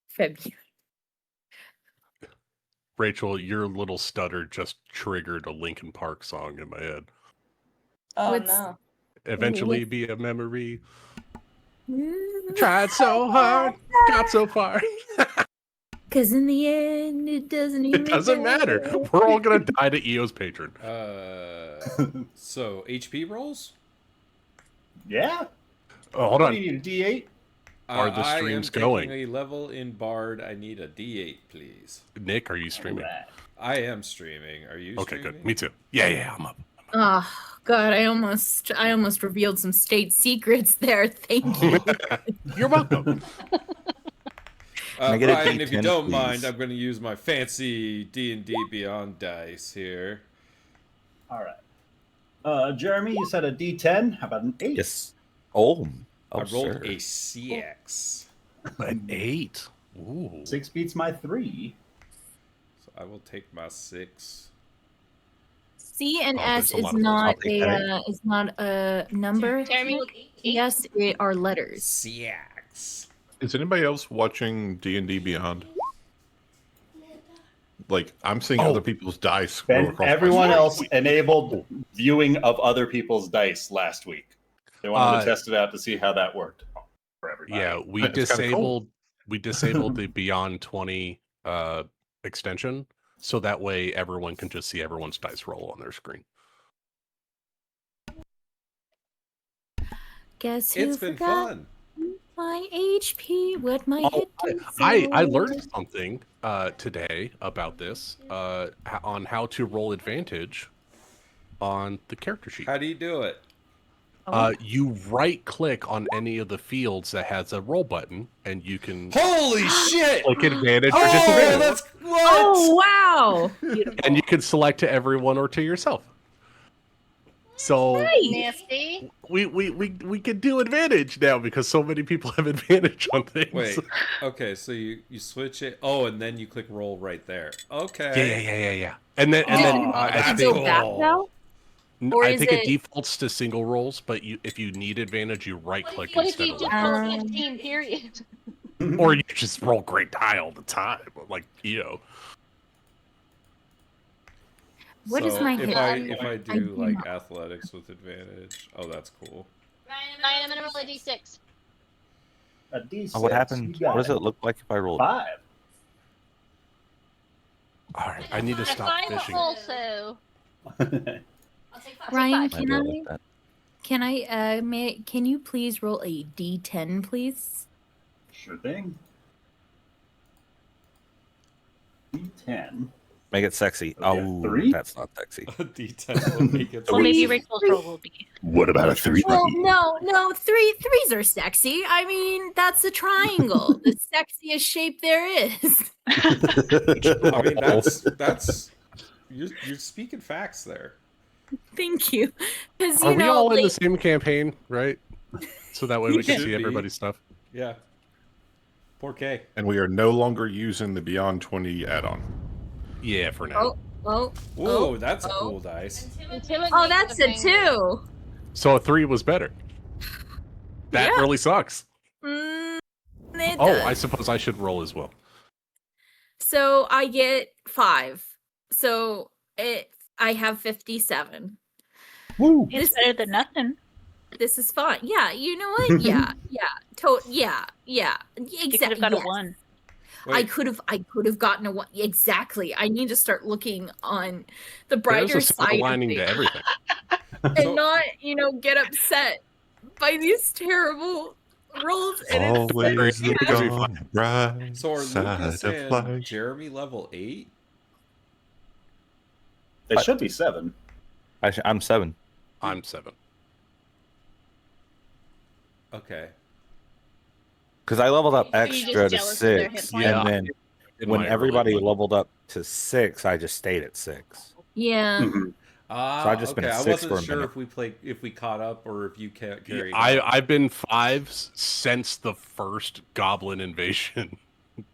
February. Rachel, your little stutter just triggered a Linkin Park song in my head. Oh What's- no. Eventually be a memory. Tried so hard, got so far. Because in the end, it doesn't even It doesn't matter. We're all gonna die to EO's patron. So HP rolls? Yeah. Oh, hold What on. do you need, a D8? Are the streams I am going? taking a level in Bard. I need a D8, please. Nick, are you streaming? Alright. I am streaming. Are you Okay, streaming? good. Me too. Yeah, I'm up. Oh God, I almost revealed some state secrets there. Thank you. You're welcome. I get a Brian, if you D10, don't please? mind, I'm going to use my fancy D&D Beyond dice here. All right. Jeremy, you said a D10. How about an 8? Yes. Oh, I rolled sir. a CX. An 8. Ooh. 6 beats my 3. So I will take my 6. C and Oh, S there's a is lot of not those. I'll take a number. Jeremy, Yes, they are letters. CX. Is anybody else watching D&D Beyond? Like, I'm seeing Oh. other people's dice go Ben, across my everyone screen. else enabled viewing of other people's dice last week. They wanted to Uh, test it out to see how that worked for everybody. Yeah, we It's kinda cool. disabled the Beyond 20 extension, so that way everyone can just see everyone's dice roll on their screen. Guess who It's been forgot fun. my HP? What my Oh, hit I learned something today about this on how to roll advantage on the character sheet. How do you do it? You right click on any of the fields that has a roll button, and you can Holy shit! click advantage or Oh, disadvantage, that's what? Oh wow! Beautiful. and you can select to everyone or to yourself. So nasty. we can do advantage now because so many people have advantage on things. Wait. Okay, so you switch it. Oh, and then you click roll right there. Okay. Yeah. And then Oh, I that's Go think back cool. now. Or I is think it it- defaults to single rolls, but if you need advantage, you right click What if instead you of just roll. roll 15, period? Or you just roll great die all the time, like EO. What is So my if hit? if I I do do like not. athletics with advantage? Oh, that's cool. Ryan, I'm gonna roll a d6. A D6. Oh, what happens? You got What does it look like if I roll? 5. All right, I need to stop I'm fishing. also. Ryan, I'll take can do it I? like that. Can you please roll a D10, please? Sure thing. D10. Make it sexy. Okay, Oh, 3? that's not sexy. A D10 will make it. Well, maybe Three. Rachel's roll will be. What about a 3? Well, no, threes are sexy. I mean, that's a triangle, the sexiest shape there is. I mean, that's you're speaking facts there. Thank you, because Are you we know, all in the like, same campaign, right? So that way we can Should see be. everybody's stuff. Yeah. 4K. And we are no longer using the Beyond 20 add-on. Yeah, for now. oh, Whoa, that's a oh. cool dice. oh, that's a 2. So a 3 was better. That Yeah. really sucks. It Oh, does. I suppose I should roll as well. So I get 5. So I have 57. Woo! It's better than nothing. This is fine. Yeah, you know what? Yeah. Yeah. You could have got a 1. I could have gotten a 1. Exactly. I need to start looking on the There's brighter a silver side of lining to things everything. and So- not, get upset by these terrible rolls. And it's Always like, look on the bright So are side Lucas of and life. Jeremy level 8? They should be 7. I'm 7. I'm 7. Okay. Because I leveled up Are you just extra to jealous of their hit 6, points? Yeah. and then In when my everybody early one. leveled up to 6, I just stayed at 6. yeah. So I've just been okay. at I 6 wasn't for a sure minute. if we caught up or if you carried. I've been 5 since the first Goblin invasion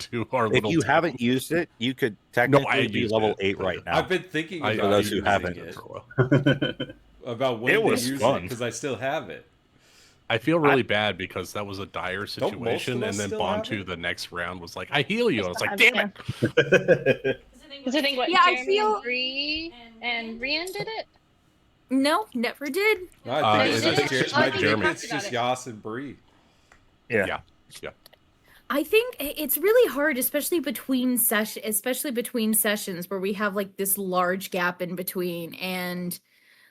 to our If little. you town. haven't used it, you could I technically be used level it. 8 right now. I've been thinking I about those who using haven't. it, For a while. about when It to was use fun. because I still have it. I feel really bad because that was a dire most of situation, us and then still have Bantu it? the next round was like, "I heal you." I was like, Yeah. "Damn it!" Because I think what Yeah, I Jeremy feel- and Bree and Rian did it. No, never did. No, I think it's it's, just- just, it's I just think Jeremy. it's just Yas and Bree. Yeah. I think it's really hard, especially between sessions where we have like this large gap in between, and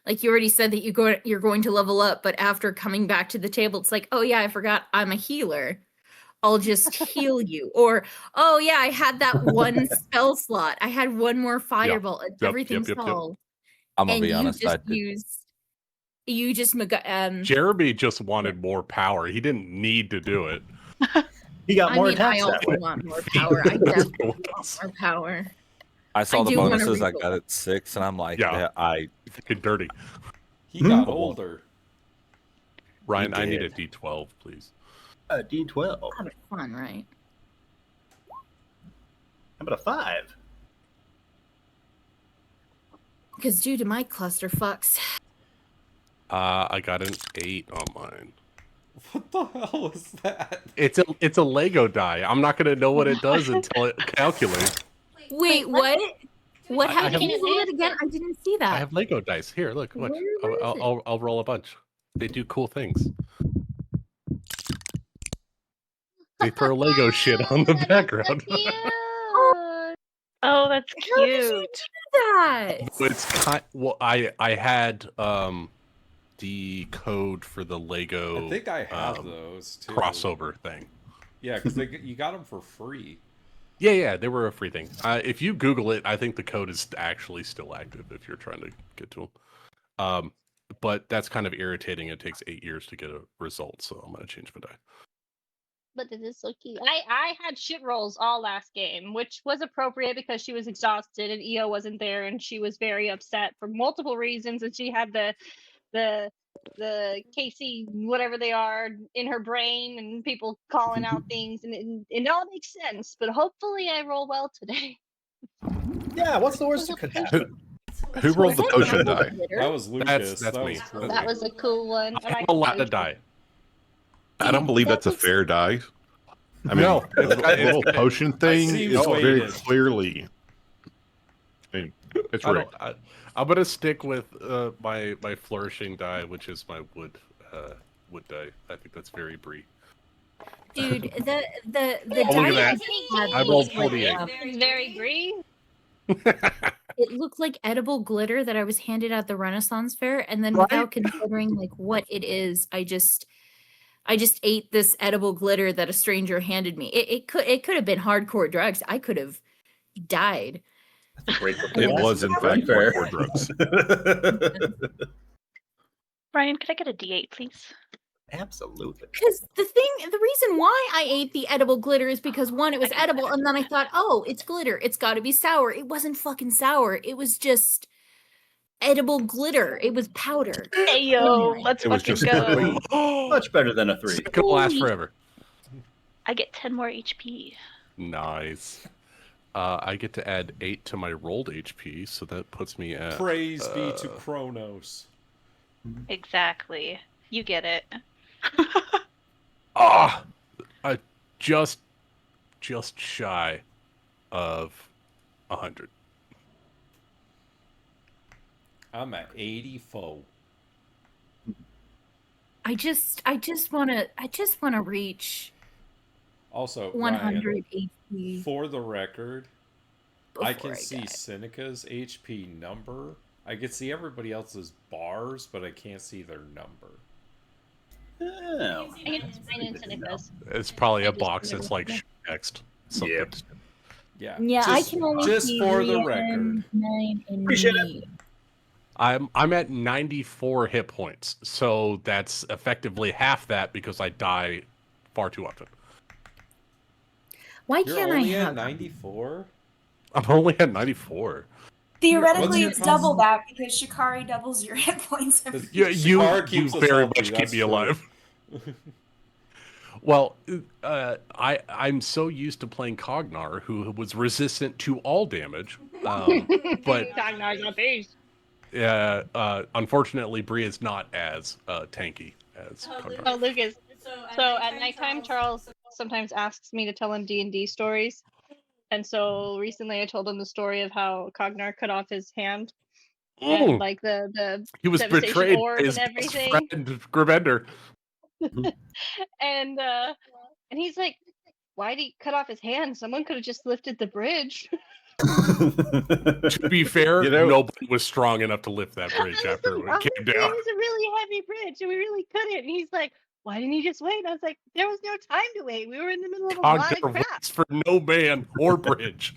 like you already said that you're going to level up, but after coming back to the table, it's like, oh yeah, I forgot I'm a healer. I'll just heal you. Or, oh yeah, I had that one spell slot. I had one more fireball. Everything's yep. solved. I'm gonna And be you honest. I just did. Jeremy just wanted more power. He didn't need to do it. He got more I attacks that also way. want more power. I definitely want more power. I saw I the do wanna bonuses. I reroll. got it 6, and I'm like, Yeah. yeah, I Fucking dirty. He got Hmm. older. Ryan, I need a did. D12, please. D12. How Kind of fun, right? about a 5? Because due to my cluster fucks, I got an 8 on mine. What the hell is that? It's a Lego die. I'm not gonna know what it does until it calculates. wait, what? What I happened? have- Can you say it again? I didn't see that. I have Lego dice. Here, look. Watch. Where is it? I'll roll a bunch. They do cool things. They throw Lego shit on the background. Oh, that's How did you cute. that. It's kind. Well, I had the code for the Lego I think I have um, those too. crossover thing. Yeah, because you got them for free. Yeah, they were a free thing. If you Google it, I think the code is actually still active if you're trying to get to them. But that's kind of irritating. It takes 8 years to get a result, so I'm gonna change my die. But it is so cute. I had shit rolls all last game, which was appropriate because she was exhausted and EO wasn't there, and she was very upset for multiple reasons, and she had the KC whatever they are in her brain, and people calling out things, and it all makes sense. But hopefully, I roll well today. Yeah, what's the worst that could happen? Who rolled the Was that potion double die? glitter? That was Lucas. That's that me. was cool. That was a cool one. I have a lot of die. I don't believe that's a fair die. I mean, No, the little potion thing seems is very weighted. clearly. I mean, it's I rigged. don't, I'm gonna stick with my flourishing die, which is my wood die. I think that's very Bree. Dude, the Oh, look die at that. I rolled 48. It's very green. It looked like edible glitter that I was handed at the Renaissance Fair, and then Right? without considering like what it is, I just ate this edible glitter that a stranger handed me. It could have been hardcore drugs. I could have died. Great. It was, in fact, Fair. hardcore drugs. Ryan, could I get a D8, please? Absolutely. Because the reason why I ate the edible glitter is because one, it was edible, and then I thought, oh, it's glitter. It's got to be sour. It wasn't fucking sour. It was just edible glitter. It was powder. Hey yo, let's It was fucking just go. Much better than a 3. It's gonna last forever. I get 10 more HP. Nice. I get to add 8 to my rolled HP, so that puts me at. Praise be to Kronos. Exactly. You get it. Just shy of 100. I'm at 84. I just wanna reach Also, 100 Ryan, HP. for the record, I before can see die. Seneca's HP number. I can see everybody else's bars, but I can't see their number. Oh. I get mine in Seneca's. It's probably I a just box did it that's like with next. Something. Yep. Yeah. Yeah, I just, can only just see for the Rian, record. 9, and Appreciate it. me. I'm at 94 hit points, so that's effectively half that because I die far too often. Why You're can't I only at have 94? I'm only at 94. Theoretically, What's your it's double that because Shikari doubles your hit points. every Yeah, you Shikar keeps us very healthy, much keep that's me true. alive. Well, I'm so used to playing Cognar, who was resistant to all damage, but Cognar's a beast. unfortunately, Bree is not as tanky. as Oh, Cognar. Oh, Lucas. So So at nighttime, Charles sometimes asks me to tell him D&D stories. And so recently I told him the story of how Cognar cut off his hand and like the He was devastation betrayed by orb his and best everything. friend, Gravender. And he's like, why did he cut off his hand? Someone could have just lifted the bridge. To be fair, You know- nobody was strong enough to lift that bridge I was after like, it came "Honestly, down. it was a really heavy bridge and we really couldn't." And he's like, why didn't you just wait? And I was like, there was no time to wait. We were in the middle of a lot of Cognar crap. waits for no man or bridge.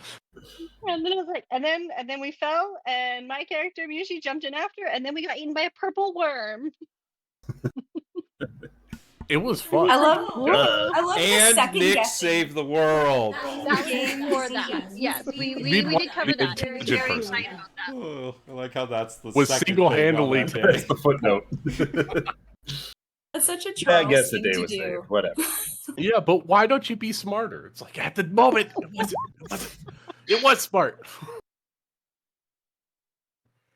And then I was like, and then we fell, and my character Mushi jumped in after, and then we got eaten by a purple worm. It was fun. I love the And second Nick guessing. saved the world. That was before that. Yes, we did cover that. Very Very excited about that. Oh, I like how that's the Was second single-handedly thing on that That's page. the footnote. That's such a I Charles guess the thing day to was do. saved. Whatever. Yeah, but why don't you be smarter? It's like at the moment, it was smart.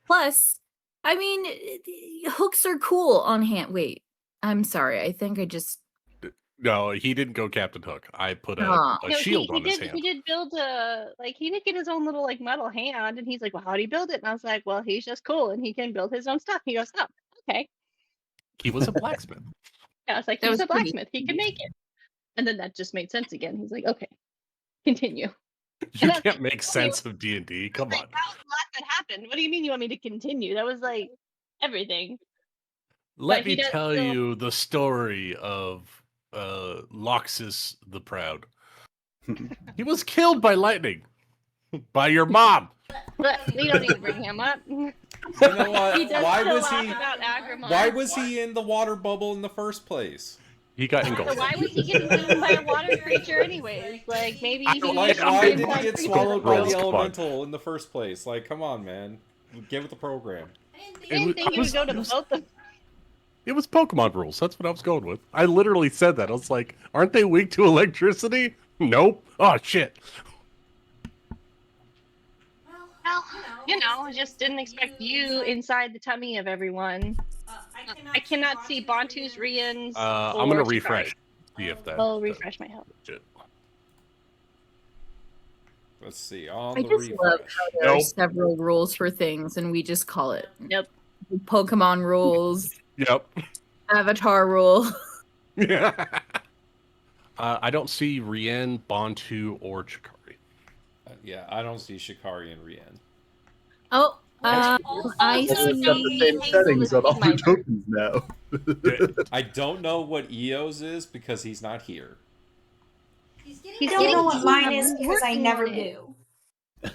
Plus, I mean, hooks are cool on hand. Wait, I'm sorry. I think I just. No, he didn't go Captain Hook. I put a Aw. a No, shield on his he hand. did build he did get his own little like metal hand, and he's like, well, how do you build it? And I was like, well, he's just cool and he can build his own stuff. He goes, oh, okay. He was a blacksmith. Yeah, I was like, That he's was a pretty blacksmith. He can make it. And then that just made sense again. He's like, okay, continue. You can't make sense of D&D. Come Like, on. that was a lot that happened. What do you mean you want me to continue? That was like everything. Let he me does tell still- you the story of Loxus the Proud. He was killed by lightning by your mom. But we don't need to bring him up. You know what? He does Why still was laugh he? about Agrimmar. Why was he in the water bubble in the first place? He got So engulfed. why was he getting eaten by a water creature anyways? Like maybe I he don't Like, was I'm why being did he inside get creature. swallowed by Rules, the come on. elemental in the first place? Like, come on, man. Get with the program. I didn't think he would go to both of them. It was Pokemon rules. That's what I was going with. I literally said that. I was like, aren't they weak to electricity? Nope. Oh, shit. Well, you know, I just didn't expect you inside the tummy of everyone. I cannot see Bantu's, Rian's. I'm going to or refresh. Shikari. See if that. Oh, refresh might help. Shit. Let's see. On I the just love refresh. how there are Nope. several rules for things, and we just call it Nope. Pokemon rules, Yep. Avatar rule. Yeah. I don't see Rien, Bantu, or Chikari. Yeah, I don't see Shikari and Rian. Oh, I Let's Also, just got the same he- settings on all my- the tokens now. I don't know what Eos is because he's not here. He's I don't know what mine is because I working never on it. do.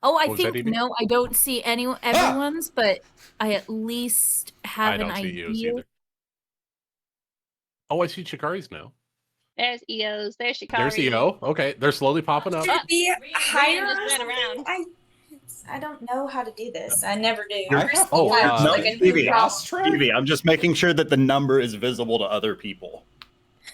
Oh, I What was that, think Evie? no, I don't see everyone's, but I at least have I an don't see Eos idea. either. Oh, I see Chikari's now. There's Eos. There's Shikari. There's EO. Okay, they're slowly popping up. Should it be higher? just or ran something? around. I don't know how to do this. I never do. I- oh, no, Like a Evie, new Lost track? Evie, I'm just making sure that the number is visible to other people.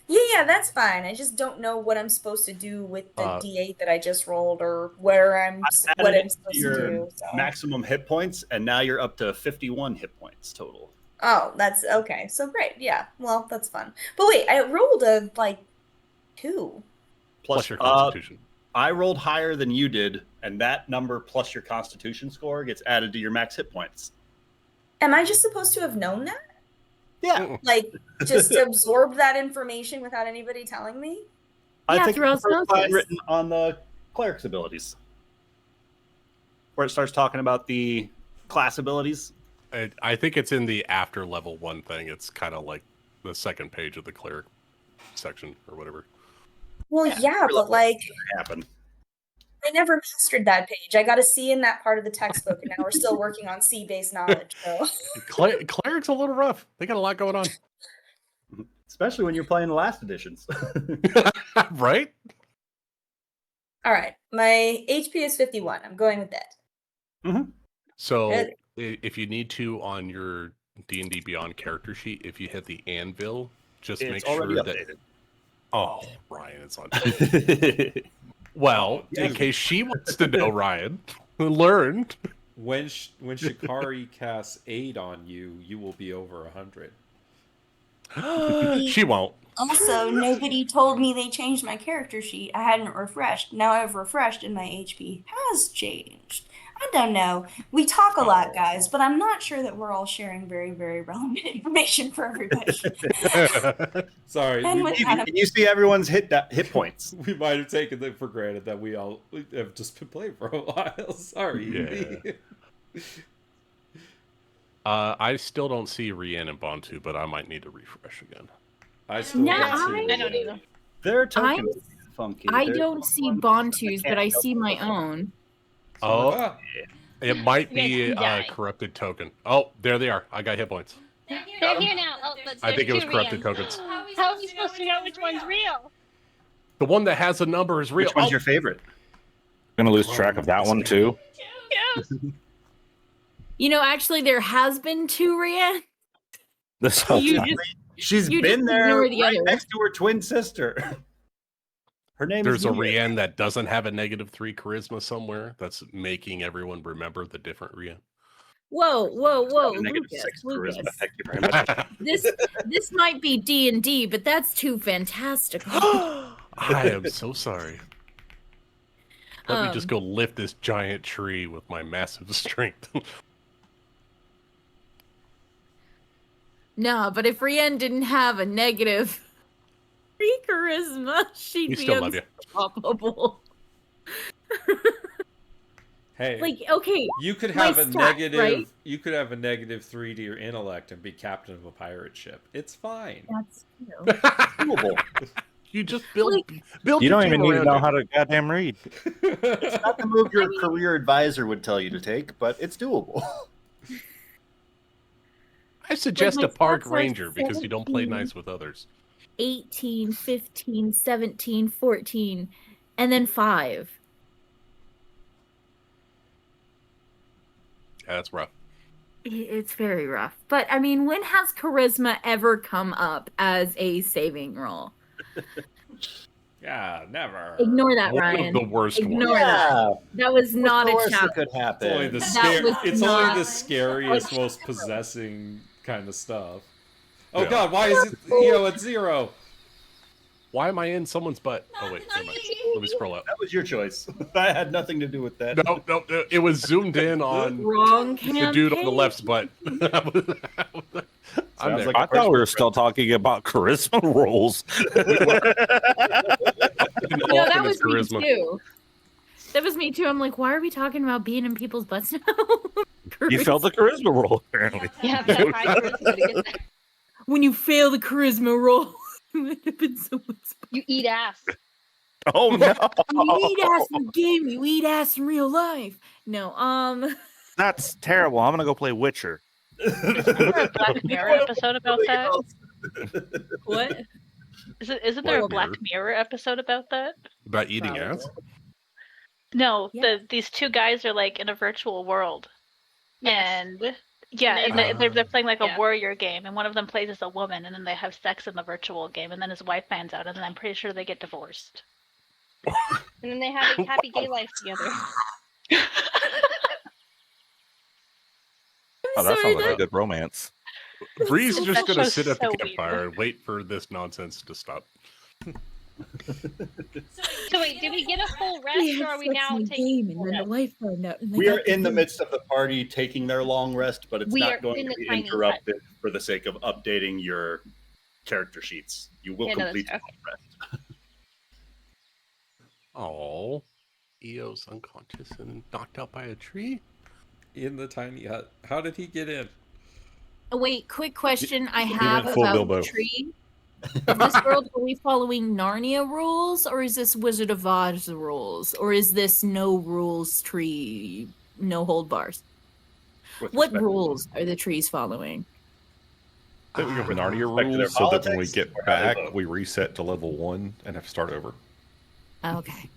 Yeah, that's fine. I just don't know what I'm supposed to do with the D8 that I just rolled, or where I'm I what added I'm it supposed to your to do. So. maximum hit points, and now you're up to 51 hit points total. Oh, that's okay. So great. Yeah. Well, that's fun. But wait, I rolled a 2. Plus your Constitution. I rolled higher than you did, and that number plus your Constitution score gets added to your max hit points. Am I just supposed to have known that? Yeah, Like, just absorb that information without anybody telling me? I Yeah, think through it's the first line osmosis. written on the cleric's abilities, where it starts talking about the class abilities. I think it's in the after level 1 thing. It's kind of like the second page of the cleric section or whatever. Well, yeah, but like, Happen. I never mastered that page. I got a C in that part of the textbook, and now we're still working on C-based knowledge. So, Cleric's a little rough. They got a lot going on. Especially when you're playing the last editions. Right? all right, my HP is 51. I'm going with that. So Good. if you need to on your D&D Beyond character sheet, if you hit the anvil, just It's make already sure updated. Oh, Ryan, it's on. Well, in case she wants to know, Ryan, learn. When Shikari casts aid on you, you will be over 100. She won't. Also, nobody told me they changed my character sheet. I hadn't refreshed. Now I've refreshed and my HP has changed. I don't know. We talk a lot, guys, but I'm not sure that we're all sharing very, very relevant information for everybody. Sorry, And with that, Can you see everyone's hit points? we might have taken it for granted that we all have just been playing for a while. Sorry. Yeah. I still don't see Rian and Bantu, but I might need to refresh again. I still No, don't see I don't either. Their tokens funky. I They're- don't see Bantu's, but I see my own. Oh, Ah, it might You guys be can a die. corrupted token. Oh, there they are. I got hit points. They're here now. Oh, but I think it was there's two corrupted Rians. tokens. How are we supposed to know which one's real? The one that has a number is real. Which one's Oh, your favorite? I'm gonna lose track of that one too. Yes. You know, actually, there has been 2 Rian. This whole You time. just She's You been just there ignore the right other. next to her twin sister. Her name There's is a Mia. Rian that doesn't have a -3 charisma somewhere. That's making everyone remember the different Rian. whoa, A negative Lucas, 6 Lucas. charisma. Thank you very much. This might be D&D, but that's too fantastical. I am so sorry. Let me just Um, go lift this giant tree with my massive strength. No, but if Rian didn't have a -3 charisma, she'd We be still love you. unstoppable. hey, Like, okay, you could my have a stat, negative. right? You could have a -3 to your intellect and be captain of a pirate ship. It's fine. that's true. Doable. You just build Like- build You your don't even team need to around know it. how to goddamn read. It's not the move your career advisor would tell you to take, but it's doable. I suggest my a park stats are ranger because you don't play 17. nice with others. 18, 15, 17, 14, and then 5. Yeah, that's rough. It's very rough. But, I mean, when has charisma ever come up as a saving roll? Yeah, never. Ignore that, One Ryan. of the worst Ignore ones. that. That was not What's the a worst that challenge. could It's only happen. the That was it's not- only the scariest, most possessing kind of stuff. Oh Yeah. God, why is it EO at 0? Why am I in someone's butt? Oh wait, never mind. Let me scroll up. That was your choice. I had nothing to do with that. No, it was zoomed in on Wrong the dude on the campaign. left's butt. I'm Sounds there. like I thought we were still talking about charisma rolls. No, that was me too. That was me too. I'm like, why are we talking about being in people's butts now? You failed the charisma roll, apparently. You have to have high charisma to get there. When you fail the charisma roll, you end up in someone's butt. You eat ass. Oh no! You eat ass in the game, you eat ass in real life. No, That's terrible. I'm gonna go play Witcher. Isn't there a Black Mirror episode about that? what? Isn't there a Black Black Mirror episode about that? About eating ass? No, Yeah. these two guys are like in a virtual world, Yes. and yeah, And and they're playing like a Yeah. warrior game, and one of them plays as a woman, and then they have sex in the virtual game, and then his wife finds out, and then I'm pretty sure they get divorced. And then they have a happy gay life together. Oh, that Sorry, sounds like that- a good romance. Bree's just That gonna show's sit at the so campfire weird. and wait for this nonsense to stop. So wait, did we get a full rest, or are we now taking a full rest? wife found out. We are in the midst of the party taking their long rest, but it's We are not going in to the be tiny hut. interrupted for the sake of updating your character sheets. You will Yeah, no, complete that's- your long rest. Oh, EO's unconscious and knocked out by a tree. In the tiny hut. How did he get in? Oh, wait, quick question I went have full about Bilbo. the tree. Is this world, are we following Narnia rules, or is this Wizard of Oz rules, or is this no rules tree, no hold bars? With What respect to rules are the trees following? I think we go for Narnia Back to their rules so that when we politics get or how they back, vote. we reset to level 1 and have to start over. Okay.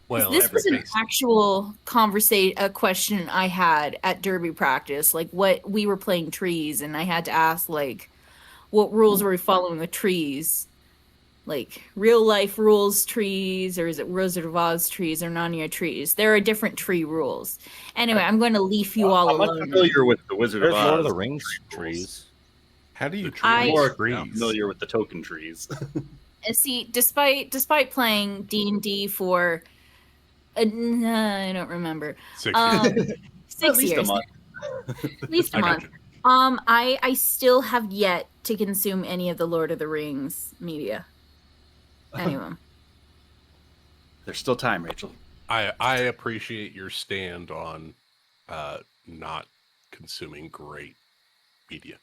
Well, This was an everything's- actual a question I had at Derby practice. Like, what we were playing trees, and I had to ask, like, what rules were we following with trees? Like, real life rules trees, or is it Wizard of Oz trees or Narnia trees? There are different tree rules. Anyway, I'm going to leave you all I'm alone. unfamiliar with the Wizard There's of Oz. Lord of the Rings trees. How do you I- treat More trees? familiar with the token trees. And see, despite playing D&D for, I don't remember, 6 years. 6 At least years, a month. at least a I got month. you. I still have yet to consume any of the Lord of the Rings media. Any of them. There's still time, Rachel. I appreciate your stand on not consuming great media.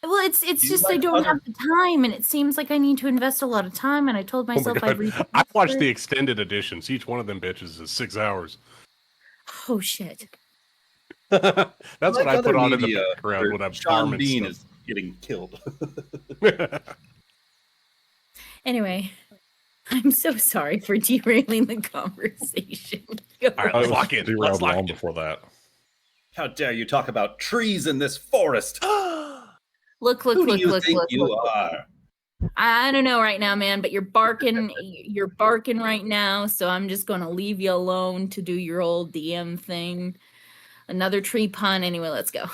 Well, it's Do you just I like don't other- have the time, and it seems like I need to invest a lot of time. And I told Oh my myself I'd god! read. I watched the extended editions. Each one of them bitches is 6 hours. Oh shit! That's what Like I other put on in the media background where when I'm Sean farming Bean stuff. is getting killed. Anyway, I'm so sorry for derailing the conversation. Go All right, I let's was lock in. derailed Let's lock long in. before that. How dare you talk about trees in this forest? Look, Who do you look, think look, you look. are? I don't know right now, man, but you're barking right now, so I'm just gonna leave you alone to do your old DM thing. Another tree pun. Anyway, let's go.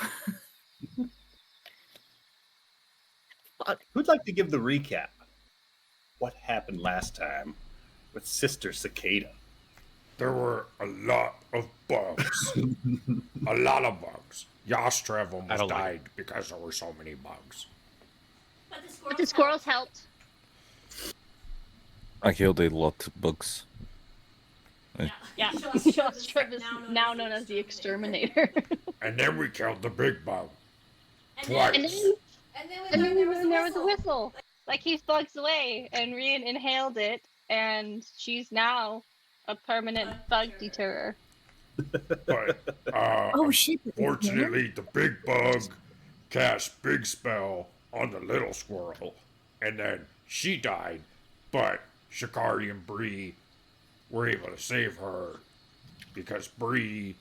Who'd like to give the recap? What happened last time with Sister Cicada? There were a lot of bugs. A lot of bugs. Yastra I almost don't like died because there were so many bugs. But the squirrels helped. I killed a lot of bugs. Yeah, Yastra is now known as the exterminator. And then we killed the big bug. And Twice. then there was a whistle. Like he bugs away, and Rian inhaled it, and she's now a permanent bug deterror. But Oh shit! fortunately, the big bug cast big spell on the little squirrel, and then she died. But Shikari and Bree were able to save her because Bree.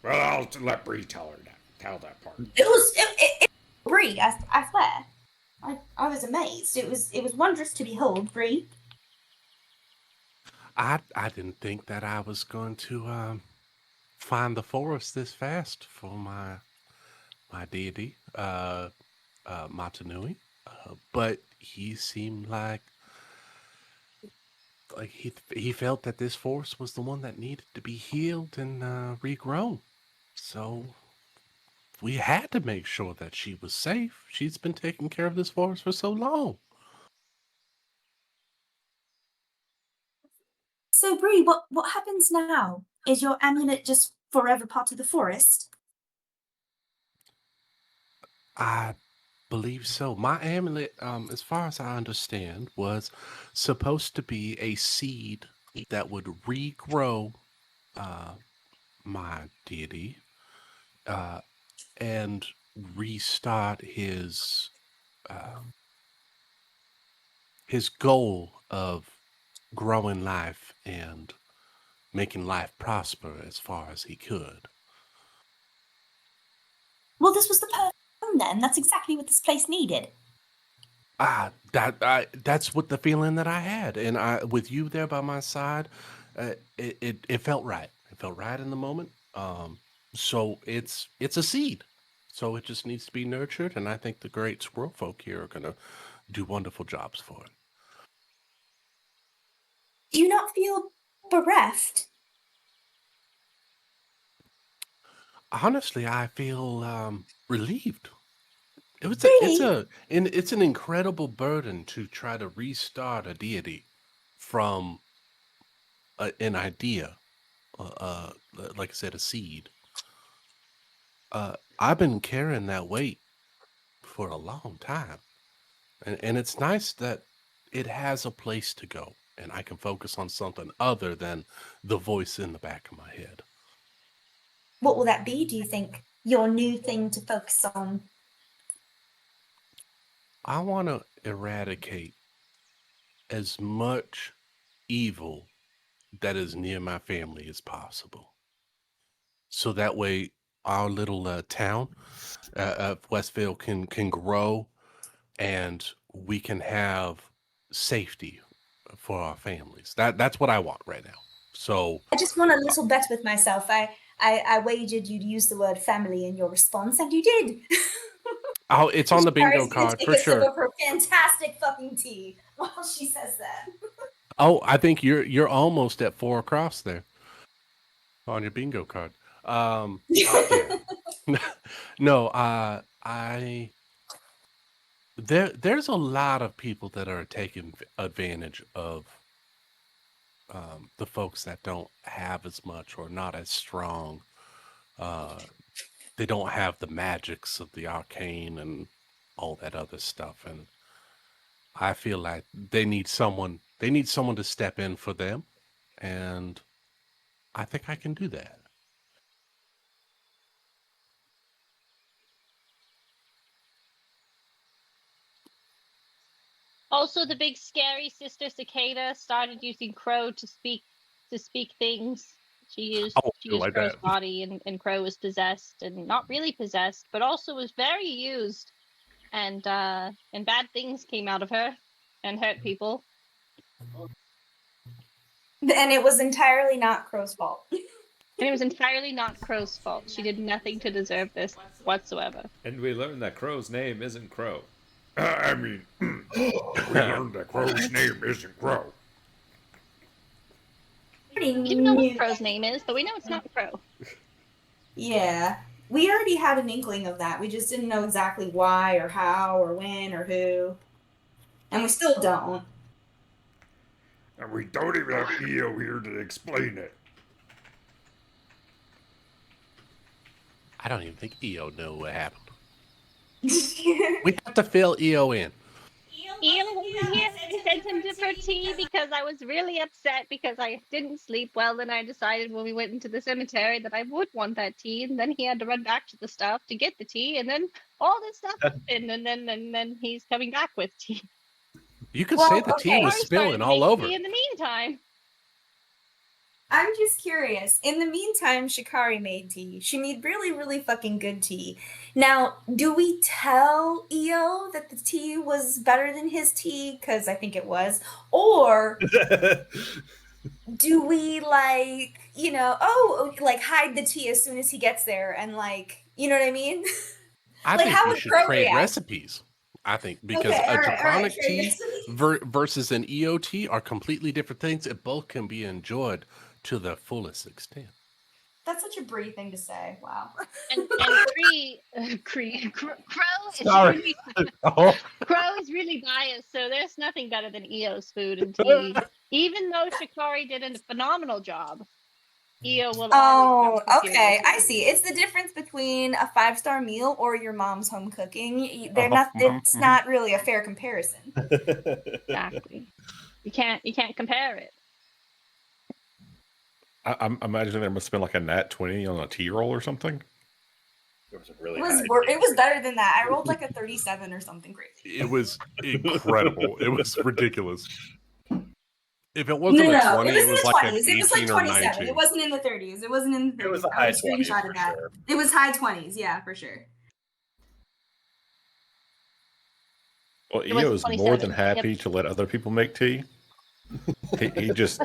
Well, I'll let Bree tell that part. It was Bree. I swear, I was amazed. It was wondrous to behold, Bree. I didn't think that I was going to find the forest this fast for my deity, Matanui. But he seemed like he felt that this forest was the one that needed to be healed and regrown. So we had to make sure that she was safe. She's been taking care of this forest for so long. So, Bree, what happens now? Is your amulet just forever part of the forest? I believe so. My amulet, as far as I understand, was supposed to be a seed that would regrow my deity and restart his goal of growing life and making life prosper as far as he could. Well, this was the perfect one then. That's exactly what this place needed. That's what the feeling that I had, and with you there by my side, it felt right. It felt right in the moment. So it's a seed, so it just needs to be nurtured, and I think the great squirrel folk here are gonna do wonderful jobs for it. Do you not feel bereft? Honestly, I feel relieved. Really? It's an incredible burden to try to restart a deity from an idea, like I said, a seed. I've been carrying that weight for a long time, and it's nice that it has a place to go, and I can focus on something other than the voice in the back of my head. What will that be, do you think? Your new thing to focus on? I want to eradicate as much evil that is near my family as possible. So that way our little town of Westville can grow, and we can have safety for our families. That's what I want right now. So I just want a little bet with myself. I wagered you'd use the word family in your response, and you did. Oh, it's on the bingo Shikari's gonna card take for a sip sure. of her fantastic fucking tea while she says that. Oh, I think you're almost at 4 across there on your bingo card. Yeah. No, there's a lot of people that are taking advantage of the folks that don't have as much or not as strong. They don't have the magics of the arcane and all that other stuff, and I feel like they need someone to step in for them, and I think I can do that. Also, the big scary sister cicada started using Crow to speak things. She used Oh, she I used like Crow's that. body, and Crow was possessed, and not really possessed, but also was very used, and bad things came out of her, and hurt people. And it was entirely not Crow's fault. And it was entirely not Crow's fault. She did nothing to deserve this whatsoever. And we learned that Crow's name isn't Crow. I mean, we learned that Crow's name isn't Crow. We don't know what Crow's name is, but we know it's not Crow. Yeah. We already had an inkling of that. We just didn't know exactly why or how or when or who. And we still don't. And we don't even have EO here to explain it. I don't even think EO knew what happened. We have to fill EO in. Ian wasn't here. I sent him to for tea because I was really upset because I didn't sleep well. Then I decided when we went into the cemetery that I would want that tea, and then he had to run back to the stuff to get the tea, and then all this stuff happened, and then he's coming back with tea. You could Well, say the tea okay. was I started spilling all making over. tea in the meantime. I'm just curious. In the meantime, Shikari made tea. She made really, really fucking good tea. Now, do we tell EO that the tea was better than his tea? Because I think it was. Or do we, like, hide the tea as soon as he gets there and, like, you know what I mean? I Like, think how we would should Crow trade react? recipes. I think because Okay, a all right, draconic trade tea versus an EOT are completely different things, and both can be enjoyed to their fullest extent. That's such a Brie thing to say. Wow. And Crow is Sorry. really Oh, Crow is really biased, so there's nothing better than EO's food and tea. Even though Shikari did a phenomenal job, EO will always Oh, have okay. superior I food. see. It's the difference between a 5-star meal or your mom's home cooking. They're not. It's not really a fair comparison. Exactly. You can't compare it. I'm imagining there must have been like a nat 20 on a tea roll or something. it was a really It was. high. It was better than that. I rolled like a 37 or something crazy. It was incredible. It was ridiculous. If it wasn't No, a no, 20, it was it in was the like an 20s. It was like 18 or 27. 19. It wasn't in the 30s. It wasn't in the 30s. It was a I high would 20s screenshot for of that. sure. It was high 20s. Yeah, for sure. Well, It was EO is more than 27. happy Yep. to let other people make tea. he just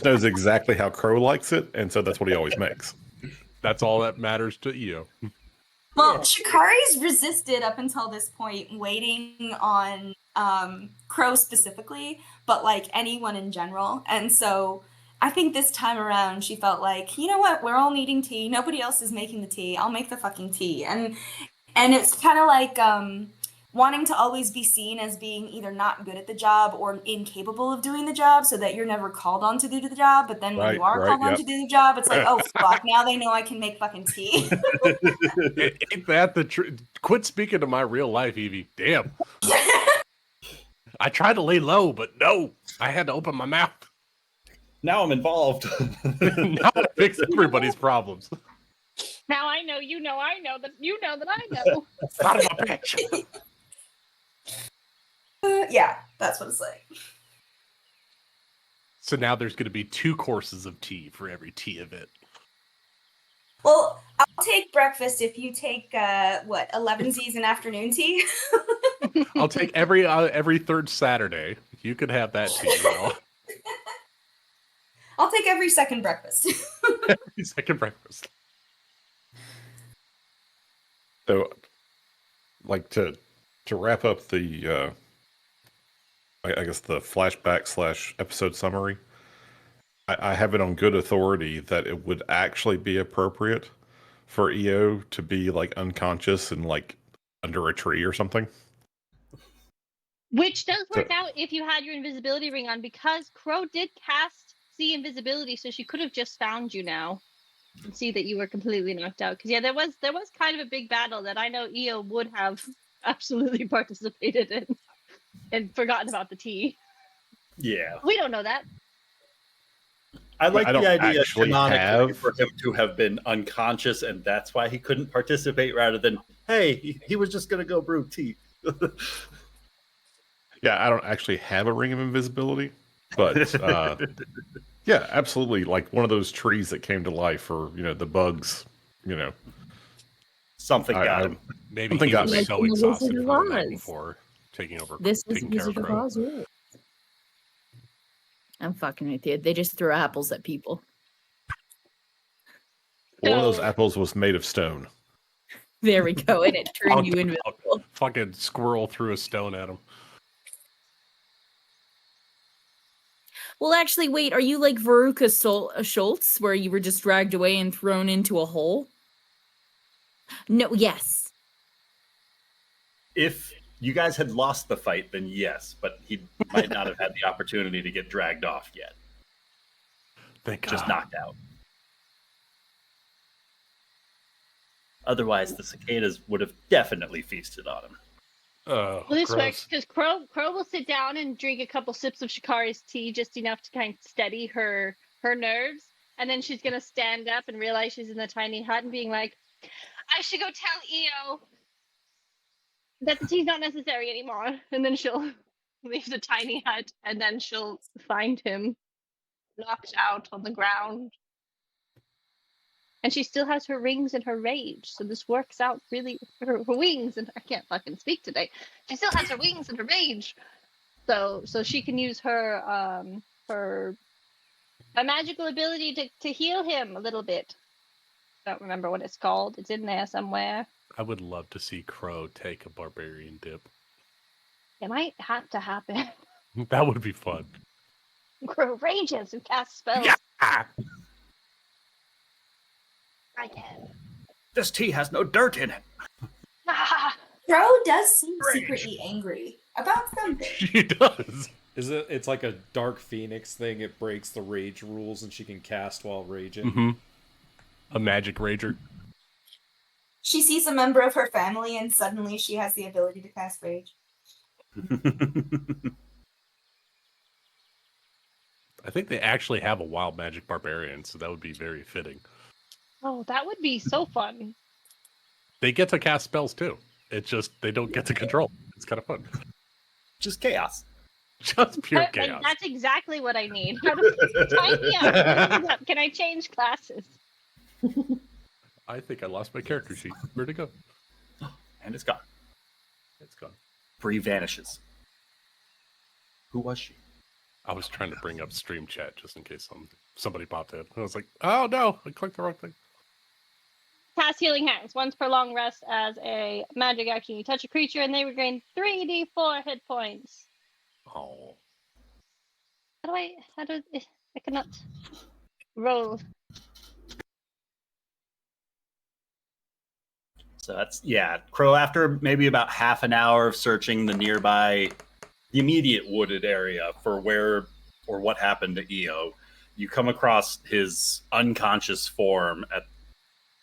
knows exactly how Crow likes it, and so that's what he always makes. That's all that matters to EO. Well, Shikari's resisted up until this point, waiting on Crow specifically, but like anyone in general. And so I think this time around she felt like, you know what, we're all needing tea. Nobody else is making the tea. I'll make the fucking tea. And it's kind of like wanting to always be seen as being either not good at the job or incapable of doing the job, so that you're never called on to do the job. But then when you are called on to do the job, it's like, oh fuck, now they know I can make fucking tea. Ain't that the truth? Quit speaking to my real life, Evie. Damn. I tried to lay low, but no, I had to open my mouth. Now I'm involved. Now I fix everybody's problems. Now I know, you know, I know that you know that I know. Out of my pitch. Yeah, that's what it's like. So now there's going to be 2 courses of tea for every tea event. Well, I'll take breakfast if you take 11sies and afternoon tea. I'll take every third Saturday. You could have that tea. You know? I'll take every second breakfast. Every second breakfast. So like to wrap up the I guess the flashback / episode summary. I have it on good authority that it would actually be appropriate for EO to be like unconscious and like under a tree or something. Which does work out if you had your invisibility ring on, because Crow did cast see invisibility, so she could have just found you now and see that you were completely knocked out. Because yeah, there was kind of a big battle that I know EO would have absolutely participated in and forgotten about the tea. Yeah. We don't know that. I like I don't the idea actually canonically have- for him to have been unconscious, and that's why he couldn't participate, rather than, hey, he was just going to go brew tea. Yeah, I don't actually have a ring of invisibility, but yeah, absolutely. Like one of those trees that came to life, or the bugs. Something I- got I- him. Maybe Something he got was me. so Like in the exhausted Wizard from of the night Oz. before taking This is taking care of Wizard of Crow. Oz rules. I'm fucking with you. They just throw apples at people. One of those So- apples was made of stone. There we go, and it turned you I'll- invisible. Fucking squirrel threw a stone at him. Well, actually, wait. Are you like Veruca Schultz, where you were just dragged away and thrown into a hole? No. Yes. If you guys had lost the fight, then yes, but he might not have had the opportunity to get dragged off yet. Thank God. Just knocked out. Otherwise, the cicadas would have definitely feasted on him. Oh, Well, this gross. works because Crow will sit down and drink a couple sips of Shikari's tea, just enough to kind of steady her nerves, and then she's gonna stand up and realize she's in the tiny hut and being like, "I should go tell EO that the tea's not necessary anymore," and then she'll leave the tiny hut, and then she'll find him knocked out on the ground. And she still has her rings and her rage, so this works out really. Her wings, and I can't fucking speak today. She still has her wings and her rage, so she can use her a magical ability to heal him a little bit. I don't remember what it's called. It's in there somewhere. I would love to see Crow take a barbarian dip. It might have to happen. That would be fun. Crow rages and casts spells. Yeah. I can. This tea has no dirt in it. Crow does seem secretly angry about something. She does. It's like a Dark Phoenix thing. It breaks the rage rules, and she can cast while raging. Mm-hmm. A magic rager. She sees a member of her family, and suddenly she has the ability to cast rage. I think they actually have a wild magic barbarian, so that would be very fitting. Oh, that would be so fun. They get to cast spells too. It's just they don't get to control. It's kind of fun. Just chaos. Just pure Like, chaos. that's exactly what I need. How do time me up? Time me up. Can I change classes? I think I lost my character sheet. Where'd it go? And it's gone. It's gone. Bree vanishes. Who was she? I was trying to bring up stream chat just in case somebody popped in. I was like, oh no, I clicked the wrong thing. Cast Healing Hands. Once per long rest as a magic action, you touch a creature and they regain 3d4 hit points. Oh. I cannot roll. So that's, yeah, Crow, after maybe about half an hour of searching the immediate wooded area for where or what happened to EO, you come across his unconscious form at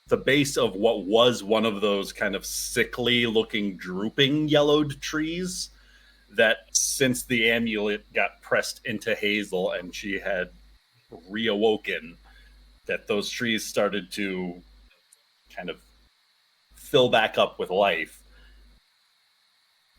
the base of what was one of those kind of sickly looking drooping yellowed trees that, since the amulet got pressed into Hazel and she had reawoken, that those trees started to kind of fill back up with life.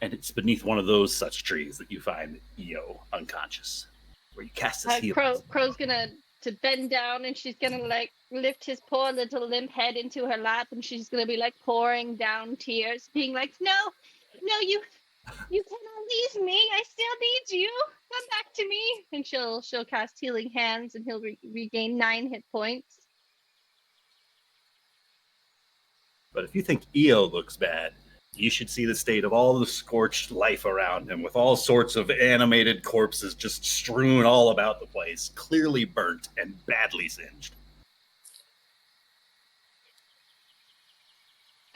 And it's beneath one of those such trees that you find EO unconscious, where you cast his healing. Crow's gonna to bend down and she's gonna like lift his poor little limp head into her lap and she's gonna be like pouring down tears, being like, no, you cannot leave me. I still need you. Come back to me. And she'll cast Healing Hands and he'll regain 9 hit points. But if you think EO looks bad, you should see the state of all the scorched life around him, with all sorts of animated corpses just strewn all about the place, clearly burnt and badly singed.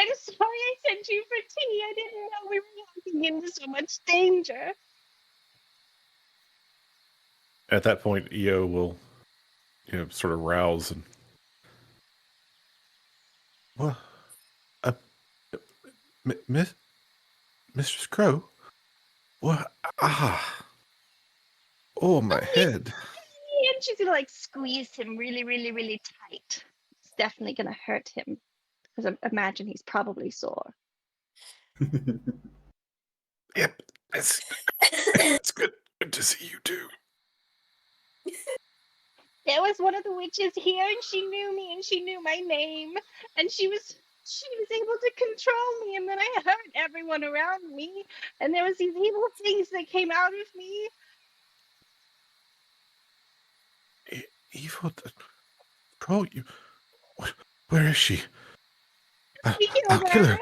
I'm sorry I sent you for tea. I didn't know we were walking into so much danger. At that point, EO will, sort of rouse and. Well, Mistress Crow? What? Oh, my head. And she's gonna like squeeze him really, really, really tight. It's definitely gonna hurt him. Because I imagine he's probably sore. Yep, it's good to see you too. There was one of the witches here, and she knew me, and she knew my name, and she was able to control me, and then I hurt everyone around me, and there was these evil things that came out of me. Evil? Crow, where is she? We killed I'll kill her. And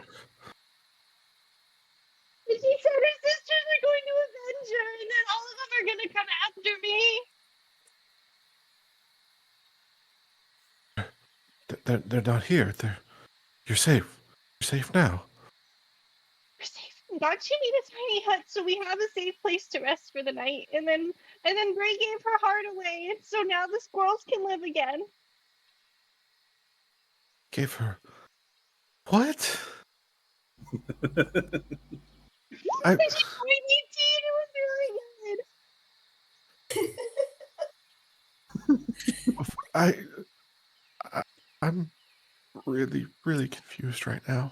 she said her sisters are going to avenge her, and then all of them are going to come after me. They're not here. You're safe. You're safe now. We're safe. God, she made a tiny hut so we have a safe place to rest for the night, and then Bray gave her heart away, and so now the squirrels can live again. Gave her what? She poured me tea, and it was really good. I'm really, really confused right now.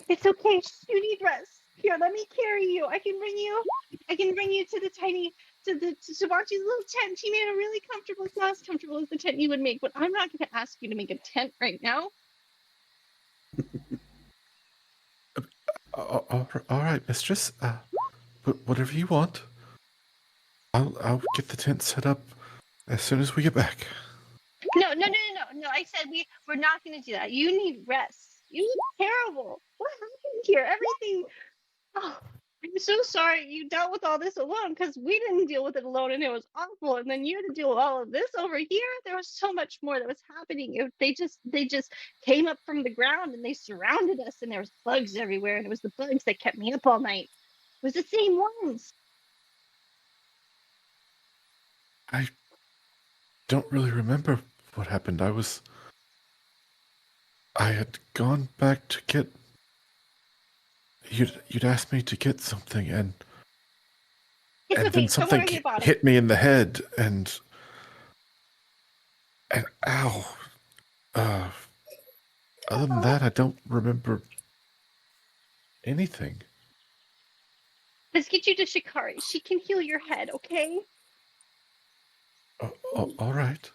It's okay. You need rest. Here, let me carry you. I can bring you to the Sabachi's little tent. He made a really comfortable. It's not as comfortable as the tent you would make, but I'm not going to ask you to make a tent right now. All right, mistress. Whatever you want. I'll get the tent set up as soon as we get back. No. I said we're not going to do that. You need rest. You look terrible. What happened here? Everything. Oh, I'm so sorry you dealt with all this alone, because we didn't deal with it alone, and it was awful. And then you had to deal with all of this over here. There was so much more that was happening. They just came up from the ground and they surrounded us, and there was bugs everywhere, and it was the bugs that kept me up all night. It was the same ones. I don't really remember what happened. I had gone back to get. You'd asked me to get something, and It's okay. then Don't something worry about it. hit me in the head, and ow. Other than that, I don't remember anything. Let's get you to Shikari. She can heal your head, okay? All right.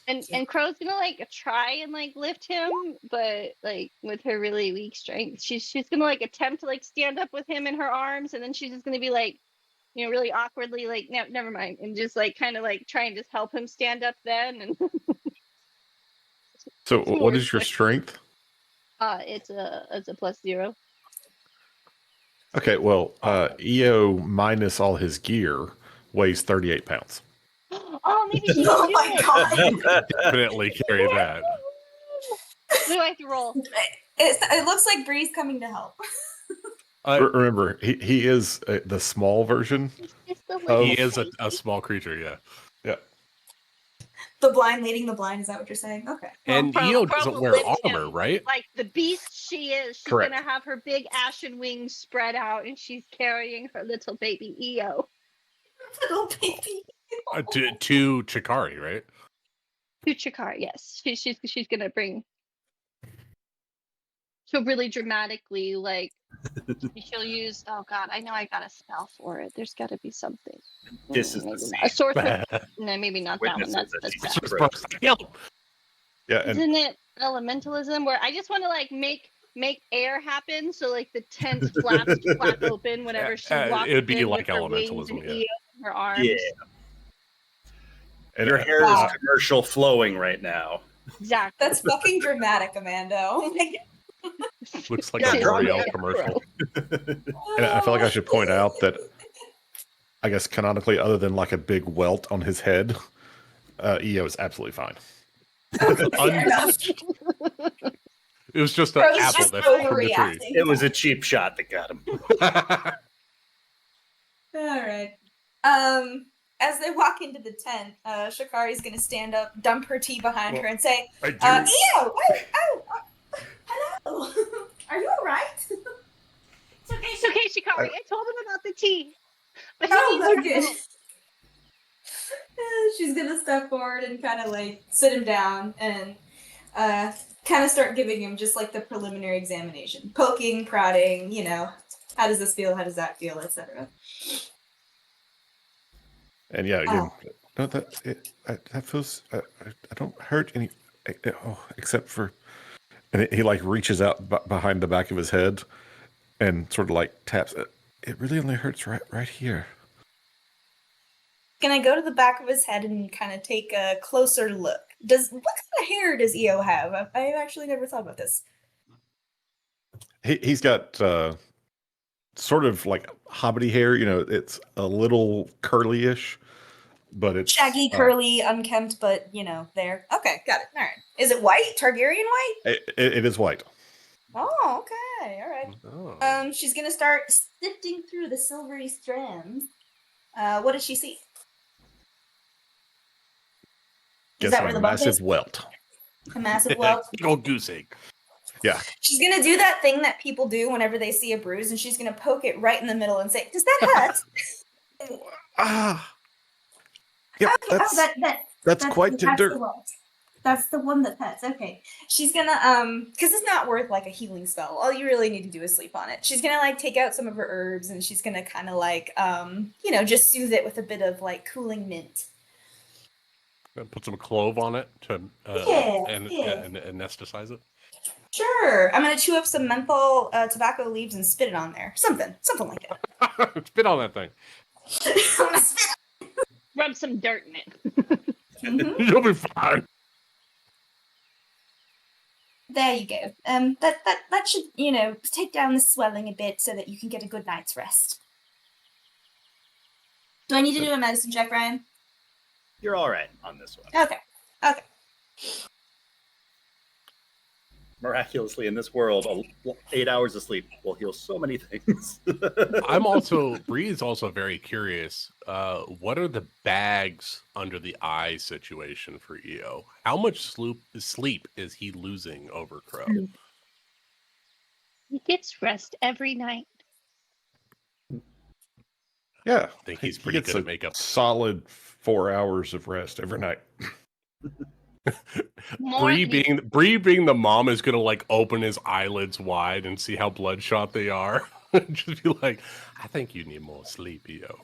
And Crow's gonna like try and like lift him, but like with her really weak strength, she's gonna like attempt to like stand up with him in her arms, and then she's just gonna be like, really awkwardly like, no, never mind, and just like kind of like try and just help him stand up then. And So, what is your strength? it's a +0. Okay, well, EO minus all his gear weighs 38 pounds. Oh, maybe she Oh can do my it. god. Definitely carry that. What do I have to roll? It looks like Bree's coming to help. Remember, he is the small version. It's the He little is a thing. small creature, yeah. Yeah. The blind leading the blind, is that what you're saying? Okay. And Pro- EO Pro doesn't will wear lift him. armor, right? Like the beast she is, she's Correct. gonna have her big ashen wings spread out, and she's carrying her little baby EO. Little baby. To Chikari, right? To Chikari, yes. She's gonna bring. She'll really dramatically like. She'll use. Oh God, I know I got a spell for it. There's got to be something. This is the Maybe scene. not. A sorcerer. No, maybe not that one. Witnesses That's that bad. she's Yeah, and Isn't it elementalism where I just want to like make air happen so like the tent flap open whenever she walks it'd be in like with her wings elementalism, and yeah. EO in her arms. Yeah. and Your hair is commercial flowing right now. Exactly. That's fucking dramatic, Amanda. Oh my god. Looks like Yeah, a drop L'Oreal it. commercial. And I feel like I should point out that, I guess canonically, other than like a big welt on his head, EO is absolutely fine. Fair enough. It was just an Bro, he's apple just that fell from the tree. overreacting. It was a cheap shot that got him. All right. As they walk into the tent, Shikari's gonna stand up, dump her tea behind her, and say, I do. "Ew! Hello. Are you all right?" It's okay, Shikari. I told him about the tea. But he Oh, needs your okay. help. She's gonna step forward and kind of like sit him down and kind of start giving him just like the preliminary examination, poking, prodding. How does this feel? How does that feel, etc. And yeah, again, no, that feels. I don't hurt any, except for, and he like reaches out behind the back of his head, and sort of like taps. It really only hurts right here. Gonna go to the back of his head and kind of take a closer look. What kind of hair does EO have? I've actually never thought about this. He's got sort of like hobbity hair. It's a little curly-ish, but it's Shaggy, curly, unkempt, but there. Okay, got it. All right. Is it white? Targaryen white? It is white. Oh, okay. All right. Oh. She's gonna start sifting through the silvery strands. What does she see? Guess that what? where the A bump massive is? welt. A massive welt. Big old goose egg. Yeah. She's gonna do that thing that people do whenever they see a bruise, and she's gonna poke it right in the middle and say, "Does that hurt?" Yep. Okay. That's quite that's tender. the welt. That's the one that hurts. Okay. She's gonna because it's not worth like a healing spell. All you really need to do is sleep on it. She's gonna like take out some of her herbs, and she's gonna kind of like just soothe it with a bit of like cooling mint. Put some clove on it to Yeah. anesthetize it. Sure. I'm gonna chew up some menthol tobacco leaves and spit it on there. Something like that. Spit on that thing. I'm gonna spit. Rub some dirt in it. Mhm. You'll be fine. There you go. That should take down the swelling a bit so that you can get a good night's rest. Do I need to do a medicine check, Ryan? You're all right on this one. Okay. Miraculously, in this world, 8 hours of sleep will heal so many things. Bree is also very curious. What are the bags under the eye situation for EO? How much sleep is he losing over Crow? He gets rest every night. Yeah. I think he's He pretty gets good a at makeup. solid 4 hours of rest every night. More Bree being the mom is gonna like open his eyelids wide and see how bloodshot they are. Just be like, I think you need more sleep, EO.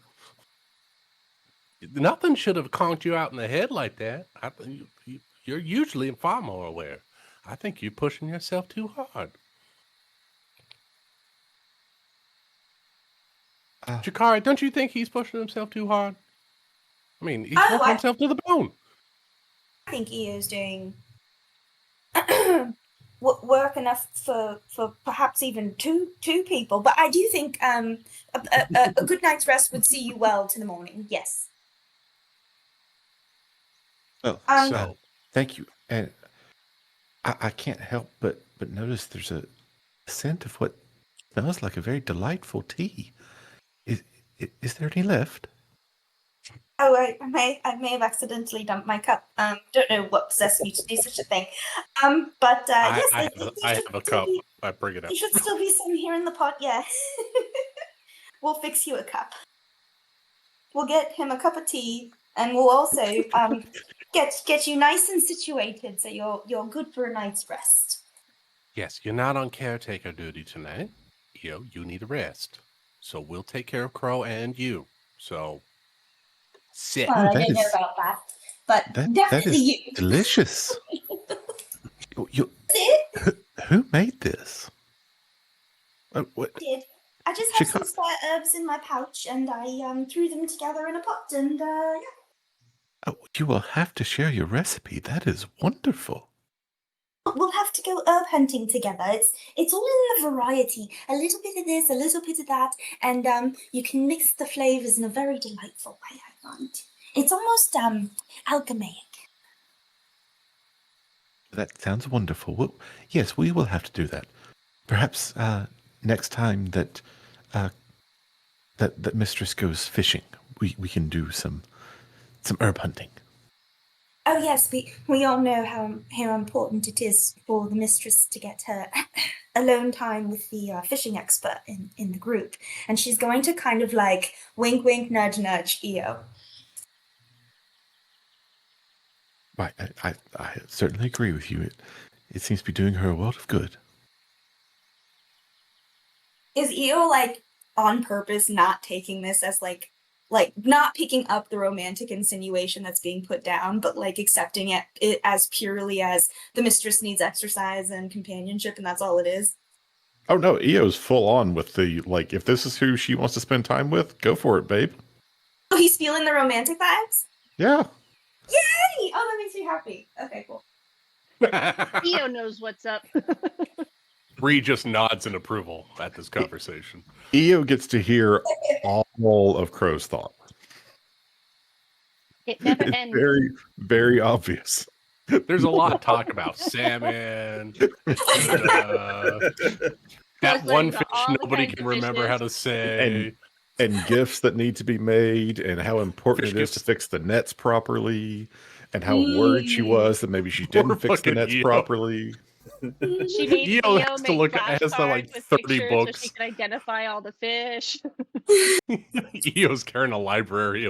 Nothing should have conked you out in the head like that. I think you're usually far more aware. I think you're pushing yourself too hard. Shikari, don't you think he's pushing himself too hard? I mean, he's working himself to the bone. I think he is doing work enough for perhaps even two people. But I do think a good night's rest would see you well to the morning. Yes. Oh, So, thank you. And I can't help but notice there's a scent of what smells like a very delightful tea. Is there any left? Oh, I may have accidentally dumped my cup. Don't know what possessed me to do such a thing. But yes, I have a cup. I bring it up. There should still be some here in the pot. Yeah, we'll fix you a cup. We'll get him a cup of tea, and we'll also get you nice and situated so you're good for a night's rest. Yes, you're not on caretaker duty tonight. You need a rest. So we'll take care of Crow and you. So sit. Well, I that didn't know is- about that, but That definitely is you. delicious. Did Who made this? What? did. I just have some Chica- spare herbs in my pouch, and I threw them together in a pot, and yeah. Oh, you will have to share your recipe. That is wonderful. We'll have to go herb hunting together. It's all in the variety. A little bit of this, a little bit of that, and you can mix the flavors in a very delightful way, I find. It's almost alchemic. That sounds wonderful. Well, yes, we will have to do that. Perhaps next time that that Mistress goes fishing, we can do some herb hunting. Oh yes, we all know how important it is for the mistress to get her alone time with the fishing expert in the group, and she's going to kind of like wink, wink, nudge, nudge, Io. Right, I certainly agree with you. It seems to be doing her a world of good. Is Io like on purpose not taking this as like not picking up the romantic insinuation that's being put down, but like accepting it as purely as the mistress needs exercise and companionship, and that's all it is? Oh no, Io's full on with the like. If this is who she wants to spend time with, go for it, babe. Oh, he's feeling the romantic vibes? Yeah. Yay! Oh, that makes me happy. Okay, cool. Io knows what's up. Bree just nods in approval at this conversation. Io gets to hear all of Crow's thought. It never It's ends. very, very obvious. There's a lot of talk about salmon. That one Like fish all the nobody kinds can of remember how to fishes. say. And gifts that need to be made, and how important Fish it is to gifts. fix the nets properly, and how worried she was that maybe she didn't fix the fucking nets Io. properly. She made Io Io has to make look at- has to, like, flashcards with 30 pictures books. so she could identify all the fish. Io's carrying a library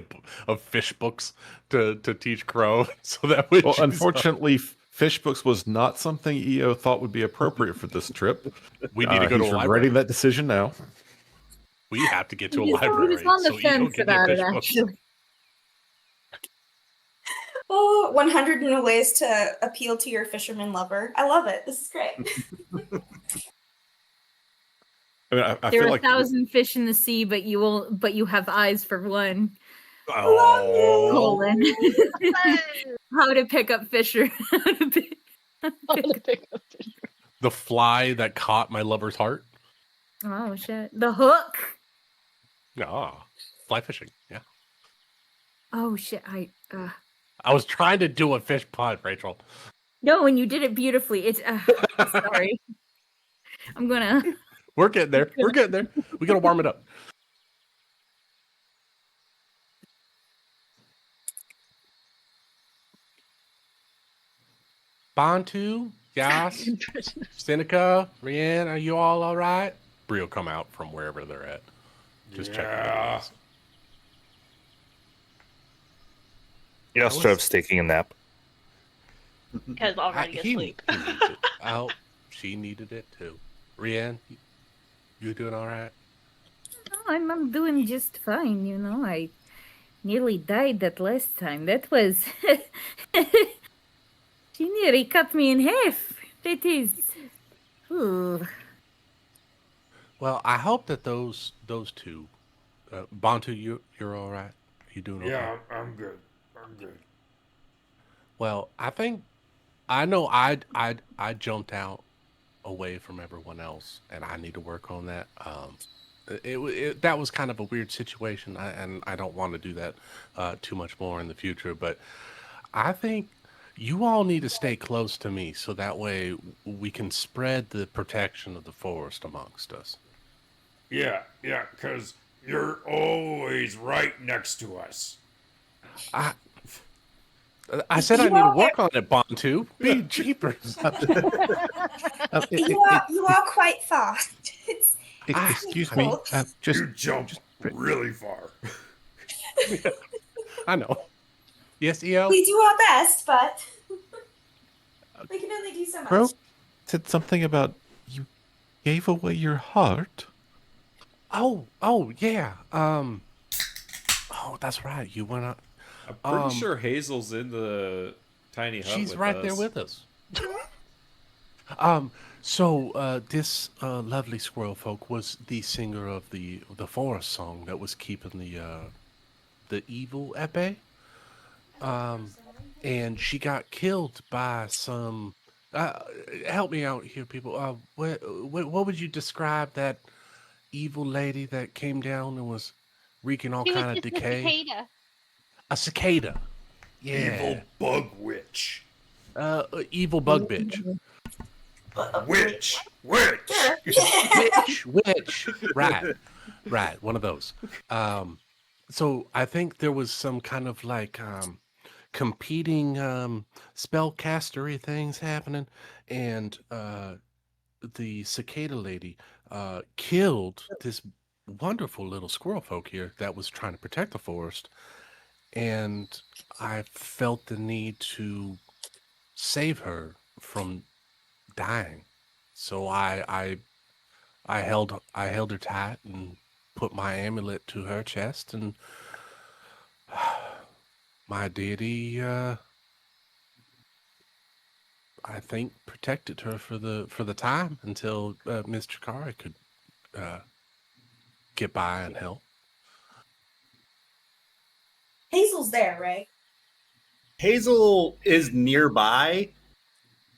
of fish books to teach Crow, so that way. Well, she's, unfortunately, fish books was not something Io thought would be appropriate for this trip. we need to go to He's a library. regretting that decision now. We have to get to a He library. was on the so Io fence can get about it, fish books. actually. Oh, 100 ways to appeal to your fisherman lover. I love it. This is great. I mean, I There feel are like 1,000 fish in the sea, but you have eyes for one. Oh. Colon. How to pick up fish or how to pick The fly that caught my lover's heart. Oh shit. The hook. Ah, fly fishing. Yeah. Oh shit. I was trying to do a fish pun, Rachel. No, and you did it beautifully. It's sorry. I'm gonna We're getting there. We're getting there. We gotta warm it up. Bantu, Yas, Seneca, Rianne, are you all right? Bree will come out from wherever they're at. Just check. Yeah. Yastrov's taking a nap. Because already He asleep. needs it. Oh, she needed it too. Rianne, you doing all right? I'm doing just fine, you know. I nearly died that last time. That was she nearly cut me in half. That is Ooh. Well, I hope that those two, Bantu, you're all right. You doing okay? Yeah, I'm good. I'm good. Well, I know I jumped out away from everyone else, and I need to work on that. That was kind of a weird situation, and I don't want to do that too much more in the future. But I think you all need to stay close to me, so that way we can spread the protection of the forest amongst us. Yeah, because you're always right next to us. I said I need to work on it, Bantu. Be jeepers. You are quite fast. Excuse me. You jump really far. I know. Yes, EO? We do our best, but we can only do so much. Crow said something about you gave away your heart. Oh, yeah. Oh, that's right. You went up. I'm pretty sure Hazel's in the tiny hut. She's with right us. there with us. So this lovely squirrel folk was the singer of the forest song that was keeping the evil epee. And she got killed by some help me out here, people. What would you describe that evil lady that came down and was wreaking all She was kind of just a decay? cicada. A cicada. Yeah. Evil bug witch. Evil bug bitch. Witch. Witch. Right. One of those. So I think there was some kind of like competing spellcastery things happening, and the cicada lady killed this wonderful little squirrel folk here that was trying to protect the forest, and I felt the need to save her from dying. So I held her tight and put my amulet to her chest, and my deity I think protected her for the time until Miss Chikari could get by and help. Hazel's there, right? Hazel is nearby,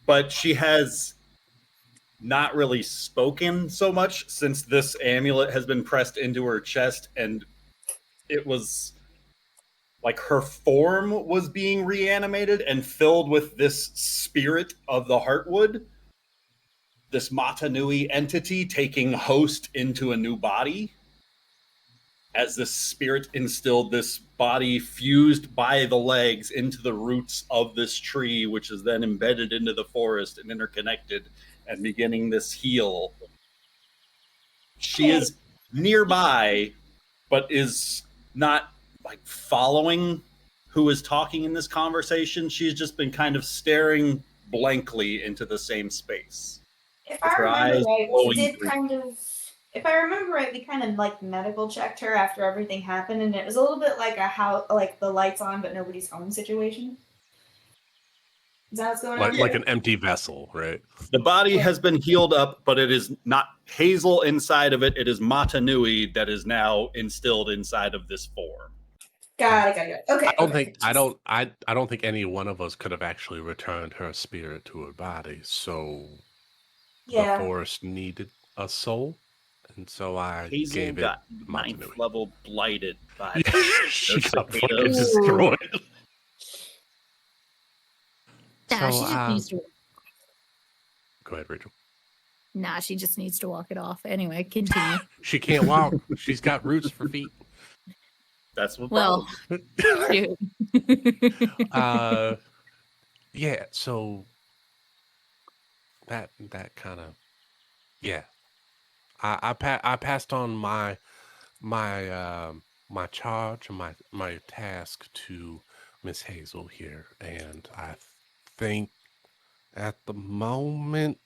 but she has not really spoken so much since this amulet has been pressed into her chest, and it was like her form was being reanimated and filled with this spirit of the Heartwood, this Mata Nui entity taking host into a new body. As this spirit instilled this body fused by the legs into the roots of this tree, which is then embedded into the forest and interconnected and beginning this heal. She is nearby, but is not like following who is talking in this conversation. She's just been kind of staring blankly into the same space. If With I her remember eyes right, we glowing did green. kind of. If I remember right, we kind of like medical checked her after everything happened, and it was a little bit like like the lights on but nobody's home situation. Is that what's going on? Like an empty vessel, right? The body has been healed up, but it is not Hazel inside of it. It is Mata Nui that is now instilled inside of this form. Got it. Okay. I don't think any one of us could have actually returned her spirit to her body. So Yeah. the forest needed a soul, and so I Hazel gave it got Mata ninth Nui. level blighted by She got fucking cicadas. destroyed. Nah, So, she just needs to. Go ahead, Rachel. Nah, she just needs to walk it off. Anyway, continue. She can't walk. She's got roots for feet. That's what. Well, shoot. Yeah. So that kind of, yeah. I passed on my charge and my task to Miss Hazel here, and I think at the moment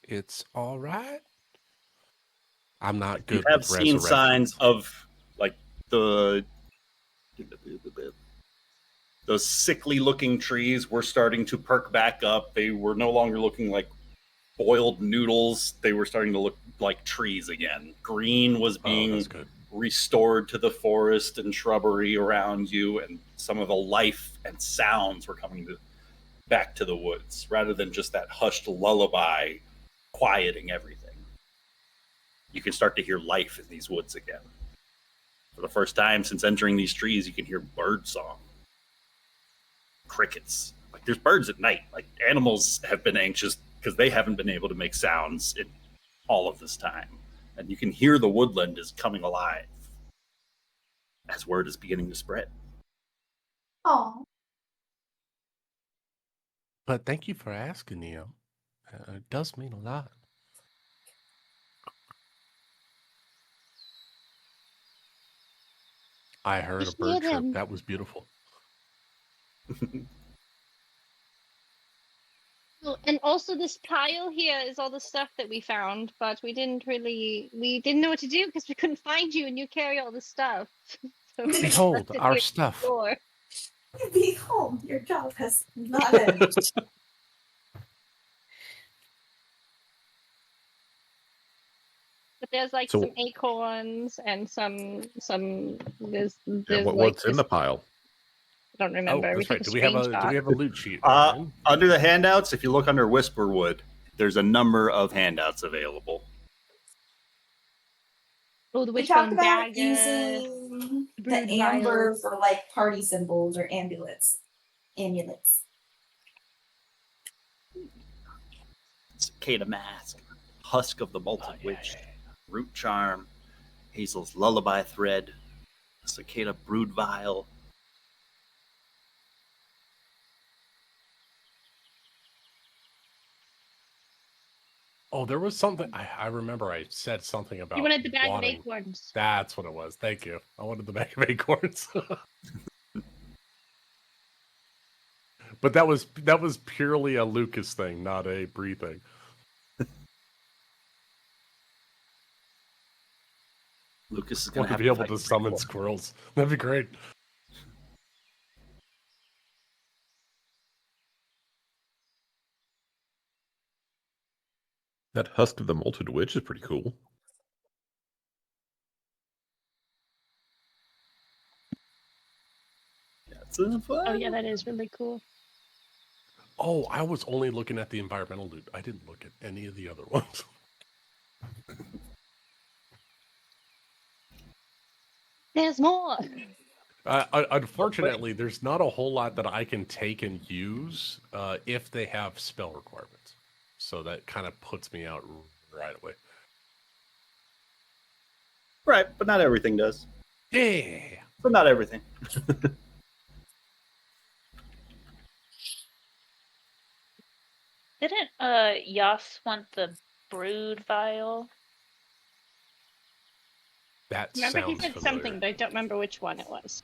it's all right. I'm not good. You have with seen resurrection. signs of like those sickly looking trees were starting to perk back up. They were no longer looking like boiled noodles. They were starting to look like trees again. Green was being that's good. restored to the forest and shrubbery around you, and some of the life and sounds were coming back to the woods rather than just that hushed lullaby quieting everything. You can start to hear life in these woods again. For the first time since entering these trees, you can hear bird song. Crickets. Like there's birds at night. Like animals have been anxious because they haven't been able to make sounds in all of this time. And you can hear the woodland is coming alive as word is beginning to spread. Oh. But thank you for asking, Neo. It does mean a lot. I heard a Just bird hit chirp. him. That was beautiful. Oh, and also this pile here is all the stuff that we found, but we didn't know what to do because we couldn't find you and you carry all the stuff. So we just Behold, left it our here stuff. at the door. Behold, your job has not ended. But there's like So- some acorns and some there's Yeah, like what's in this- the pile? I don't remember. Oh, that's right. took Do we have a loot sheet? Ryan? Under the handouts, if you look under Whisperwood, there's a number of handouts available. Oh, the We wishbone talked about dagger. using the brood amber vials. for like party symbols or amulets. Amulets. Cicada Mask, Husk of the Molten Witch, Root Charm, Hazel's Lullaby Thread, Cicada Brood Vial. Oh, there was something. I remember I said something about. You wanted the bag wanting- of acorns. That's what it was. Thank you. I wanted the bag of acorns. But that was purely a Lucas thing, not a Bree thing. Lucas is I going want to to be able to summon squirrels. That'd be great. That Husk of the Molted Witch is pretty cool. Oh yeah, that is really cool. Oh, I was only looking at the environmental loot. I didn't look at any of the other ones. There's more. Unfortunately, there's not a whole lot that I can take and use if they have spell requirements. So that kind of puts me out right away. Right, but not everything does. Yeah. But not everything. Didn't Yas want the brood vial? That Remember, he sounds said familiar. something, but I don't remember which one it was.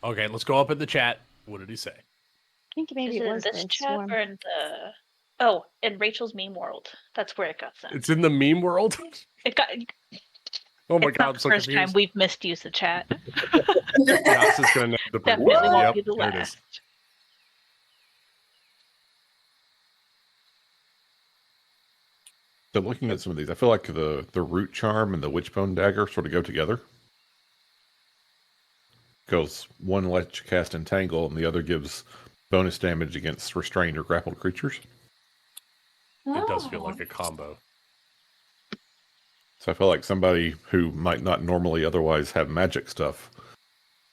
Okay, let's go up in the chat. What did he say? I think maybe Is it it in was this this chat one. or in the? Oh, in Rachel's meme world. That's where it got sent. It's in the meme world. It got. Oh my it's god, not I'm the so first confused. time we've misused the chat. Yas is gonna know the Definitely word. won't Yep, be the there it last. is. So looking at some of these, I feel like the Root Charm and the Witchbone Dagger sort of go together. Because one lets you cast Entangle and the other gives bonus damage against restrained or grappled creatures. It does feel like a combo. So I feel like somebody who might not normally otherwise have magic stuff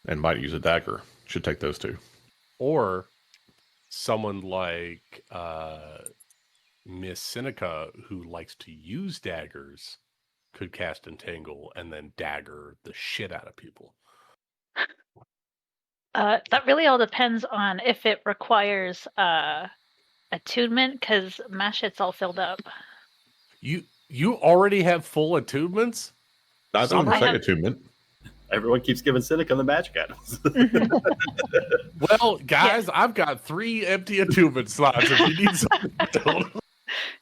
and might use a dagger should take those two. Or someone like Miss Seneca, who likes to use daggers, could cast Entangle and then dagger the shit out of people. That really all depends on if it requires attunement, because my shit's all filled up. You already have full attunements? I don't I say have- attunement. Everyone keeps giving Seneca the magic items. Well, guys, I've got 3 empty attunement slots if you need something.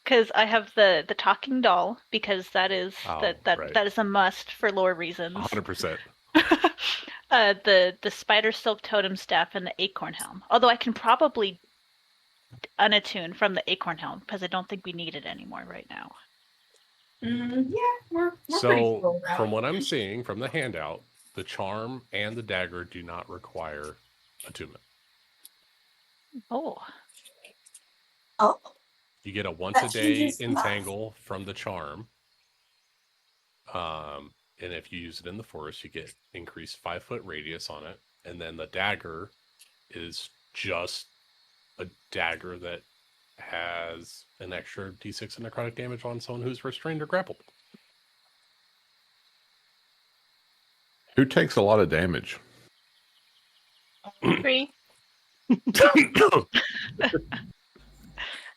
Because I have the talking doll, because that is Oh, that right. that is a must for lore reasons. 100%. The spider silk totem staff and the acorn helm. Although I can probably unattune from the acorn helm because I don't think we need it anymore right now. Yeah, we're pretty So, full now. from what I'm seeing from the handout, the charm and the dagger do not require attunement. Oh, Oh, You get a once That a day changes a lot. entangle from the charm. And if you use it in the forest, you get increased 5-foot radius on it. And then the dagger is just a dagger that has an extra d6 of necrotic damage on someone who's restrained or grappled. Who takes a lot of damage? 3. Oh,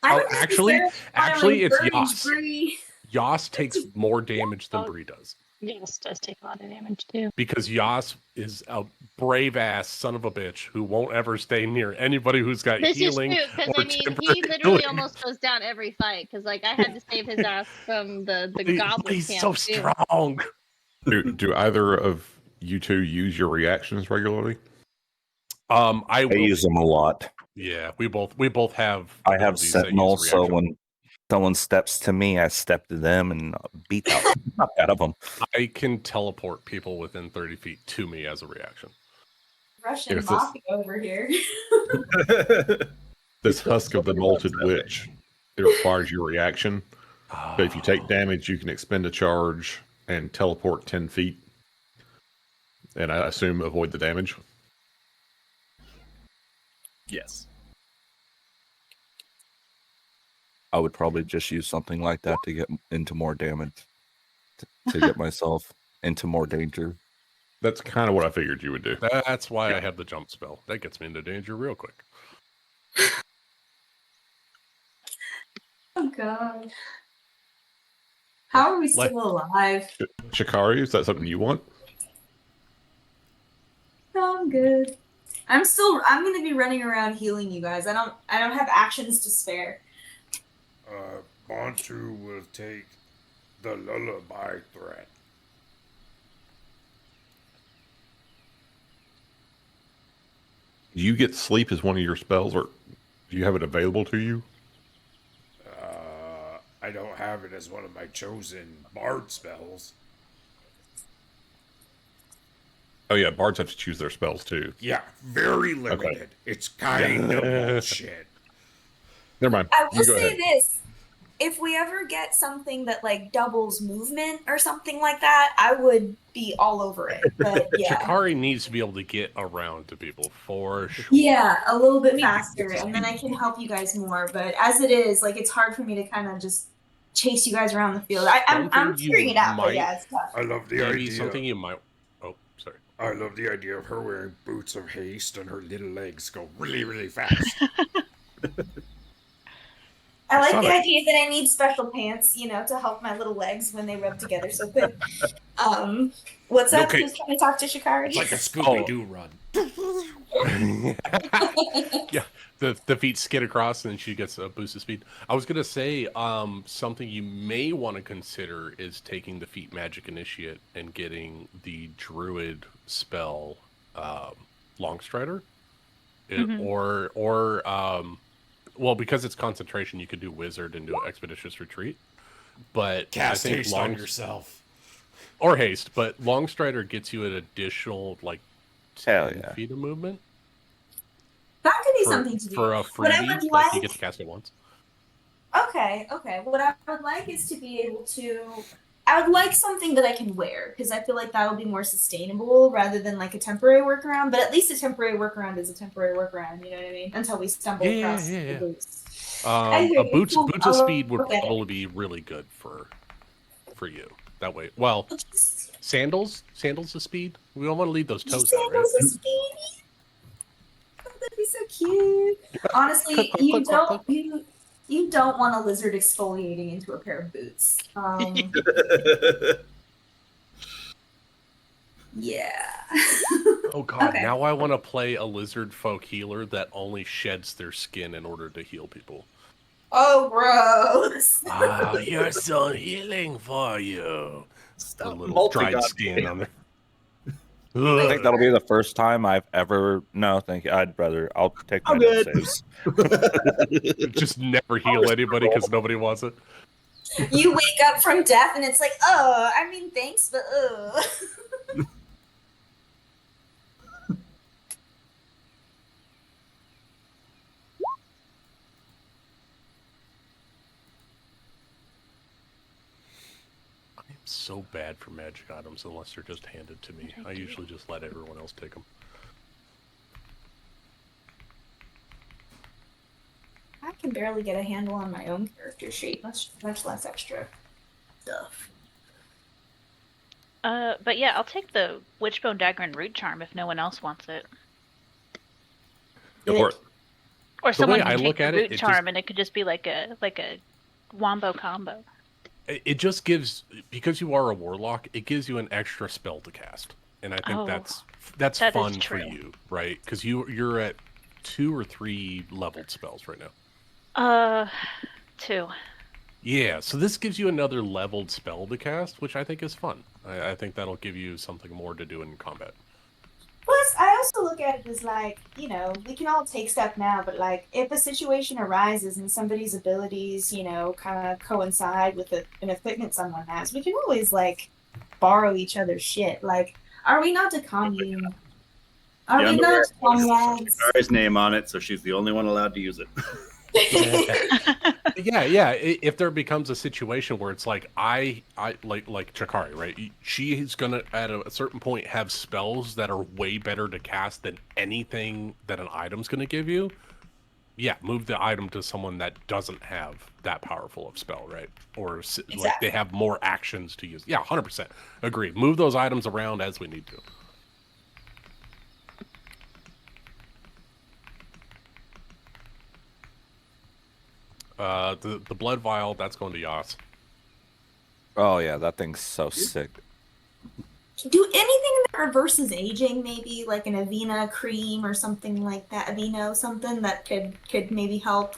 I would actually, necessarily it's encourage Yas. Bree. Yas takes more damage than Oh. Bree does. Yes, does take a lot of damage too. Because Yas is a brave ass son of a bitch who won't ever stay near anybody who's got This healing. is true, because or I mean, temporary he literally healing. almost goes down every fight. Because like I had to save his ass from the goblin He's camp so too. strong. Do either of you two use your reactions regularly? I I will, use them a lot. yeah, we both have. I have abilities that use Sentinel, so reaction. when someone steps to me, I step to them and beat the fuck out of them. I can teleport people within 30 feet to me as a reaction. Russian Yes, mafia over here. This husk of the molted witch, it requires your reaction. But if you take damage, you can expend a charge and teleport 10 feet. And I assume avoid the damage. Yes. I would probably just use something like that to get into more damage, to get myself into more danger. That's kind of what I figured you would do. That's why I have the jump spell. That gets me into danger real quick. Oh god. How are we Like- still alive? Shikari, is that something you want? No, I'm good. I'm gonna be running around healing you guys. I don't have actions to spare. Bantu will take the lullaby threat. Do you get sleep as one of your spells, or do you have it available to you? I don't have it as one of my chosen bard spells. Oh yeah, bards have to choose their spells too. Yeah, very limited. It's kind of bullshit. Never mind. I You will go say ahead. this. If we ever get something that like doubles movement or something like that, I would be all over it. But yeah. Shikari needs to be able to get around to people for sure. Yeah, a little bit faster, and then I can help you guys more. But as it is, like it's hard for me to kind of just chase you guys around the field. I'm Something you figuring it out, but might- yeah, it's tough. I love the Maybe idea. something you might. Oh, sorry. I love the idea of her wearing boots of haste and her little legs go really, really fast. I like the Sonic. idea that I need special pants, you know, to help my little legs when they rub together so good. What's up? Okay. Who's trying to talk to Shikari? It's like a Scooby-Doo run. Yeah, the feet skid across and then she gets a boost of speed. I was gonna say, something you may want to consider is taking the feet magic initiate and getting the druid spell, Longstrider, well, because it's concentration, you could do wizard and do expeditious retreat. But Cast I think haste on yourself. or haste, but Longstrider gets you an additional like Hell 10 yeah. feet of movement. That could be for, something to do. for a What I freebie, would like you like- get to cast it once. Okay. What I would like is to be able to. I would like something that I can wear because I feel like that'll be more sustainable rather than like a temporary workaround. But at least a temporary workaround is a temporary workaround. You know what I mean? Until we stumble across the boots. I hear A you. boots Cool. boots of I'll speed would look at it. probably be really good for you. That way, well, sandals of speed. We don't want to leave those toes out, right? Sandals of speed. Oh, that'd be so cute. Honestly, you don't want a lizard exfoliating into a pair of boots. Yeah. Oh god, Okay. now I want to play a lizard folk healer that only sheds their skin in order to heal people. Oh, gross. Ah, you're so healing for you. A little multi-god dried skin on there. I think that'll be the first time I've ever. No, thank you. I'll take my I'm death good. saves. Just never heal anybody because nobody wants it. You wake up from death and it's like, oh, I mean, thanks, but I'm so bad for magic items unless they're just handed to me. I usually just let everyone else take them. I can barely get a handle on my own character sheet. That's much less extra stuff. But yeah, I'll take the Witchbone Dagger and Root Charm if no one else wants it. Go for it. Or The someone way can I take look the at it, Root it Charm just- and it could just be like a wombo combo. It just gives, because you are a warlock, it gives you an extra spell to cast, and I think Oh, that's that is fun for true. you, right? Because you're at 2 or 3 leveled spells right now. 2. Yeah, so this gives you another leveled spell to cast, which I think is fun. I think that'll give you something more to do in combat. Plus, I also look at it as like, you know, we can all take stuff now, but like, if a situation arises and somebody's abilities, you know, kind of coincide with an equipment someone has, we can always like borrow each other's shit. Like, are we not a commune? Are The we underwear not has comrades? Shikari's name on it, so she's the only one allowed to use it. Yeah. If there becomes a situation where it's like I like Chakari, right? She is gonna at a certain point have spells that are way better to cast than anything that an item's gonna give you. Yeah, move the item to someone that doesn't have that powerful of spell, right? Or like they have more actions to use. Yeah, 100% agree. Move those items around as we need to. The blood vial, that's going to Yas. Oh yeah, that thing's so sick. Do anything that reverses aging, maybe like an Avena cream or something like that? Aveeno, something that could maybe help.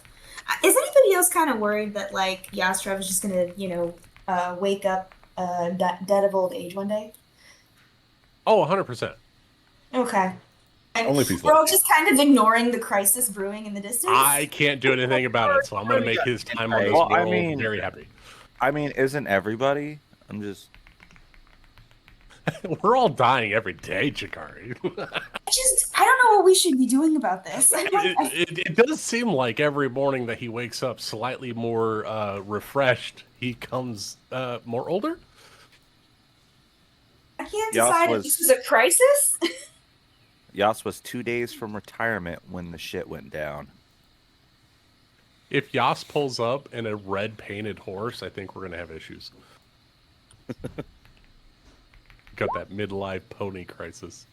Is anybody else kind of worried that like Yastrev is just gonna, wake up dead of old age one day? Oh, 100%. Okay. And Only if he's we're all lucky. just kind of ignoring the crisis brewing in the distance. I can't do anything about it, so I'm going to make his time on this Well, I world mean- very happy. I mean, isn't everybody? I'm just. We're all dying every day, Chikari. I don't know what we should be doing about this. It does seem like every morning that he wakes up slightly more refreshed, he comes more older. I can't Yas decide if was- this is a crisis. Yas was 2 days from retirement when the shit went down. If Yas pulls up in a red painted horse, I think we're going to have issues. Got that midlife pony crisis.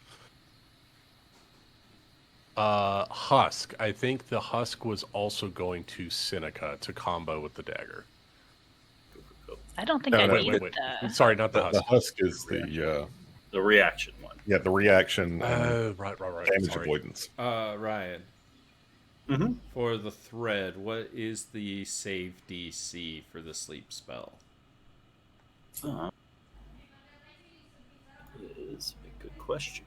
Husk. I think the Husk was also going to Seneca to combo with the dagger. I don't think No, I no, need wait. the. Sorry, not the The Husk. husk is the The reaction one. the reaction and Right. damage Sorry. avoidance. Ryan. Mhm. For the thread, what is the save DC for the sleep spell? Is a good question.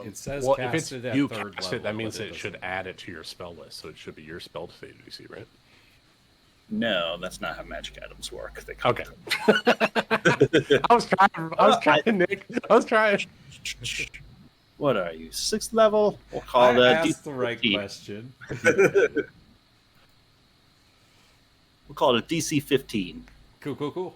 It says Well, cast if it's it at you third cast level, it, that means but it should doesn't- add it to your spell list, so it should be your spell to save DC, right? No, that's not how magic items work. They Okay. I was trying, Nick. I was trying. What are you, 6th level? We'll call I that asked the right DC. question. We'll call it a DC 15. Cool.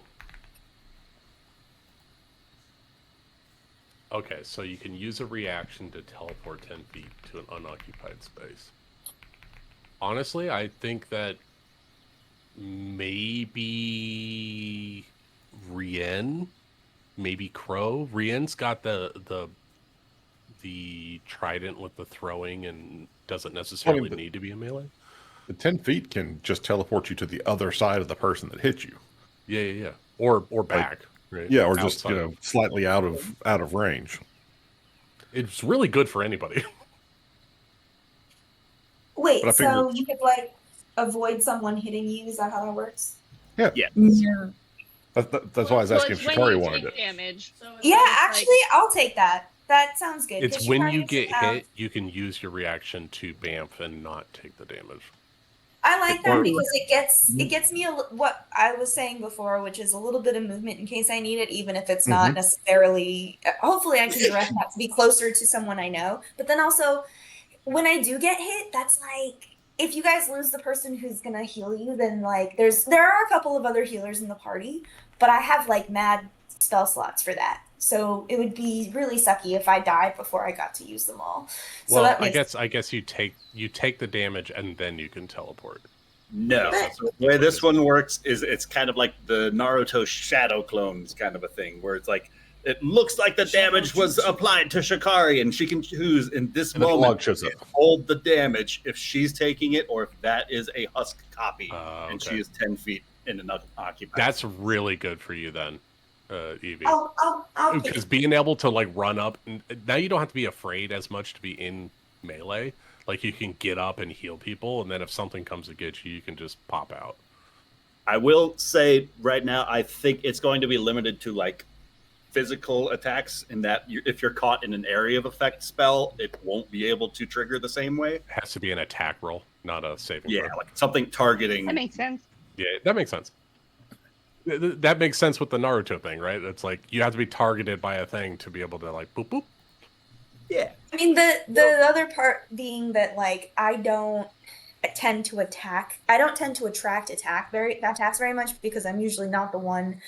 Okay, so you can use a reaction to teleport 10 feet to an unoccupied space. Honestly, I think that maybe Rien, maybe Crow. Rien's got the trident with the throwing and doesn't necessarily need to be a melee. The 10 feet can just teleport you to the other side of the person that hit you. Yeah. Or back. Right? Yeah, or just Outside. slightly out of range. It's really good for anybody. Wait, But I figured- so you could like avoid someone hitting you? Is that how that works? Yeah. Yeah. That's why I was asking if when Shikari you wanted take it. damage. So it's Yeah, not like- actually, I'll take that. That sounds good. It's 'cause when Shikari you is, get hit, you can use your reaction to bamf and not take the damage. I like that Or- because it gets me what I was saying before, which is a little bit of movement in case I need it, even if it's not necessarily. Hopefully, I can direct that to be closer to someone I know. But then also, when I do get hit, that's like if you guys lose the person who's gonna heal you, then like there are a couple of other healers in the party, but I have like mad spell slots for that. So it would be really sucky if I died before I got to use them all. So Well, that makes I guess you take the damage and then you can teleport. No. The way this one works is it's kind of like the Naruto shadow clones kind of a thing, where it's like it looks like the damage was applied to Shikari, and she can choose in this And the moment log shows up. to hold the damage if she's taking it or if that is a Husk copy and Okay. she is 10 feet in an occupied. That's really good for you then, Evie. I'll take Because being able to like run up, now you don't have to be afraid as much to be in melee. Like you can get up and heal people, and then if something comes to get you, you can just pop out. I will say right now, I think it's going to be limited to like physical attacks, in that if you're caught in an area of effect spell, it won't be able to trigger the same way. It has to be an attack roll, not a saving Yeah, throw. like something targeting. That makes sense. Yeah, that makes sense. That makes sense with the Naruto thing, right? It's like you have to be targeted by a thing to be able to like boop boop. Yeah. I mean, the other part being that like I don't tend to attack. I don't tend to attract attacks very much because I'm usually not the one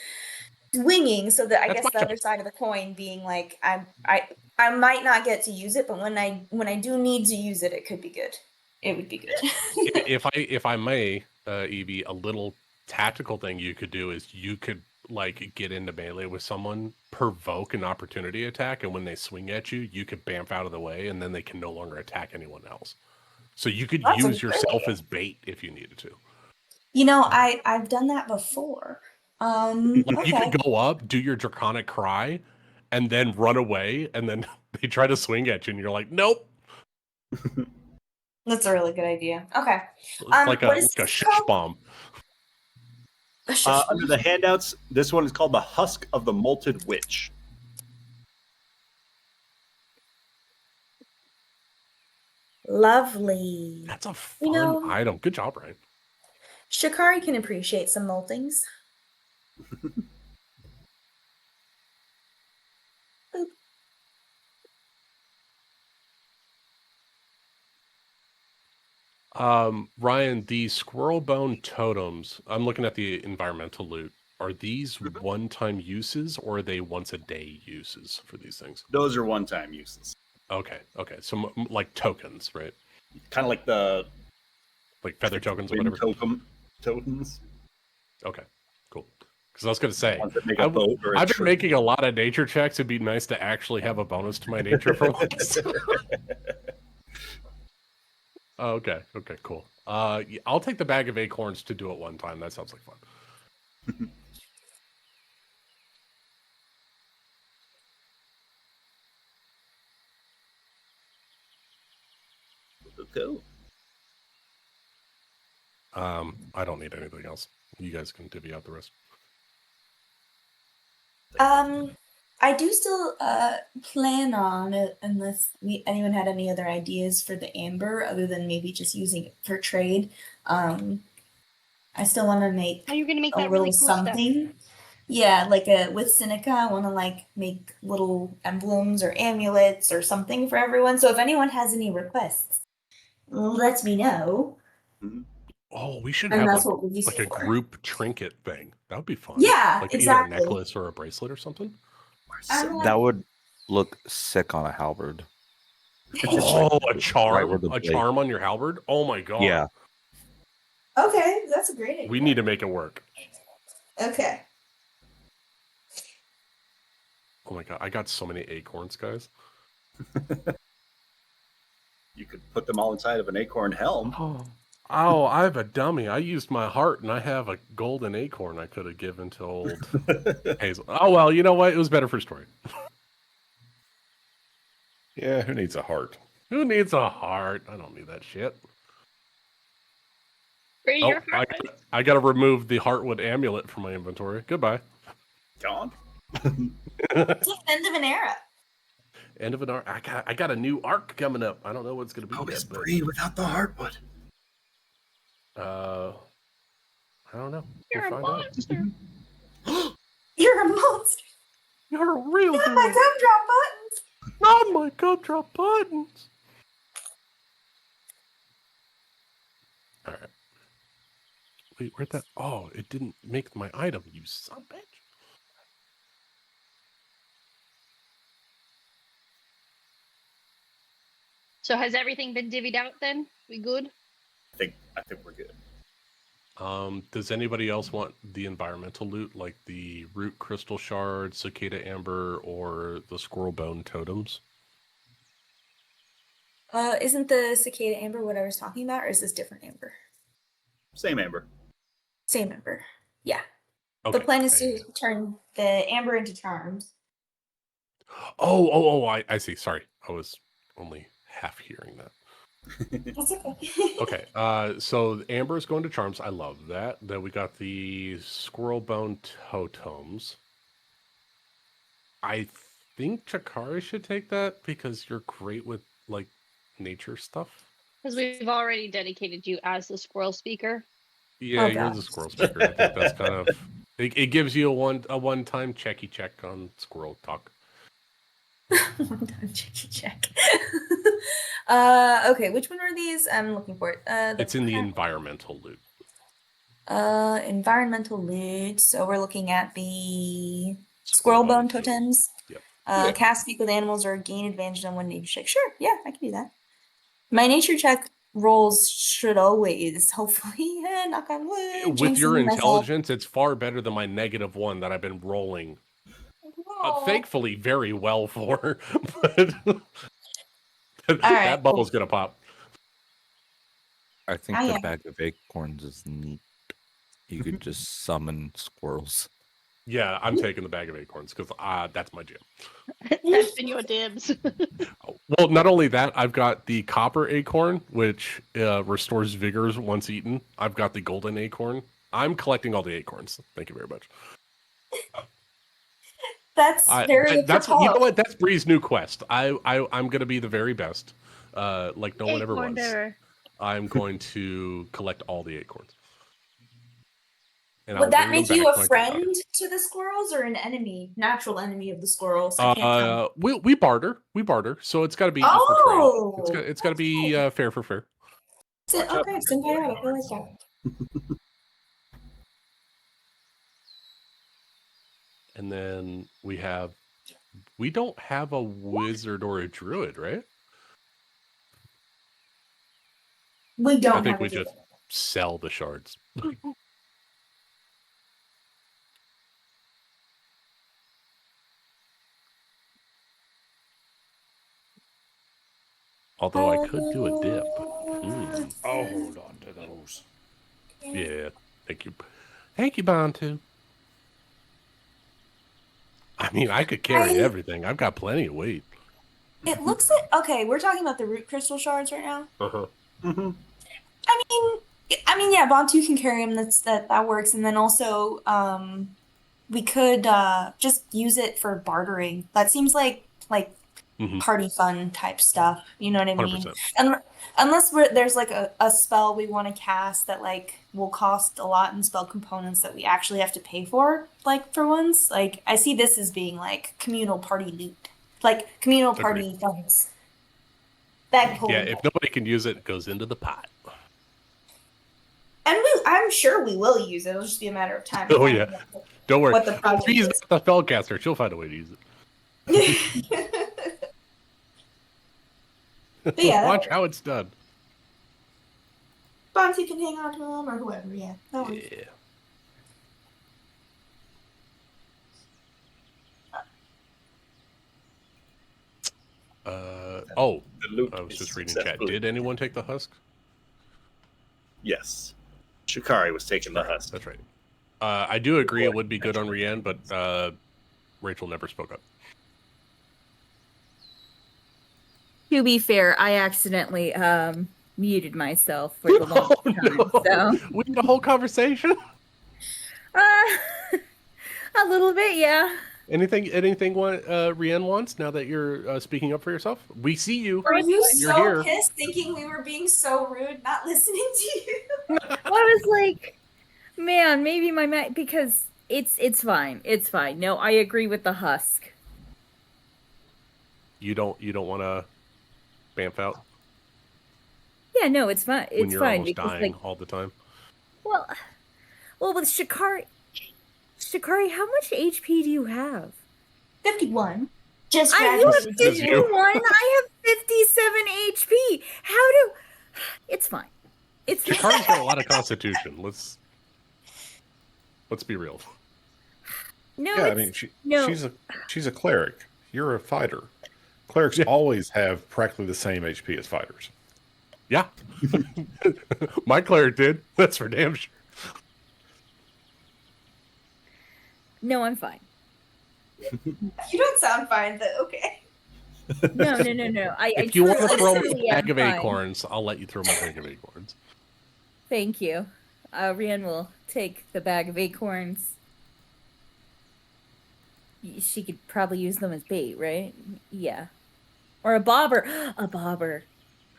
swinging. So that I That's guess my the other choice. side of the coin being like I might not get to use it, but when I do need to use it, it could be good. It would be good. If I may, Evie, a little tactical thing you could do is you could like get into melee with someone, provoke an opportunity attack, and when they swing at you, you could bamf out of the way, and then they can no longer attack anyone else. So you could That's a use great yourself idea. as bait if you needed to. You know, I've done that before. Like you Okay. could go up, do your draconic cry, and then run away, and then they try to swing at you, and you're like, nope. That's a really good idea. Okay. It's like what a is this shush called? bomb. Under the handouts, this one is called the Husk of the Molted Witch. Lovely. That's a You fun know- item. Good job, Ryan. Shikari can appreciate some moltings. Ryan, the squirrel bone totems, I'm looking at the environmental loot. Are these one-time uses or are they once-a-day uses for these things? Those are one-time uses. Okay. So like tokens, right? Kind of like the Like feather tokens or wind whatever? totems. Okay, cool. Because I was going to say, Ones that make a boat or a I've been tree. making a lot of nature checks. It'd be nice to actually have a bonus to my nature for once. Okay, cool. Yeah, I'll take the bag of acorns to do it one time. That sounds like fun. Cool. I don't need anything else. You guys can divvy out the rest. I do still plan on it unless anyone had any other ideas for the amber other than maybe just using it for trade. I still want to make How are you gonna make a that little really cool stuff? something. Yeah, like with Seneca, I want to like make little emblems or amulets or something for everyone. So if anyone has any requests, let me know. Oh, we should And have that's what we use like it a for. group trinket thing. That would be fun. Yeah, like exactly. either a necklace or a bracelet or something. That would look sick on a halberd. Oh, a charm! Right where the a blade- charm on your halberd? Oh my god! Yeah. Okay, that's a great idea. We need to make it work. Okay. Oh my god, I got so many acorns, guys. You could put them all inside of an acorn helm. Oh, I have a dummy. I used my heart, and I have a golden acorn I could have given to old Hazel. Oh well, you know what? It was better for story. Yeah, who needs a heart? Who needs a heart? I don't need that shit. For Oh, your heart. I got to remove the Heartwood amulet from my inventory. Goodbye. Gone. It's the end of an era. End of an arc. I got a new arc coming up. I don't know what's gonna be. Focus yet, but, Bree without the heartwood. I don't know. You're a We'll find out. monster. You're a monster. You're a real Not my girl. gumdrop buttons. Not my gumdrop buttons. All right. Wait, where'd that? Oh, it didn't make my item. You son of a bitch. So has everything been divvied out then? We good? I think we're good. Does anybody else want the environmental loot, like the root crystal shard, cicada amber, or the squirrel bone totems? Isn't the cicada amber what I was talking about, or is this different amber? Same amber. Same amber. Yeah. Okay. The plan is to turn the amber into charms. Oh, I see. Sorry. I was only half hearing that. That's okay. Okay. So amber is going to charms. I love that. Then we got the squirrel bone totems. I think Chakari should take that because you're great with like nature stuff. Because we've already dedicated you as the squirrel speaker. Yeah, Oh, you're God. the squirrel speaker. I think that's kind of It gives you a one-time checky check on Squirrel Talk. One time check. Okay, which one are these? I'm looking for it. It's in the environmental loot. Environmental loot. So we're looking at the squirrel bone totems. Yep. Cast speak with animals or gain advantage on one nature check. Sure, yeah, I can do that. My nature check rolls should always, hopefully, knock on wood. With your jinxing myself. intelligence, it's far better than my -1 that I've been rolling. Thankfully, very well for. But that right, bubble's gonna pop. I think Oh, the yeah. bag of acorns is neat. You could just summon squirrels. Yeah, I'm taking the bag of acorns because that's my jam. That's been your dibs. Well, not only that, I've got the copper acorn, which restores vigors once eaten. I've got the golden acorn. I'm collecting all the acorns. Thank you very much. That's very that's you know apropos. what? That's Bree's new quest. I'm gonna be the very best, like no one ever Acorn was. bearer. I'm going to collect all the acorns. And I'll Would that bring them make you back a to my friend to the squirrels or an enemy, natural enemy of the squirrels? I can't tell. We barter. We barter. So it's got to be equal Oh, trade. It's got to be fair for fair. Okay, symbiotic. I like that. And then we don't have a wizard or a druid, right? We don't I think have we a just sell the shards. Although I could do a dip. I'll hold on to those. Yeah, thank you. Thank you, Bantu. I mean, I could carry everything. I've got plenty of weight. It looks like okay. We're talking about the root crystal shards right now. Uh-huh. I mean, yeah, Bantu can carry them. That works. And then also, we could just use it for bartering. That seems like party fun type stuff. You know what I mean? 100%. And unless there's like a spell we want to cast that like will cost a lot in spell components that we actually have to pay for, like for once. Like I see this as being like communal party loot, like communal party funds. Bag pull. Yeah, if nobody can use it, it goes into the pot. And I'm sure we will use it. It'll just be a matter of time. Oh yeah, don't worry. What the project She's is. not the spellcaster. She'll find a way to use it. But yeah, Watch how it's done. Bantu can hang on to them or whoever. Yeah. That works. Yeah. Oh, The loot I was is just reading chat. successfully- Did anyone take the husk? Yes. Shikari was taking the husk. That's right. I do agree it would be good on Rian, but Rachel never spoke up. To be fair, I accidentally muted myself for the longest time. So We had a whole conversation. a little bit, yeah. Anything Rian wants now that you're speaking up for yourself? We see you. Were you You're so here. pissed thinking we were being so rude, not listening to you? I was like, man, maybe because it's fine. It's fine. No, I agree with the husk. You don't want to bamf out Yeah, no, it's fine. when It's you're fine almost because dying like, all the time. well, with Shikari, how much HP do you have? 51. Just You have graduated. 51. I have 57 HP. It's fine. It's Shikari's got a lot of constitution. Let's be real. No, Yeah, I it's, mean, no. she's a cleric. You're a fighter. Clerics always have practically the same HP as fighters. Yeah. My cleric did. That's for damn sure. No, I'm fine. You don't sound fine, but okay. No. If you want to throw me truly a bag am of fine. acorns, I'll let you throw my bag of acorns. Thank you. Rian will take the bag of acorns. She could probably use them as bait, right? Yeah. Or a bobber. A bobber.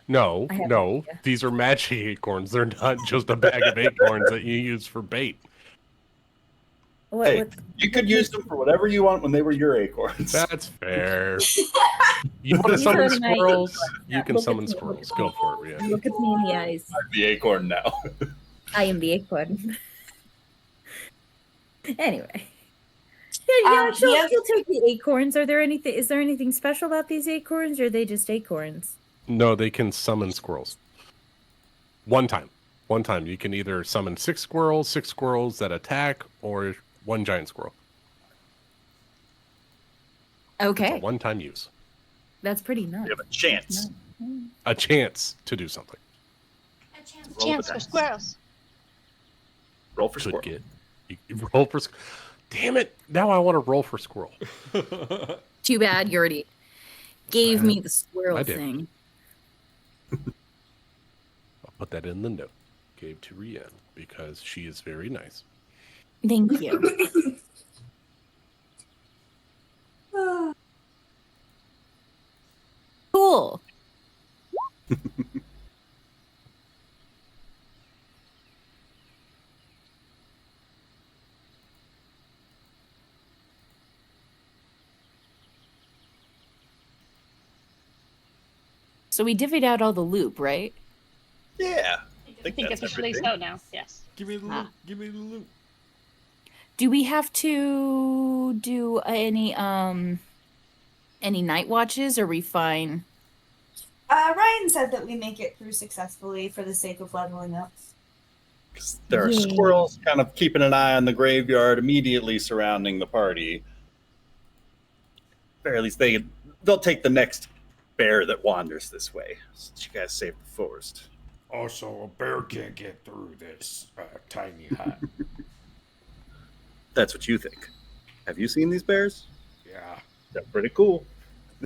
No, I have no. no idea. These are magic acorns. They're not just a bag of acorns that you use for bait. Hey, you could use them for whatever you want when they were your acorns. That's fair. You want to These summon are nice. squirrels? You can Look at summon me. squirrels. Go for it, Ria. Look at me in the eyes. I'm the acorn now. I am the acorn. Anyway. Yeah, she'll take the acorns. Is there anything special about these acorns, or are they just acorns? No, they can summon squirrels. One time. You can either summon 6 squirrels that attack, or 1 giant squirrel. Okay. It's a one-time use. That's pretty nice. You have a chance. A chance to do something. Chance for squirrels. Roll for Could squirrel. get. You roll for. Damn it! Now I want to roll for squirrel. Too bad you already gave me the I squirrel did. thing. I'll put that in the note. Gave to Rian because she is very nice. Thank you. Cool. So we divvied out all the loop, right? Yeah. I think that's officially everything. so now. Yes. Give me the loot. Give me the loot. Do we have to do any night watches, or are we fine? Ryan said that we make it through successfully for the sake of leveling up. 'Cause there are Yeah. squirrels kind of keeping an eye on the graveyard immediately surrounding the party. Or at least they'll take the next bear that wanders this way. Since you guys saved the forest. Also, a bear can't get through this tiny hut. That's what you think. Have you seen these bears? Yeah. They're pretty cool.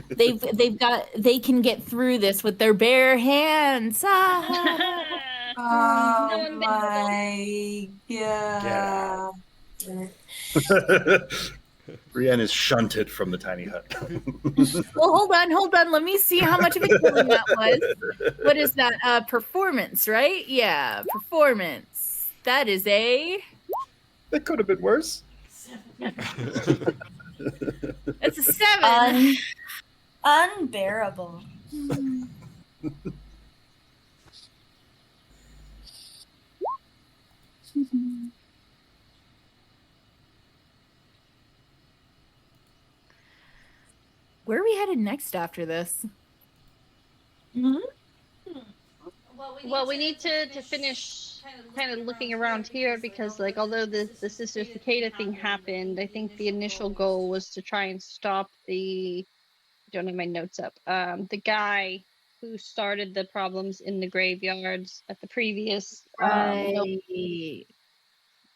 They can get through this with their bare hands. Ah. Oh No, my out. god. Brienne is shunted from the tiny hut. Well, hold on. Let me see how much of a killing that was. What is that? Performance, right? Yeah, performance. That is a. That could have been worse. It's a 7. Unbearable. Where are we headed next after this? Well, we need to finish kind of looking around here because, like, although the Sister Cicada thing happened, I think the initial goal was to try and stop I don't have my notes up. The guy who started the problems in the graveyards at the previous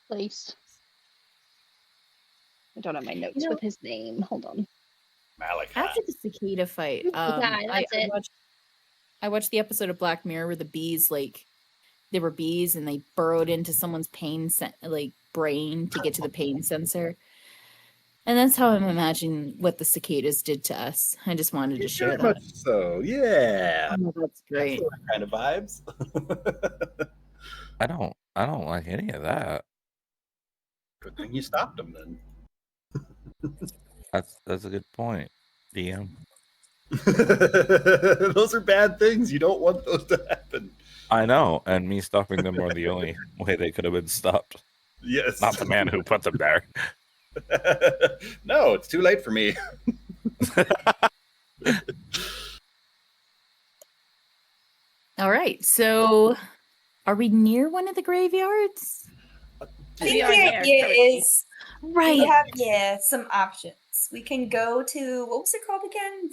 place. I don't have my notes with his name. Hold on. Malachi. After the cicada fight, That's it. I watched the episode of Black Mirror where the bees, they were bees and they burrowed into someone's brain to get to the pain sensor. And that's how I'm imagining what the cicadas did to us. I just wanted to share Very that. much so, yeah. Oh, that's great. Kind of vibes. I don't like any of that. Good thing you stopped him then. That's a good point, DM. Those are bad things. You don't want those to happen. I know, and me stopping them are the only way they could have been stopped. Yes. Not the man who put them there. No, it's too late for me. All right. So are we near one of the graveyards? I think there is. Right. We have, some options. We can go to, what was it called again?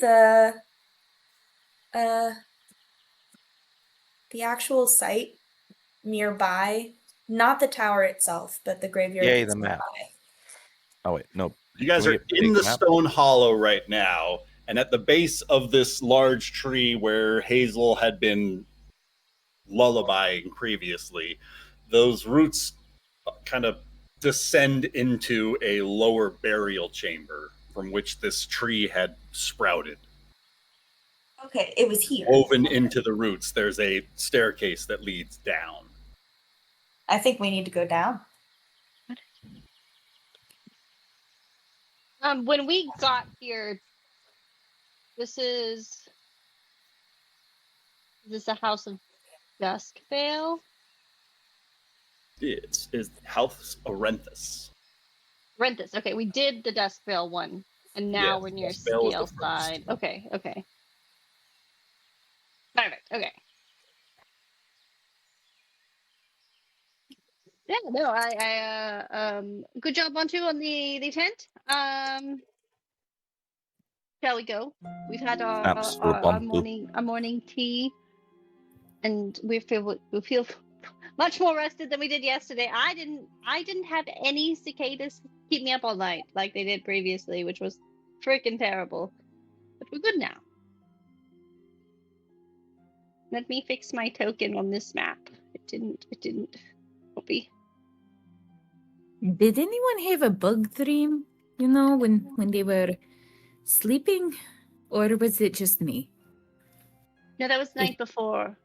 The actual site nearby. Not the tower itself, but the graveyard. Yay, that's the map. nearby. Oh wait, no. You guys Can we are get the in big the map? stone hollow right now, and at the base of this large tree where Hazel had been lullabying previously, those roots kind of descend into a lower burial chamber from which this tree had sprouted. Okay, it was here. Woven into the roots, there's a staircase that leads down. I think we need to go down. When we got here, this is the House of Duskvale? It's House Orenthus. Renthus. Okay, we did the Duskvale one, and now Yes, we're near Duskvale was Scale the first. side. Okay. Perfect. Okay. Yeah, no, good job, Bantu, on the tent. Shall we go? We've had Snaps for our Bantu. morning tea, and we feel much more rested than we did yesterday. I didn't have any cicadas keep me up all night like they did previously, which was freaking terrible. But we're good now. Let me fix my token on this map. It didn't. Copy. Did anyone have a bug dream? You know, when they were sleeping, or was it just me? No, that was the night before.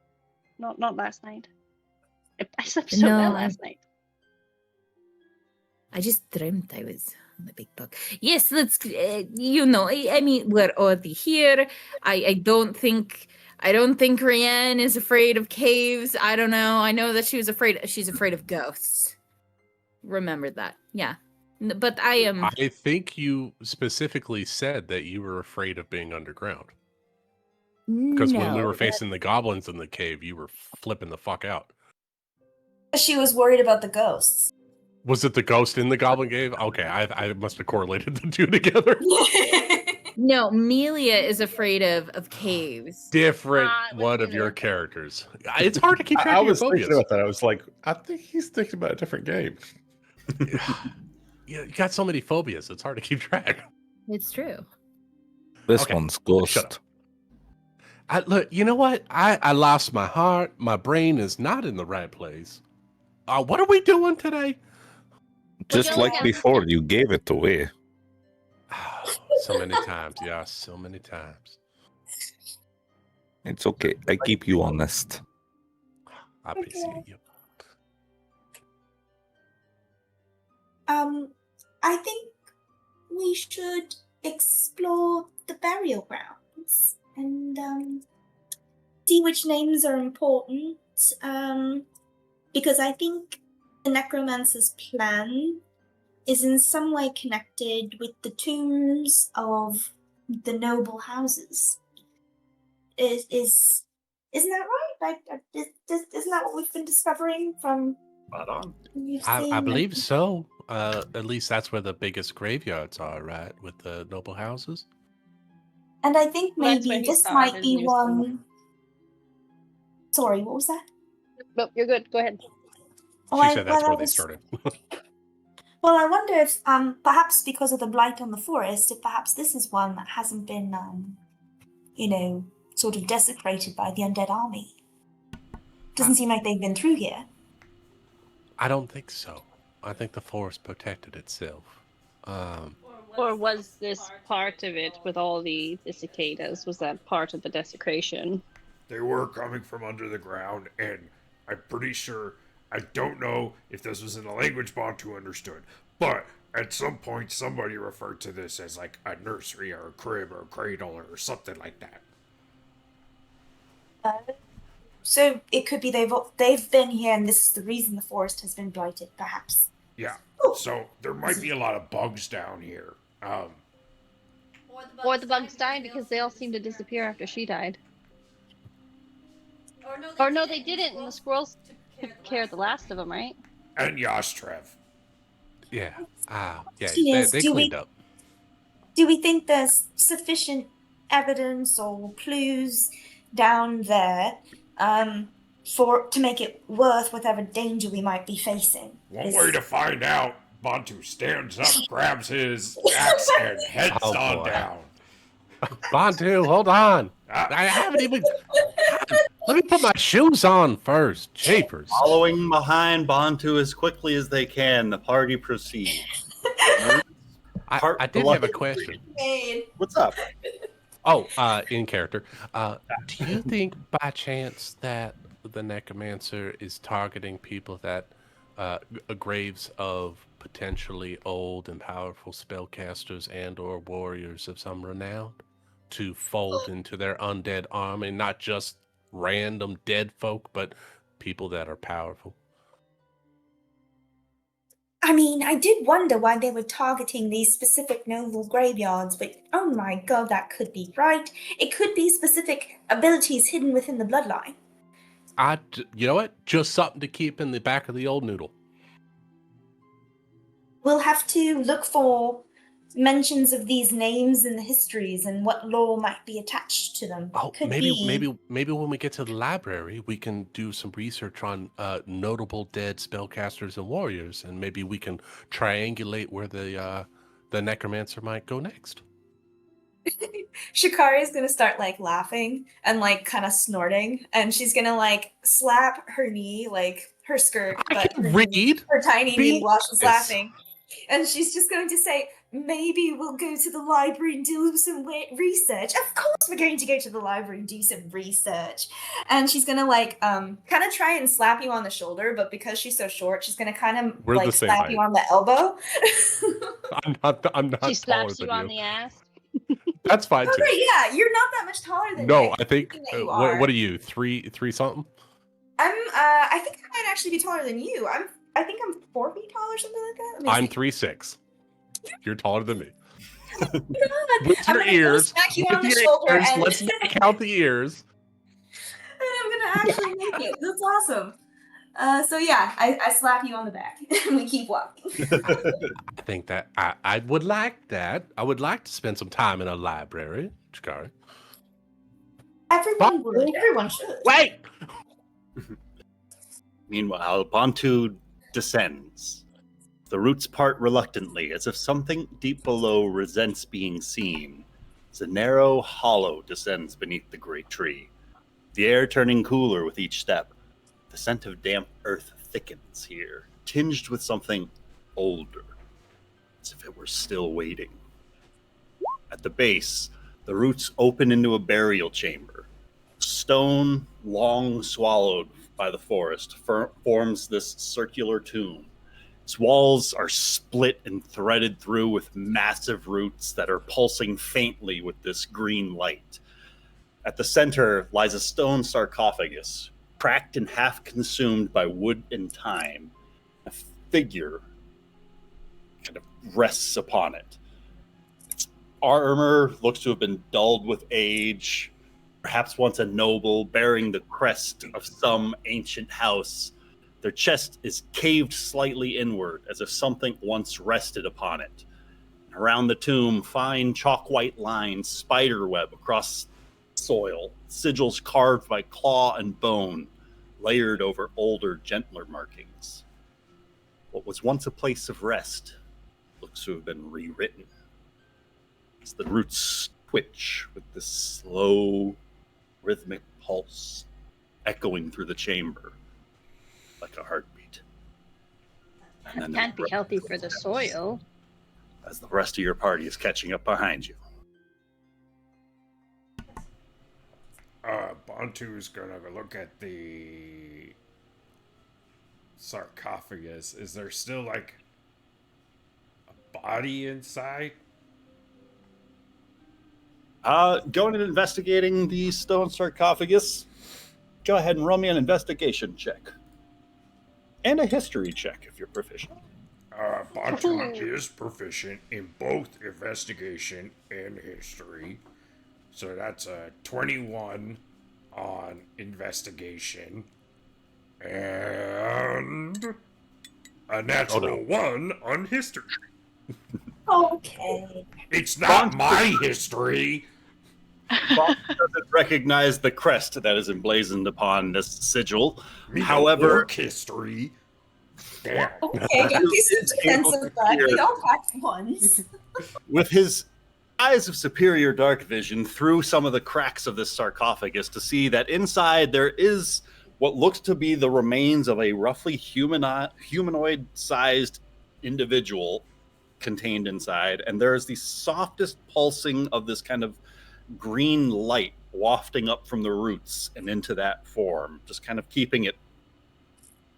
Not last night. I slept so well last night. I just dreamt I was on the big bug. Yes, let's. You know, I mean, we're already here. I don't think Rianne is afraid of caves. I don't know. I know that she's afraid of ghosts. Remember that. Yeah. But I am. I think you specifically said that you were afraid of being underground. Because when we were facing the goblins in the cave, you were flipping the fuck out. She was worried about the ghosts. Was it the ghost in the goblin cave? Okay, I must have correlated the two together. No, Melia is afraid of caves. Different one of your characters. It's hard to keep track I of your was thinking phobias. about that. I was like, I think he's thinking about a different game. You got so many phobias, it's hard to keep track. It's true. This Okay, one's shut up. ghost. Look, you know what? I lost my heart. My brain is not in the right place. What are we doing today? Just like before, you gave it away. So many times, yeah, so many times. It's okay. I keep you honest. I appreciate you. I think we should explore the burial grounds and see which names are important. Because I think the necromancer's plan is in some way connected with the tombs of the noble houses. Isn't that right? Isn't that what we've been discovering from? Spot on. I believe so. At least that's where the biggest graveyards are, right? With the noble houses. And I think Well, that's maybe where he this saw it might in be New one. Sorry, what was that? Nope, you're good. Go ahead. She said that's where they started. Well, I wonder if, perhaps because of the blight on the forest, if perhaps this is one that hasn't been, sort of desecrated by the undead army. Doesn't seem like they've been through here. I don't think so. I think the forest protected itself. Or was this part of it with all the cicadas? Was that part of the desecration? They were coming from under the ground, and I'm pretty sure, I don't know if this was in a language Bantu understood, but at some point somebody referred to this as like a nursery or a crib or a cradle or something like that. So it could be they've been here, and this is the reason the forest has been blighted, perhaps. Yeah, so there might be a lot of bugs down here. Or the bugs died because they all seemed to disappear after she died. Or no, they didn't, and the squirrels took care of the last of them, right? And Yastrev. Yeah. Yeah. Yes, They do we- cleaned up. Do we think there's sufficient evidence or clues down there to make it worth whatever danger we might be facing? One way to find out, Bantu stands up, grabs his axe, and heads Oh, on boy. down. Bantu, hold on. I haven't even. Let me put my shoes on first. Japers. Following behind Bantu as quickly as they can, the party proceeds. I did have a question. What's up? Oh, in character. Do you think by chance that the necromancer is targeting people that graves of potentially old and powerful spellcasters and/or warriors of some renown to fold into their undead army, not just random dead folk, but people that are powerful. I mean, I did wonder why they were targeting these specific noble graveyards, but oh my god, that could be right. It could be specific abilities hidden within the bloodline. You know what? Just something to keep in the back of the old noodle. We'll have to look for mentions of these names in the histories and what lore might be attached to them. Oh, Could maybe be... maybe when we get to the library, we can do some research on notable dead spellcasters and warriors, and maybe we can triangulate where the necromancer might go next. Shikari is gonna start like laughing and like kind of snorting, and she's gonna like slap her knee, like her skirt, but her tiny knee while she's laughing. And she's just going to say, maybe we'll go to the library and do some research. Of course we're going to go to the library and do some research. And she's going to like kind of try and slap you on the shoulder, but because she's so short, she's going to kind of like slap you on the elbow. I'm not She slaps taller you than on the ass. That's fine too. Okay, yeah, you're not that much taller than No, me. I think That you are. what are you? Three something? I think I might actually be taller than you. I think I'm 4 feet tall or something like that. Let me I'm see. 3'6". You're taller than me. God, With I'm your gonna go ears, smack you with on the your shoulder ears, and, let's not count the ears. and I'm gonna actually make it. That's awesome. So yeah, I slap you on the back and we keep walking. I think that I would like that. I would like to spend some time in a library, Chikari. Everyone would. Everyone should. Wait! Meanwhile, Bantu descends. The roots part reluctantly, as if something deep below resents being seen. As a narrow hollow descends beneath the great tree, the air turning cooler with each step. The scent of damp earth thickens here, tinged with something older, as if it were still waiting. At the base, the roots open into a burial chamber. Stone, long swallowed by the forest, forms this circular tomb. Its walls are split and threaded through with massive roots that are pulsing faintly with this green light. At the center lies a stone sarcophagus, cracked and half consumed by wood and time. A figure kind of rests upon it. Its armor looks to have been dulled with age, perhaps once a noble bearing the crest of some ancient house. Their chest is caved slightly inward, as if something once rested upon it. Around the tomb, fine chalk-white lines spiderweb across soil, sigils carved by claw and bone, layered over older, gentler markings. What was once a place of rest looks to have been rewritten, as the roots twitch with this slow, rhythmic pulse echoing through the chamber like a heartbeat. And then Can't be healthy for the soil. as the rest of your party is catching up behind you. Bantu's gonna look at the sarcophagus. Is there still like a body inside? Going and investigating the stone sarcophagus. Go ahead and roll me an investigation check. And a history check if you're proficient. Bantu is proficient in both investigation and history. So that's a 21 on investigation. And a natural 1 on history. Okay. It's not my history. Bob doesn't recognize the crest that is emblazoned upon this sigil. Me However, work history. Damn. Okay, don't be so defensive, but we all packed ones. with his eyes of superior dark vision through some of the cracks of this sarcophagus to see that inside there is what looks to be the remains of a roughly humanoid-sized individual contained inside, and there is the softest pulsing of this kind of green light wafting up from the roots and into that form, just kind of keeping it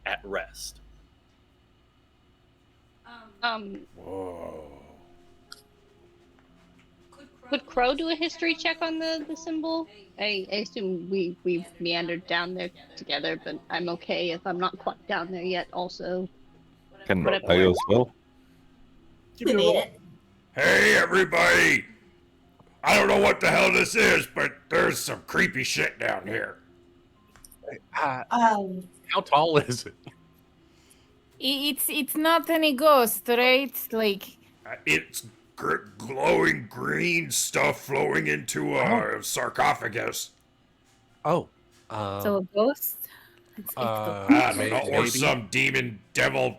at rest. Whoa. Would Crow do a history check on the symbol? I assume we've meandered down there together, but I'm okay if I'm not quite down there yet. Also, Can Whatever I works. as well? Give me a roll. Hey, everybody! I don't know what the hell this is, but there's some creepy shit down here. How tall is it? It's not any ghost, right? Like, It's glowing green stuff flowing into a sarcophagus. Oh. so a ghost? It's the I don't know, or maybe. some demon, devil,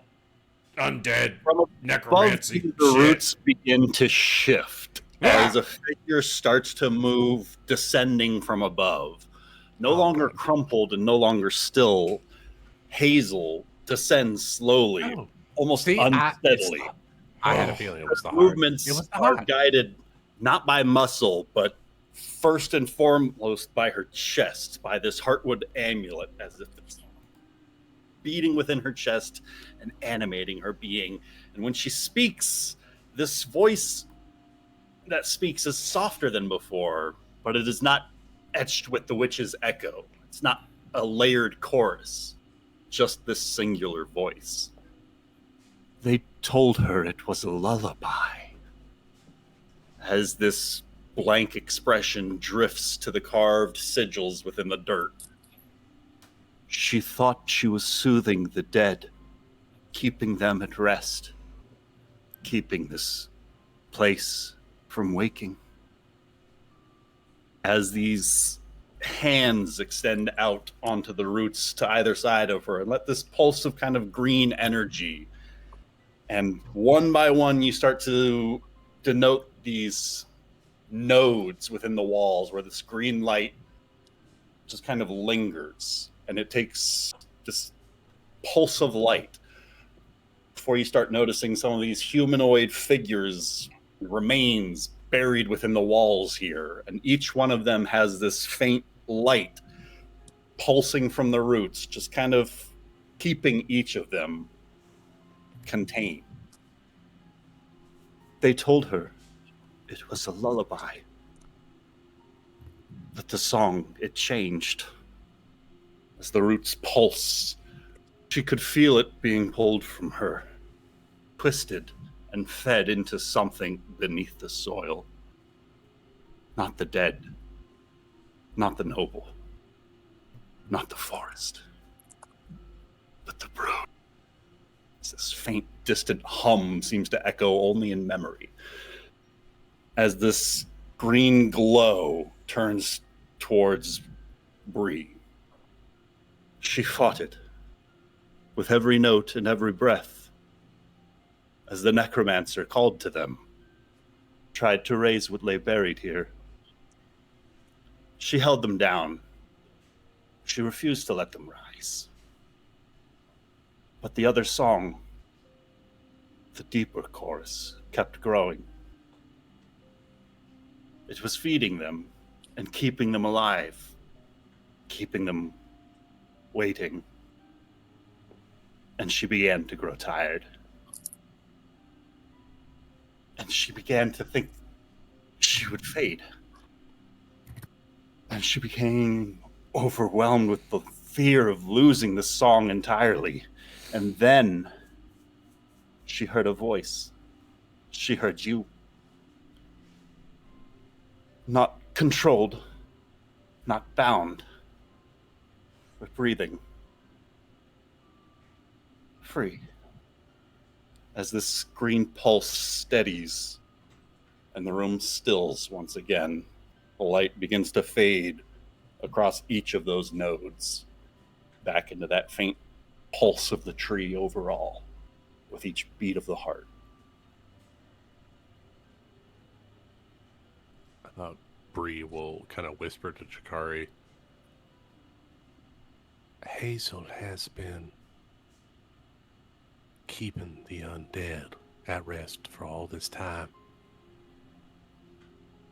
undead, From above necromancy you, the shit. roots begin to shift Yeah. as a figure starts to move, descending from above. No longer crumpled and no longer still, Hazel descends slowly, Oh. almost See, unsteadily. I had a feeling it was the heart. Movements It was the are heart. guided not by muscle, but first and foremost by her chest, by this heartwood amulet, as if it's beating within her chest and animating her being. And when she speaks, this voice that speaks is softer than before, but it is not etched with the witch's echo. It's not a layered chorus, just this singular voice. They told her it was a lullaby. As this blank expression drifts to the carved sigils within the dirt. She thought she was soothing the dead, keeping them at rest, keeping this place from waking. As these hands extend out onto the roots to either side of her and let this pulse of kind of green energy, and one by one you start to denote these nodes within the walls where this green light just kind of lingers, and it takes this pulse of light before you start noticing some of these humanoid figures, remains buried within the walls here, and each one of them has this faint light pulsing from the roots, just kind of keeping each of them contained. They told her it was a lullaby. But the song, it changed. As the roots pulse, she could feel it being pulled from her, twisted and fed into something beneath the soil. Not the dead, not the noble, not the forest, but the brood. This faint, distant hum seems to echo only in memory. As this green glow turns towards Bree, she fought it with every note and every breath. As the necromancer called to them, tried to raise what lay buried here. She held them down. She refused to let them rise. But the other song, the deeper chorus, kept growing. It was feeding them and keeping them alive, keeping them waiting. And she began to grow tired. And she began to think she would fade. And she became overwhelmed with the fear of losing the song entirely. And then she heard a voice. She heard you. Not controlled, not bound, but breathing. Free. As this green pulse steadies and the room stills once again, the light begins to fade across each of those nodes, back into that faint pulse of the tree overall, with each beat of the heart. Bree will kind of whisper to Chikari. Hazel has been keeping the undead at rest for all this time.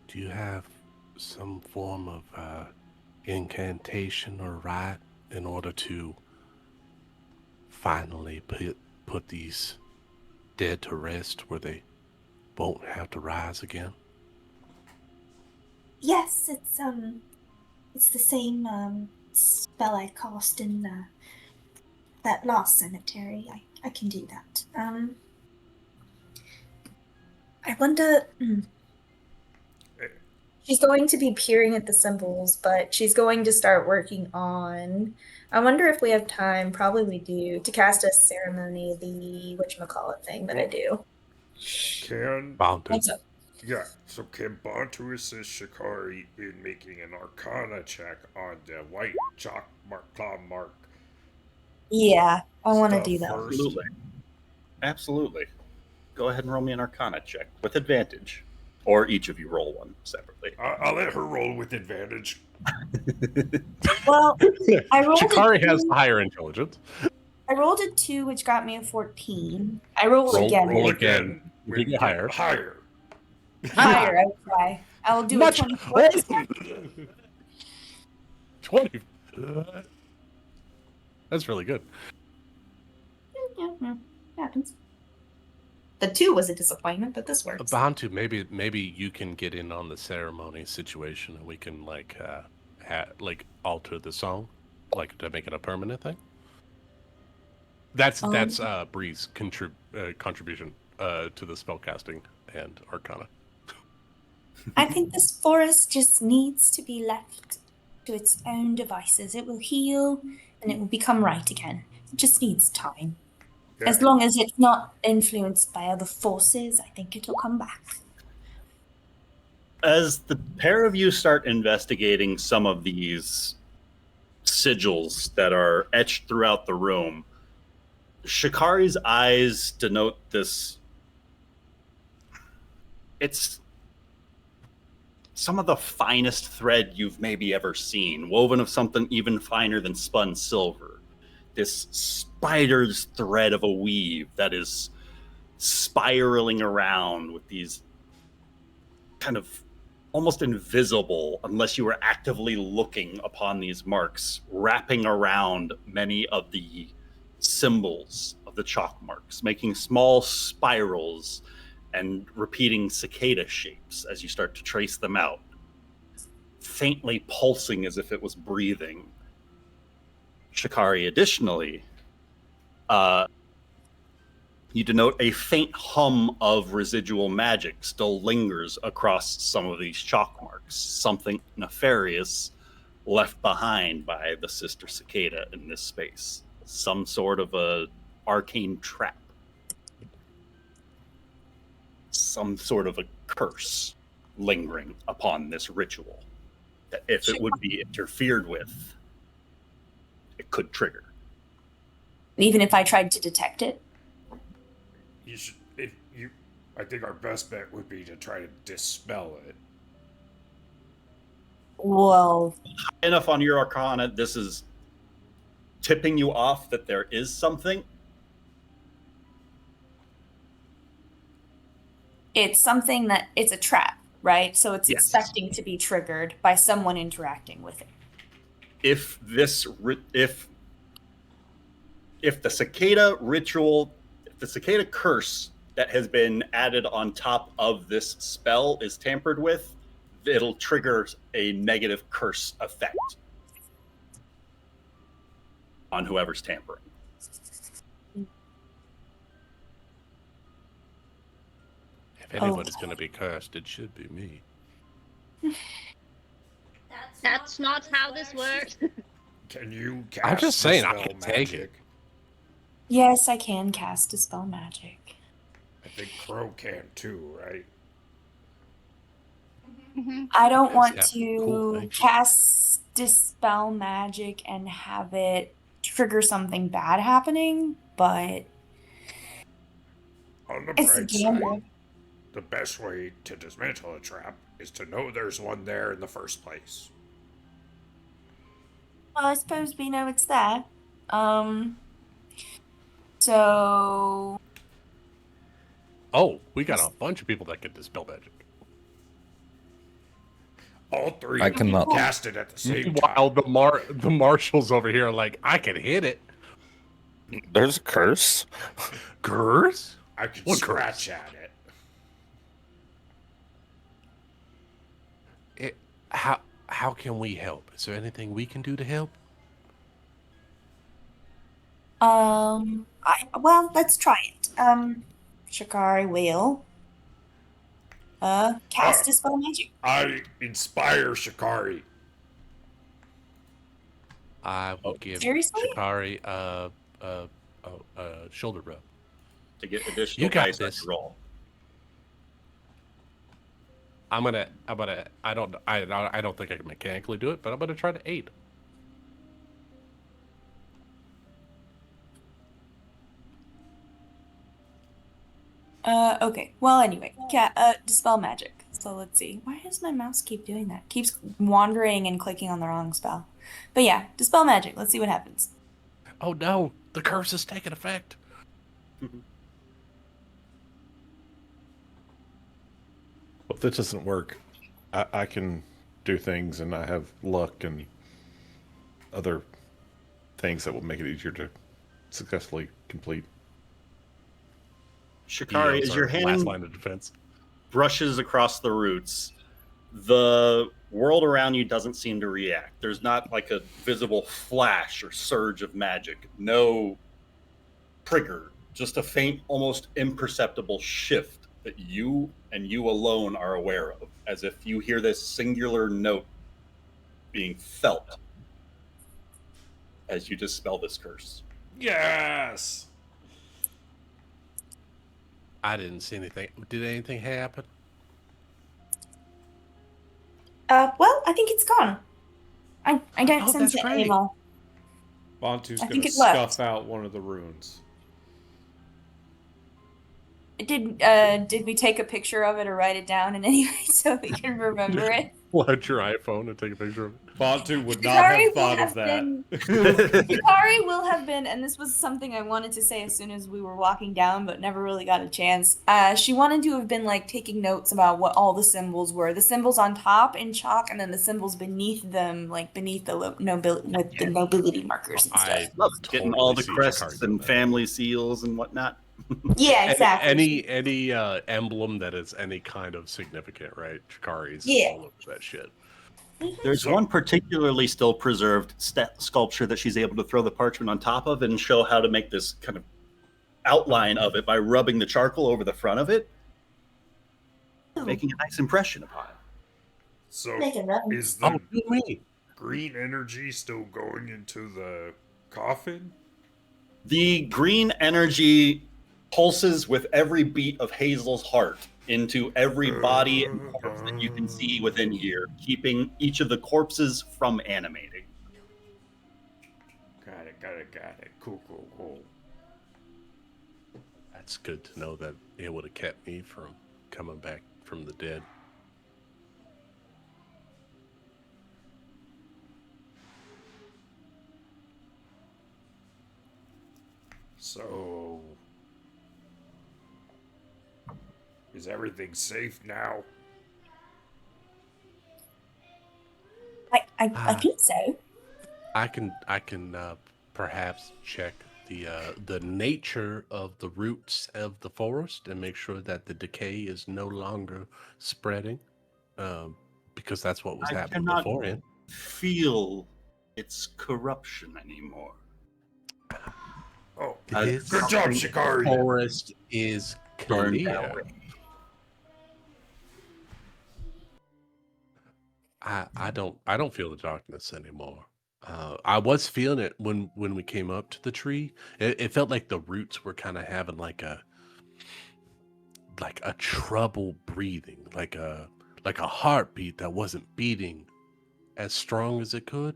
Do you have some form of incantation or rite in order to finally put these dead to rest where they won't have to rise again? Yes, it's the same spell I cast in that last cemetery. I can do that. I wonder. She's going to be peering at the symbols, but she's going to start working on. I wonder if we have time. Probably we do to cast a ceremony, the whatchamacallit thing that I do. Can Bantu. What's up? Yeah, so can Bantu assist Shikari in making an Arcana check on the white chalk mark, claw mark? Yeah, I want to stuff do that. first? Absolutely. Absolutely. Go ahead and roll me an Arcana check with advantage. Or each of you roll one separately. I'll let her roll with advantage. Well, I rolled Shikari a has 2. higher intelligence. I rolled a 2, which got me a 14. I roll Roll- again. roll again. You can get higher. Higher. Higher, I will try. I will do Much- a 24 this time. 20. That's really good. Yeah, happens. The 2 was a disappointment, but this works. Bantu, maybe you can get in on the ceremony situation, and we can like alter the song, like to make it a permanent thing. That's Bree's contribution to the spellcasting and Arcana. I think this forest just needs to be left to its own devices. It will heal and it will become right again. It just needs time. As long as it's not influenced by other forces, I think it'll come back. As the pair of you start investigating some of these sigils that are etched throughout the room, Shikari's eyes denote this. It's some of the finest thread you've maybe ever seen, woven of something even finer than spun silver. This spider's thread of a weave that is spiraling around with these kind of almost invisible, unless you were actively looking upon these marks, wrapping around many of the symbols of the chalk marks, making small spirals and repeating cicada shapes as you start to trace them out, faintly pulsing as if it was breathing. Shikari, additionally, you denote a faint hum of residual magic still lingers across some of these chalk marks, something nefarious left behind by the sister cicada in this space, some sort of a arcane trap, some sort of a curse lingering upon this ritual that if it would be interfered with, it could trigger. Even if I tried to detect it? You should. I think our best bet would be to try to dispel it. Well, High enough on your Arcana, this is tipping you off that there is something. it's something that it's a trap, right? So it's Yes. expecting to be triggered by someone interacting with it. If the cicada ritual, if the cicada curse that has been added on top of this spell is tampered with, it'll trigger a negative curse effect on whoever's tampering. If anybody's going to be cursed, it should be me. That's not how this works. Can you cast I'm just saying, I dispel can take it. magic? Yes, I can cast Dispel Magic. I think Crow can too, right? I don't want Yeah, to cool, thank you. cast Dispel Magic and have it trigger something bad happening, but On the it's a bright side, gamble. the best way to dismantle a trap is to know there's one there in the first place. Well, I suppose we know it's there. So Oh, we got a bunch of people that can dispel magic. All three I cannot- cast it at the same time. While the marshals over here are like, I can hit it. There's a curse. Curse? I could What scratch at it. How can we help? Is there anything we can do to help? Well, let's try it. Shikari will cast Dispel Magic. I inspire Shikari. I will give seriously? Shikari a shoulder rub. To get additional You got dice on this. your roll. I don't think I can mechanically do it, but I'm gonna try to aid. Okay. Well, anyway, Dispel Magic. So let's see. Why does my mouse keep doing that? Keeps wandering and clicking on the wrong spell. But yeah, Dispel Magic. Let's see what happens. Oh no, the curse is taking effect. Well, if this doesn't work, I can do things, and I have luck and other things that will make it easier to successfully complete. Shikari, as your last hand line of defense brushes across the roots, the world around you doesn't seem to react. There's not like a visible flash or surge of magic. No trigger. Just a faint, almost imperceptible shift that you and you alone are aware of, as if you hear this singular note being felt as you dispel this curse. Yes. I didn't see anything. Did anything happen? Well, I think it's gone. I don't Oh, sense that's it great. anymore. Bantu's I gonna think it left. scuff out one of the runes. Did we take a picture of it or write it down in any way so we can remember it? Pull out your iPhone and take a picture of it. Bantu would not Shikari have will thought have of that. Shikari will have been, and this was something I wanted to say as soon as we were walking down, but never really got a chance. She wanted to have been like taking notes about what all the symbols were. The symbols on top in chalk, and then the symbols beneath them, like beneath the with the nobility markers and stuff. I Love getting all the see crests Shikari doing and that. family seals and whatnot. Yeah, exactly. Any emblem that is any kind of significant, right? Shikari's Yeah. all over that shit. There's one particularly still preserved sculpture that she's able to throw the parchment on top of and show how to make this kind of outline of it by rubbing the charcoal over the front of it, making a nice impression upon it. So Make it run. is the do me. green energy still going into the coffin? The green energy pulses with every beat of Hazel's heart into every body and corpse that you can see within here, keeping each of the corpses from animating. Got it. Cool. That's good to know that it would have kept me from coming back from the dead. So, is everything safe now? I think so. I can perhaps check the nature of the roots of the forest and make sure that the decay is no longer spreading, because that's what was I happening cannot beforehand. feel its corruption anymore. Oh, This good job, Shikari. forest is Burned clear. away. I don't feel the darkness anymore. I was feeling it when we came up to the tree. It felt like the roots were kind of having like a trouble breathing, like a heartbeat that wasn't beating as strong as it could,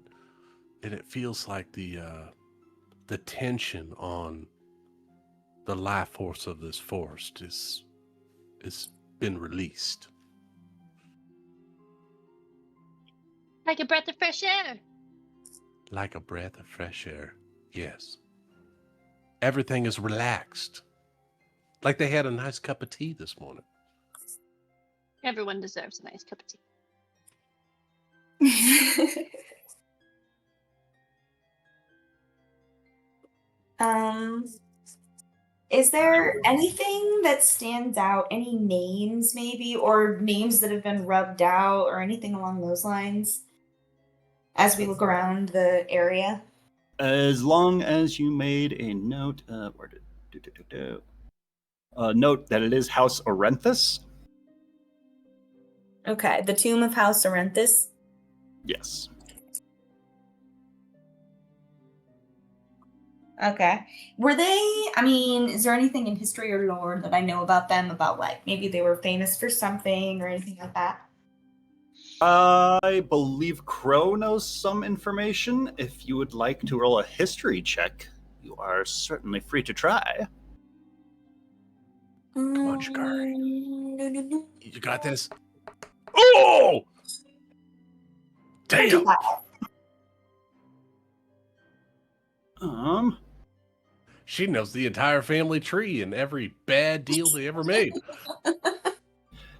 and it feels like the tension on the life force of this forest is been released. Like a breath of fresh air. Like a breath of fresh air. Yes. Everything is relaxed. Like they had a nice cup of tea this morning. Everyone deserves a nice cup of tea. Is there anything that stands out? Any names, maybe, or names that have been rubbed out, or anything along those lines? As we look around the area. As long as you made a note, note that it is House Orenthus. Okay, the Tomb of House Orenthus. Yes. Okay. Were they, I mean, is there anything in history or lore that I know about them, about like maybe they were famous for something or anything like that? I believe Crow knows some information. If you would like to roll a history check, you are certainly free to try. Come on, Shikari. No. You got this. Oh! Damn! She knows the entire family tree and every bad deal they ever made.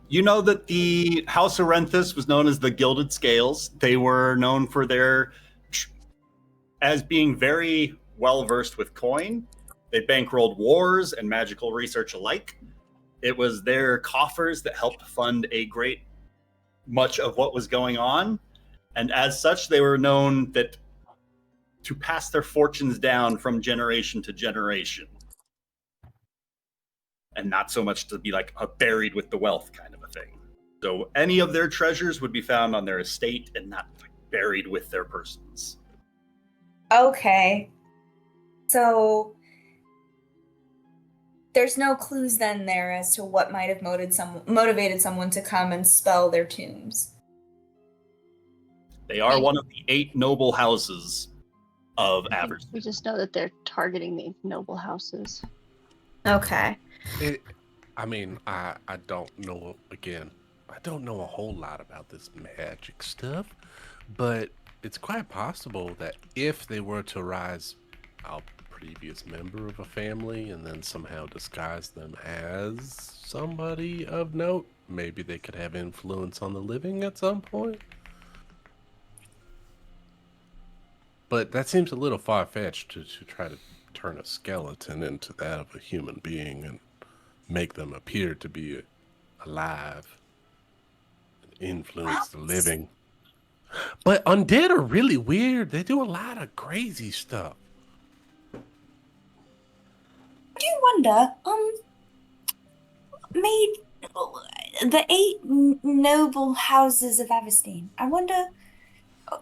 You know that the House Orenthus was known as the Gilded Scales. They were known for as being very well versed with coin. They bankrolled wars and magical research alike. It was their coffers that helped fund a great much of what was going on. And as such, they were known that to pass their fortunes down from generation to generation. And not so much to be like a buried with the wealth kind of a thing. So any of their treasures would be found on their estate and not like buried with their persons. Okay. So there's no clues then there as to what might have motivated someone to come and spell their tombs. They are one of the 8 noble houses of Averson. We just know that they're targeting the noble houses. Okay. I don't know, again, I don't know a whole lot about this magic stuff, but it's quite possible that if they were to rise a previous member of a family and then somehow disguise them as somebody of note, maybe they could have influence on the living at some point. But that seems a little far-fetched to try to turn a skeleton into that of a human being and make them appear to be alive and influence the living. But undead are really weird. They do a lot of crazy stuff. I do wonder, made the 8 noble houses of Avestin. I wonder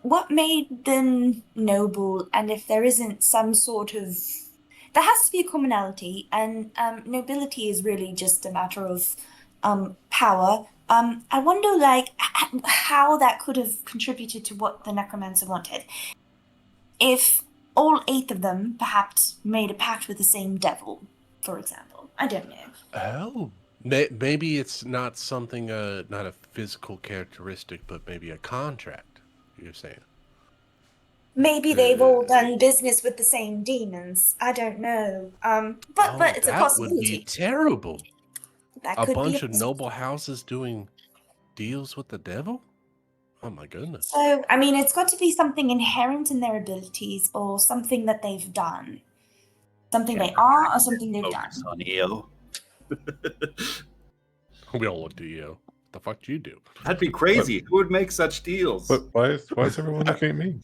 what made them noble, and if there isn't some sort of... There has to be a commonality, and nobility is really just a matter of power. I wonder, like, how that could have contributed to what the necromancer wanted. If all 8 of them perhaps made a pact with the same devil, for example. I don't know. Oh. Maybe it's not something, not a physical characteristic, but maybe a contract, you're saying. Maybe they've all done business with the same demons. I don't know. But it's a possibility. That would be terrible. That A could bunch be of noble houses doing deals with the devil? Oh my goodness. So, I mean, it's got to be something inherent in their abilities or something that they've done. Something they are or something they've done. On EO. We all look to you. What the fuck do you do? That'd be crazy. Who would make such deals? But why is everyone looking at me?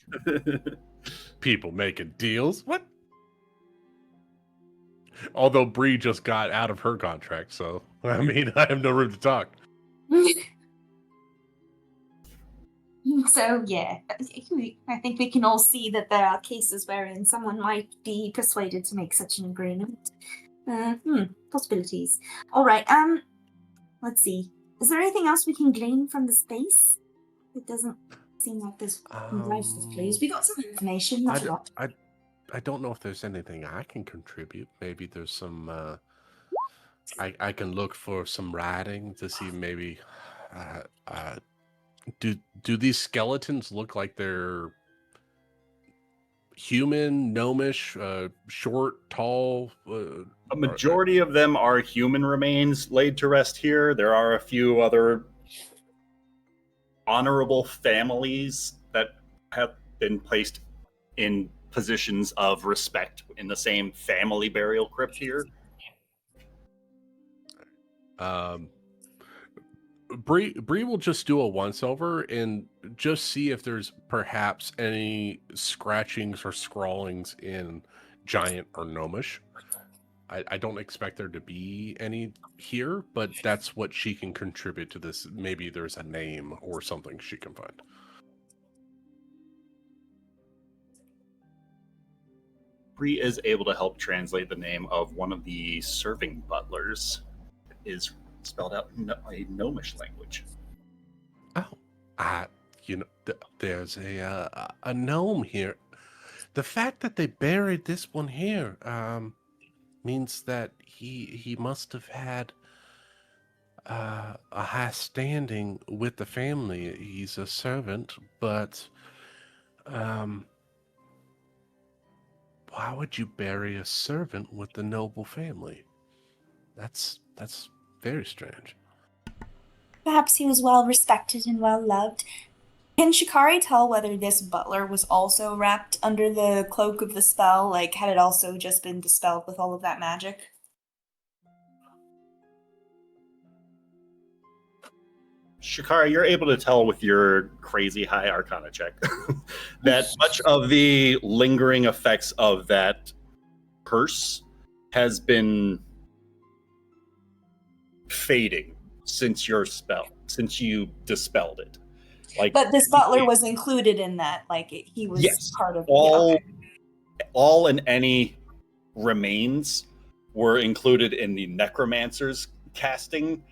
People making deals? What? Although Bree just got out of her contract, so I mean, I have no room to talk. So, yeah, I think we can all see that there are cases wherein someone might be persuaded to make such an agreement. Possibilities. All right, let's see. Is there anything else we can glean from the space? It doesn't seem like there's lots of clues. We got some information, not a lot. I don't know if there's anything I can contribute. Maybe there's some, I can look for some writing to see maybe, do these skeletons look like they're human, gnomish, short, tall? A majority of them are human remains laid to rest here. There are a few other honorable families that have been placed in positions of respect in the same family burial crypt here. Bree will just do a once over and just see if there's perhaps any scratchings or scrawlings in Giant or Gnomish. I don't expect there to be any here, but that's what she can contribute to this. Maybe there's a name or something she can find. Bree is able to help translate the name of one of the serving butlers. It is spelled out in a Gnomish language. There's a gnome here. The fact that they buried this one here means that he must have had a high standing with the family. He's a servant, but why would you bury a servant with the noble family? That's very strange. Perhaps he was well respected and well loved. Can Shikari tell whether this butler was also wrapped under the cloak of the spell? Like, had it also just been dispelled with all of that magic? Shikari, you're able to tell with your crazy high Arcana check that much of the lingering effects of that curse has been fading since your spell, since you dispelled it. Like, But this butler was included in that. Like, he was yes, part of all and any remains were included in the necromancer's casting,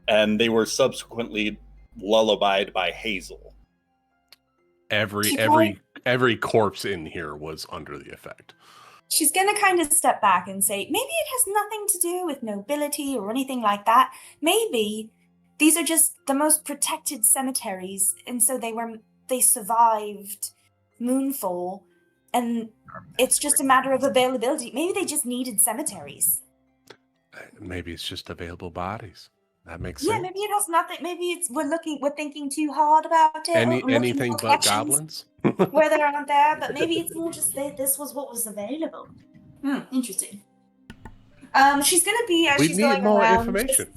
and they were subsequently lullabied by Hazel. Every corpse in here was under the effect. She's going to kind of step back and say, maybe it has nothing to do with nobility or anything like that. Maybe these are just the most protected cemeteries, and so they survived Moonfall, and it's just a matter of availability. Maybe they just needed cemeteries. Maybe it's just available bodies. That makes Yeah, sense. maybe it has nothing. Maybe we're thinking too hard about it. or looking Anything for but collections goblins? where they aren't there, but maybe it's more just that this was what was available. Interesting. She's gonna be as We she's need going more around. information.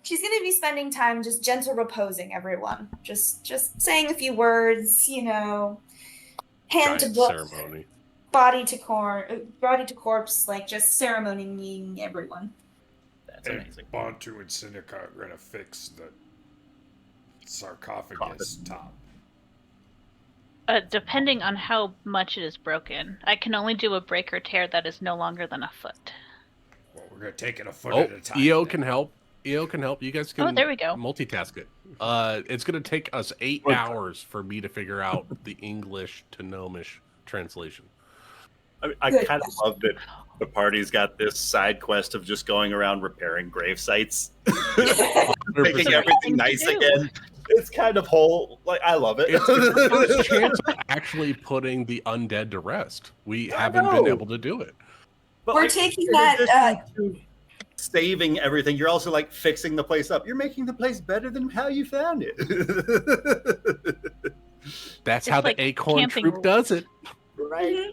She's gonna be spending time just gentle reposing everyone, just saying a few words, hand Giant to book, ceremony. body to corpse, like just ceremonying everyone. That's And amazing. Bantu and Seneca are going to fix the sarcophagus top. Depending on how much it is broken, I can only do a break or tear that is no longer than a foot. Well, we're going to take it a foot Oh, at a time. EO then. can help. EO can help. You guys can there we go. multitask it. It's going to take us 8 hours for me to figure out the English to Gnomish translation. I Good. kind of love that the party's got this side quest of just going around repairing grave sites, making 100%. everything nice to do. again. It's kind of I love it. It's the first chance of actually putting the undead to rest. We haven't been know. able to do it. But, We're like, taking in that, addition to saving everything, you're also like fixing the place up. You're making the place better than how you found it. That's It's how like the Acorn camping Troop rules. does it. Right?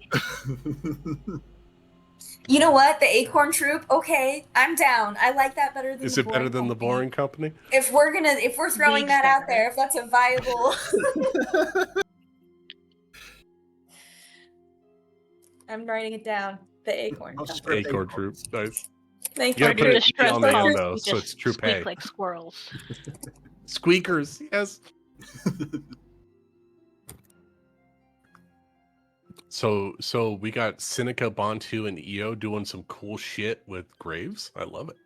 You know what? The Acorn Troop. Okay, I'm down. I like that better than. Is the it better than the Company. Boring Company? If we're throwing Leagues that out better. there, if that's a viable. I'm writing it down. The Acorn. Most Company. Acorn Troop. Nice. Thank You you. gotta put it Distress on the calls, end, though, we so just it's true squeak pay. like squirrels. Squeakers, yes. So we got Seneca, Bantu, and EO doing some cool shit with graves. I love it.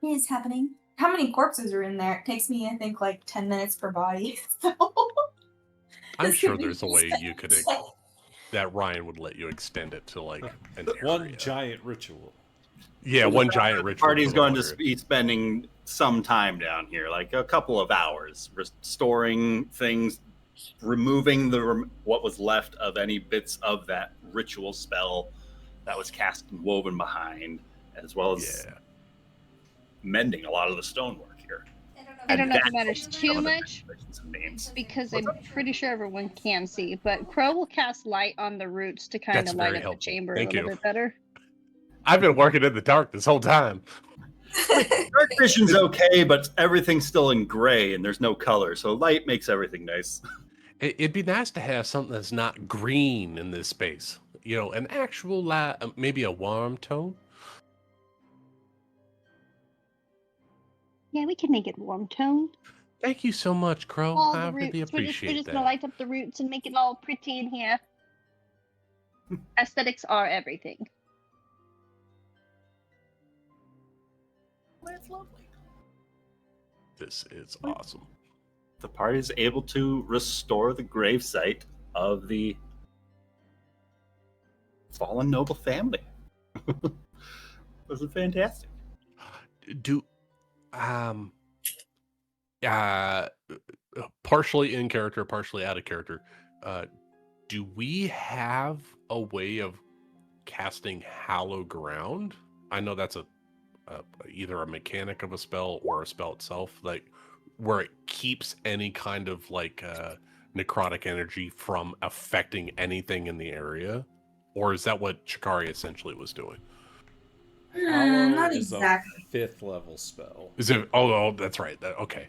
What is happening? How many corpses are in there? It takes me, I think, like 10 minutes per body. I'm This sure could be there's a way you could that Ryan would let you extend it to like an One area. giant ritual. Yeah, one giant The ritual. party's for the going to warrior. be spending some time down here, like a couple of hours, restoring things, removing what was left of any bits of that ritual spell that was cast and woven behind, as well as Yeah. mending a lot of the stonework here. I don't know I don't know if it that's matters some too of the much regulations and names. because I'm pretty sure everyone can see, but Crow will cast light on the roots to kind That's of light very up helpful. the chamber Thank a little you. bit better. I've been working in the dark this whole time. Dark vision's okay, but everything's still in gray and there's no color, so light makes everything nice. It'd be nice to have something that's not green in this space. You know, an actual light, maybe a warm tone. Yeah, we can make it warm tone. Thank you so much, Crow. All I the really roots. We're appreciate just that. gonna light up the roots and make it all pretty in here. Aesthetics are everything. That's lovely. This is awesome. The party is able to restore the gravesite of the fallen noble family. This is fantastic. Do partially in character, partially out of character. Do we have a way of casting Hallow Ground? I know that's either a mechanic of a spell or a spell itself, like where it keeps any kind of like necrotic energy from affecting anything in the area, or is that what Chikari essentially was doing? Hallow Not is exactly. a 5th level spell. Is it? Oh, that's right. Okay.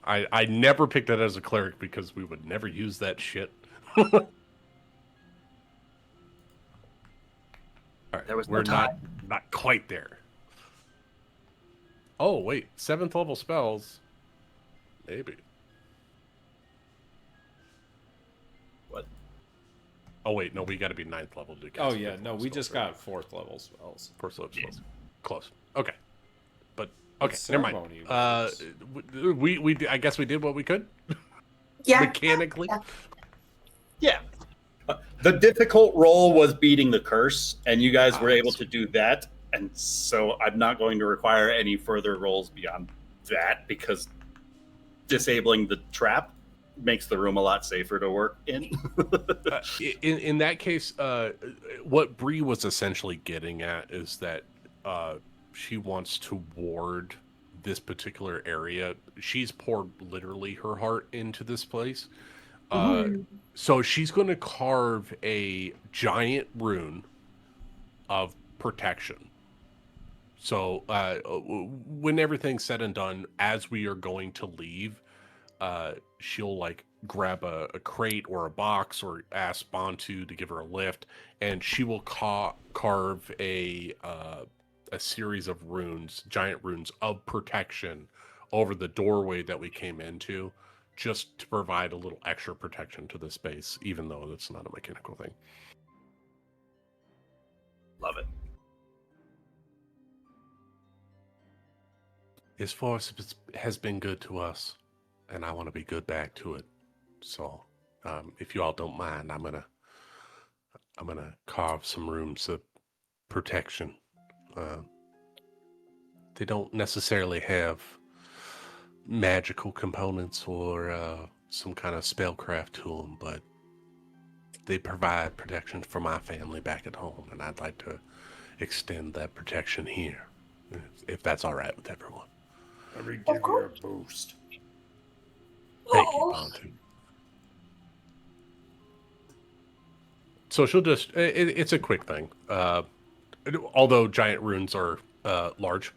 I never picked that as a cleric because we would never use that shit. All right, There was no we're time. not quite there. Oh wait, 7th level spells, maybe. What? Oh wait, no, we got to be 9th level to cast. Oh yeah, 5th no, level we spells, just right? got 4th level spells. 4th level spells. Close. Okay, but okay, What never ceremony mind. We I guess we did what we could Yeah. mechanically. Yeah. The difficult role was beating the curse, and you guys were able Nice. to do that. And so I'm not going to require any further rolls beyond that because disabling the trap makes the room a lot safer to work in. In that case, what Bree was essentially getting at is that she wants to ward this particular area. She's poured literally her heart into this place. So she's going to carve a giant rune of protection. So when everything's said and done, as we are going to leave, she'll like grab a crate or a box or ask Bantu to give her a lift, and she will carve a series of runes, giant runes of protection over the doorway that we came into, just to provide a little extra protection to the space, even though it's not a mechanical thing. Love it. His force has been good to us, and I want to be good back to it. So, if you all don't mind, I'm gonna carve some rooms of protection. They don't necessarily have magical components or some kind of spellcraft to them, but they provide protection for my family back at home, and I'd like to extend that protection here, if that's all right with everyone. Let me give you a boost. Thank you, Bantu. So she'll just, it's a quick thing. Although giant runes are large.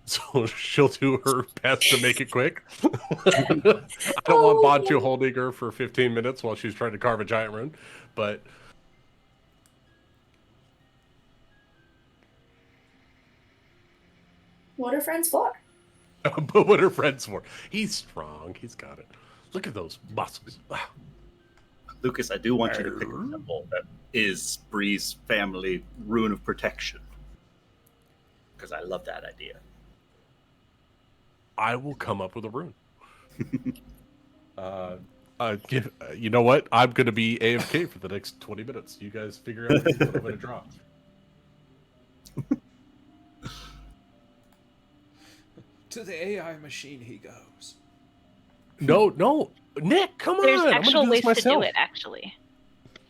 So she'll do her best to make it quick. I don't want Bantu holding her for 15 minutes while she's trying to carve a giant rune, but What are friends for? but what are friends for? He's strong. He's got it. Look at those muscles. Wow. Lucas, I do want you to pick a symbol that is Bree's family rune of protection. Because I love that idea. I will come up with a rune. You know what? I'm going to be AFK for the next 20 minutes. You guys figure out what I'm going to draw. To the AI machine he goes. No, Nick, come There's on! actual I'm gonna ways do this to do myself. it, actually.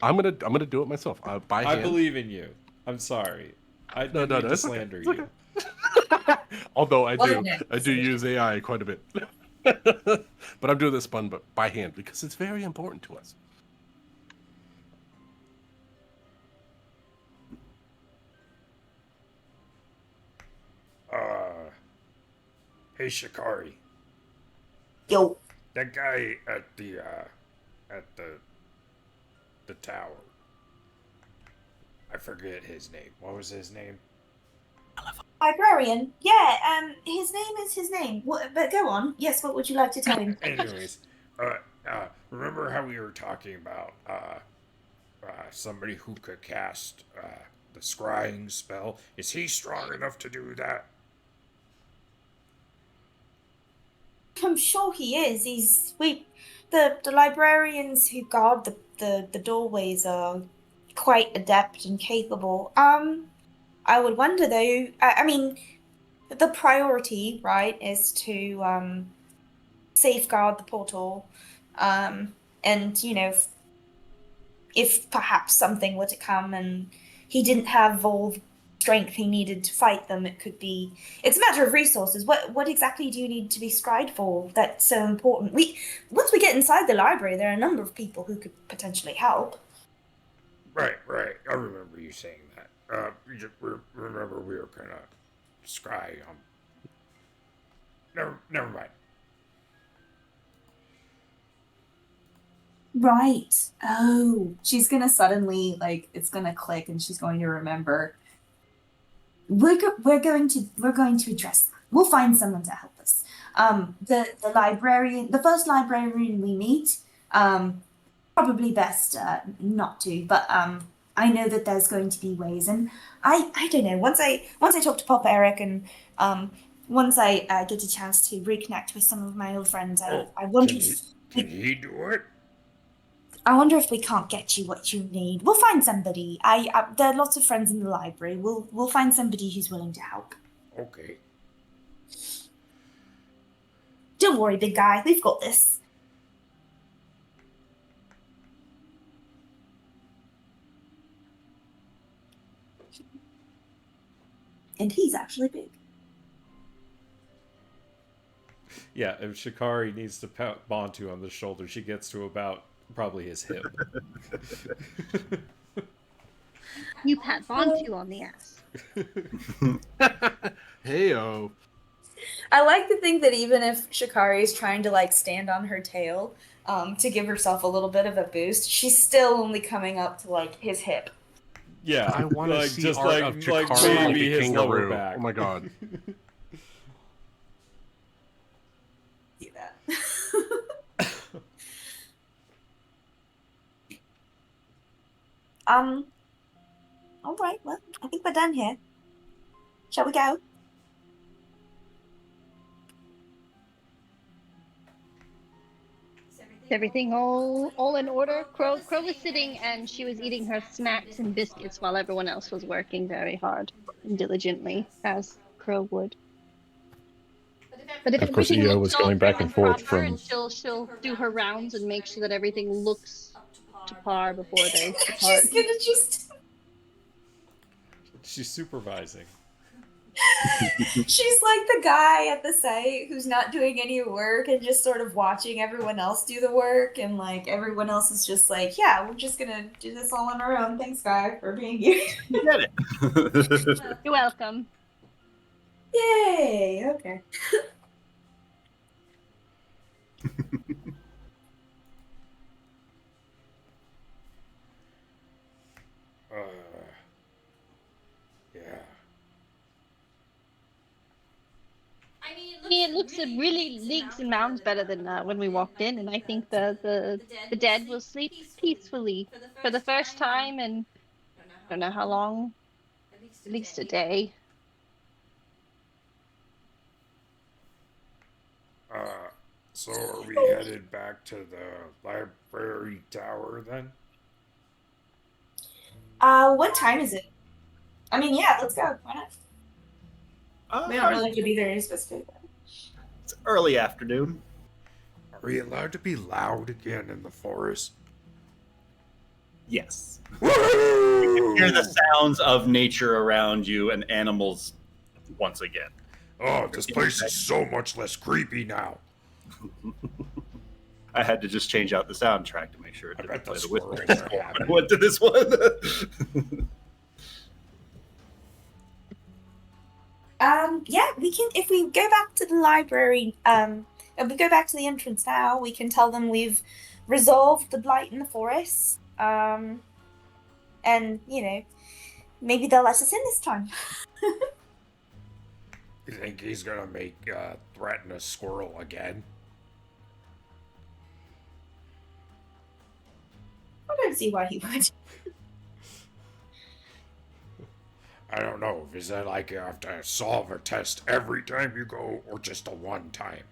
I'm gonna do it myself. By I hand. believe in you. I'm sorry. I No, didn't mean to it's okay. slander It's you. okay. Although I What do, a next I do use AI quite a bit. But I'm doing this one by hand because it's very important to us. Hey Shikari, Yo. that guy at the tower. I forget his name. What was his name? Librarian. Yeah, his name is his name. What, but go on. Yes, what would you like to tell him? Anyways, remember how we were talking about somebody who could cast the scrying spell? Is he strong enough to do that? I'm sure he is. The librarians who guard the doorways are quite adept and capable. I would wonder though. I mean, the priority, right, is to safeguard the portal, and if perhaps something were to come and he didn't have all the strength he needed to fight them, it's a matter of resources. What exactly do you need to be scryed for that's so important? Once we get inside the library, there are a number of people who could potentially help. Right. I remember you saying that. Remember we were gonna scry. Never mind. Right. Oh, she's gonna suddenly it's gonna click, and she's going to remember. We're going to address that. We'll find someone to help us. The librarian, the first librarian we meet, probably best not to. But I know that there's going to be ways, and I don't know. Once I talk to Pop Eric, and once I get a chance to reconnect with some of my old friends, I wonder. Can he do it? I wonder if we can't get you what you need. We'll find somebody. There are lots of friends in the library. We'll find somebody who's willing to help. Okay. Don't worry, big guy. We've got this. And he's actually big. Yeah, if Shikari needs to pound Bantu on the shoulder, she gets to about probably his hip. You pat Bantu on the ass. Heyo. I like to think that even if Shikari is trying to stand on her tail to give herself a little bit of a boost, she's still only coming up to his hip. Yeah, I want to see just art of Chikari like maybe a his lower kangaroo. back. Oh my god. Do that. All right. Well, I think we're done here. Shall we go? Is everything all in order? Crow was sitting and she was eating her snacks and biscuits while everyone else was working very hard and diligently, as Crow would. But if Of course, everything EO looks was all going back prim and forth proper, from. and she'll do her rounds and make sure that everything looks to par before they depart. She's gonna just. She's supervising. She's like the guy at the site who's not doing any work and just sort of watching everyone else do the work, and everyone else is just yeah, we're just gonna do this all on our own. Thanks, guy, for being here. You get it. You're welcome. Yay! Okay. Yeah. I mean, it looks really leagues and mounds better than when we walked in, and I think the dead will sleep peacefully for the first time in I don't know how long, at least a day. So are we headed back to the library tower then? What time is it? I mean, yeah, let's go. Why not? We don't really have to be there any specific. It's early afternoon. Are we allowed to be loud again in the forest? Yes. You can hear the sounds of nature around you and animals once again. Oh, this place is so much less creepy now. I had to just change out the soundtrack to make sure it I didn't bet the play the squirrels whispering are when I happy. went to this one. Yeah, we can. If we go back to the library, if we go back to the entrance now, we can tell them we've resolved the blight in the forest. And maybe they'll let us in this time. You think he's gonna threaten a squirrel again? I don't see why he would. I don't know. Is that like you have to solve a test every time you go, or just a one time?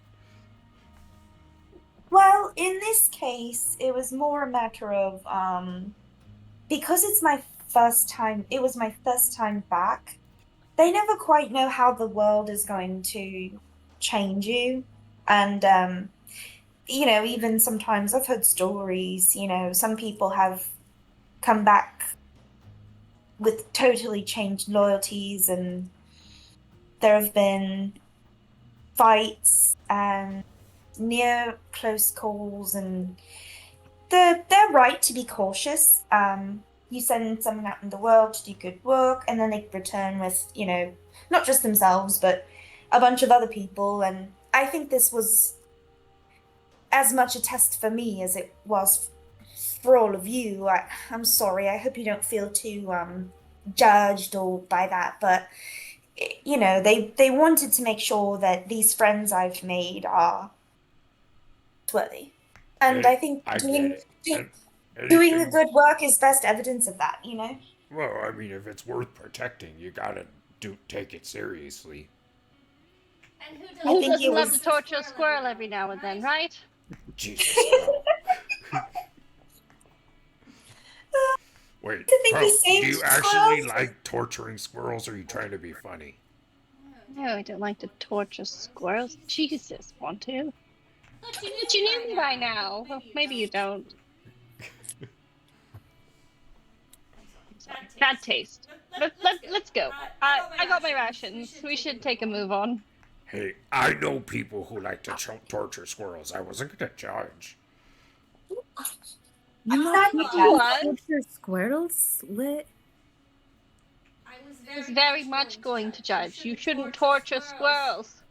Well, in this case, it was more a matter of because it's my first time. It was my first time back. They never quite know how the world is going to change you, and even sometimes I've heard stories. Some people have come back with totally changed loyalties, and there have been fights and near close calls, and they're right to be cautious. You send someone out in the world to do good work, and then they return with, not just themselves, but a bunch of other people. And I think this was as much a test for me as it was for all of you. I'm sorry. I hope you don't feel too judged or by that, but they wanted to make sure that these friends I've made are worthy, and I think doing the good work is best evidence of that. Well, I mean, if it's worth protecting, you gotta take it seriously. And I who think doesn't it love was- to torture a squirrel every now and then, right? Jesus. Wait, To think Crow, we do saved you actually squirrels? like torturing squirrels, or are you trying to be funny? No, I don't like to torture squirrels. Jesus, want to? But you knew me by now. Well, maybe you don't. Bad taste. Let's go. I got my rations. We should take a move on. Hey, I know people who like to torture squirrels. I wasn't gonna judge. You know not people what? who torture squirrels? Lit. I was very much going to judge. You shouldn't torture squirrels.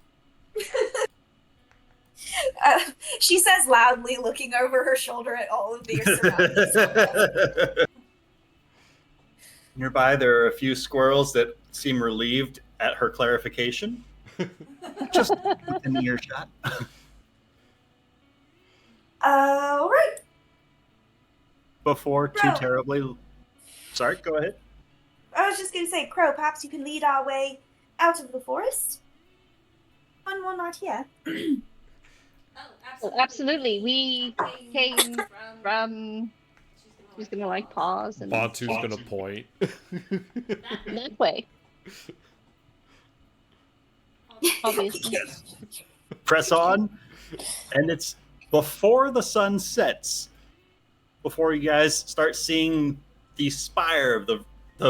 She says loudly, looking over her shoulder at all of the surroundings. Nearby, there are a few squirrels that seem relieved at her clarification. Just within earshot. All right. Before too Bro. terribly. Sorry, go ahead. I was just going to say, Crow, perhaps you can lead our way out of the forest. One more not here. Oh, absolutely. We came from. She's gonna pause and Bantu's gonna point. that way. Obviously. Press on, and it's before the sun sets. Before you guys start seeing the spire of the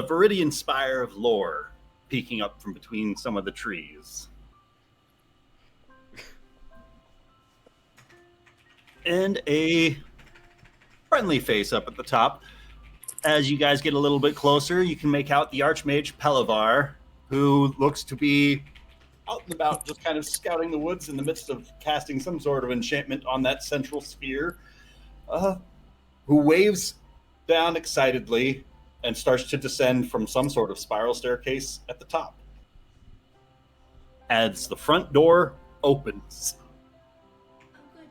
Viridian Spire of Lore peeking up from between some of the trees. And a friendly face up at the top. As you guys get a little bit closer, you can make out the Archmage Pelavar, who looks to be out and about, just kind of scouting the woods in the midst of casting some sort of enchantment on that central sphere, who waves down excitedly and starts to descend from some sort of spiral staircase at the top. As the front door opens.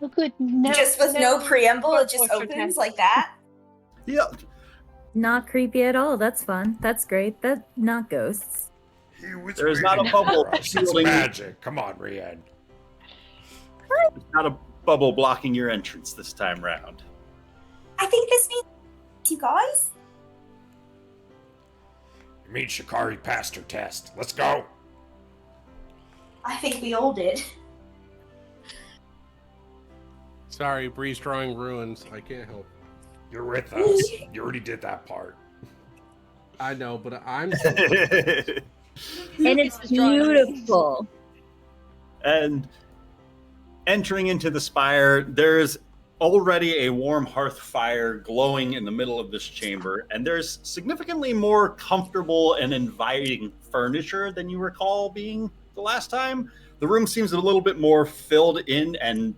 Oh, good. No, Just with no preamble, it just torture opens test. like that. Yeah. Not creepy at all. That's fun. That's great. That not ghosts. He was There is not a waiting bubble for us. It's shielding- magic. Come on, Rian. There's not a bubble blocking your entrance this time round. I think this means you guys. It means Shikari passed her test. Let's go. I think we all did. Sorry, Breeze drawing ruins. I can't help. You're with us. You already did that part. I know, but I'm. And it's beautiful. And entering into the spire, there's already a warm hearth fire glowing in the middle of this chamber, and there's significantly more comfortable and inviting furniture than you recall being the last time. The room seems a little bit more filled in and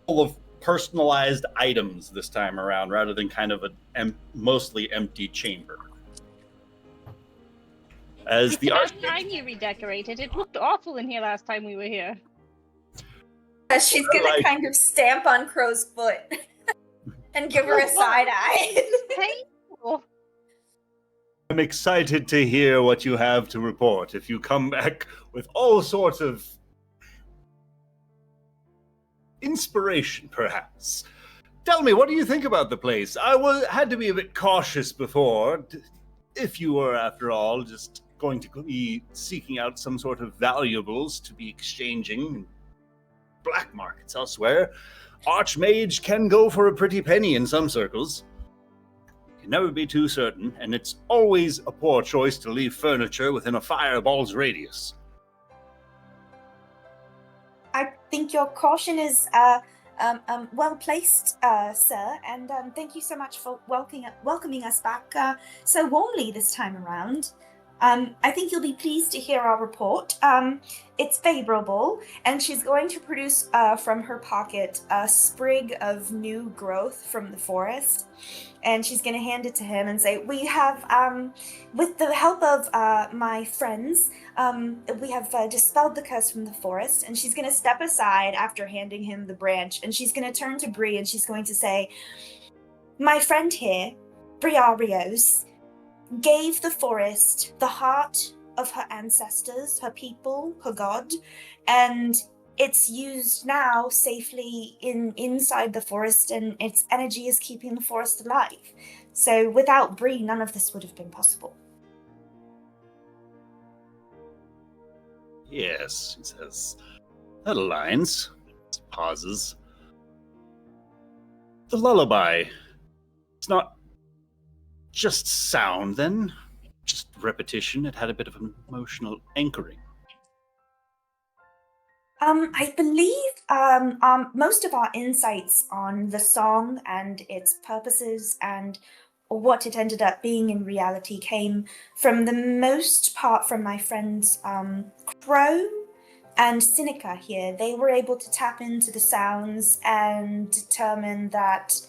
full of personalized items this time around, rather than kind of a mostly empty chamber. As the Last time you redecorated, it looked awful in here last time we were here. She's gonna kind of stamp on Crow's foot and give her a side eye. Painful. I'm excited to hear what you have to report. If you come back with all sorts of inspiration, perhaps. Tell me, what do you think about the place? Had to be a bit cautious before. If you were, after all, just going to be seeking out some sort of valuables to be exchanging in black markets elsewhere, Archmage can go for a pretty penny in some circles. You can never be too certain, and it's always a poor choice to leave furniture within a fireball's radius. I think your caution is well placed, sir, and thank you so much for welcoming us back so warmly this time around. I think you'll be pleased to hear our report. It's favorable, and she's going to produce from her pocket a sprig of new growth from the forest, and she's going to hand it to him and say, we have, with the help of my friends, we have dispelled the curse from the forest. And she's going to step aside after handing him the branch, and she's going to turn to Bree, and she's going to say, my friend here, Briarios, gave the forest the heart of her ancestors, her people, her god, and it's used now safely inside the forest, and its energy is keeping the forest alive. So without Bree, none of this would have been possible. Yes, he says. That aligns. Pauses. The lullaby. It's not just sound, then. Just repetition. It had a bit of an emotional anchoring. I believe most of our insights on the song and its purposes and what it ended up being in reality came from the most part from my friends Crow and Sinica here. They were able to tap into the sounds and determine that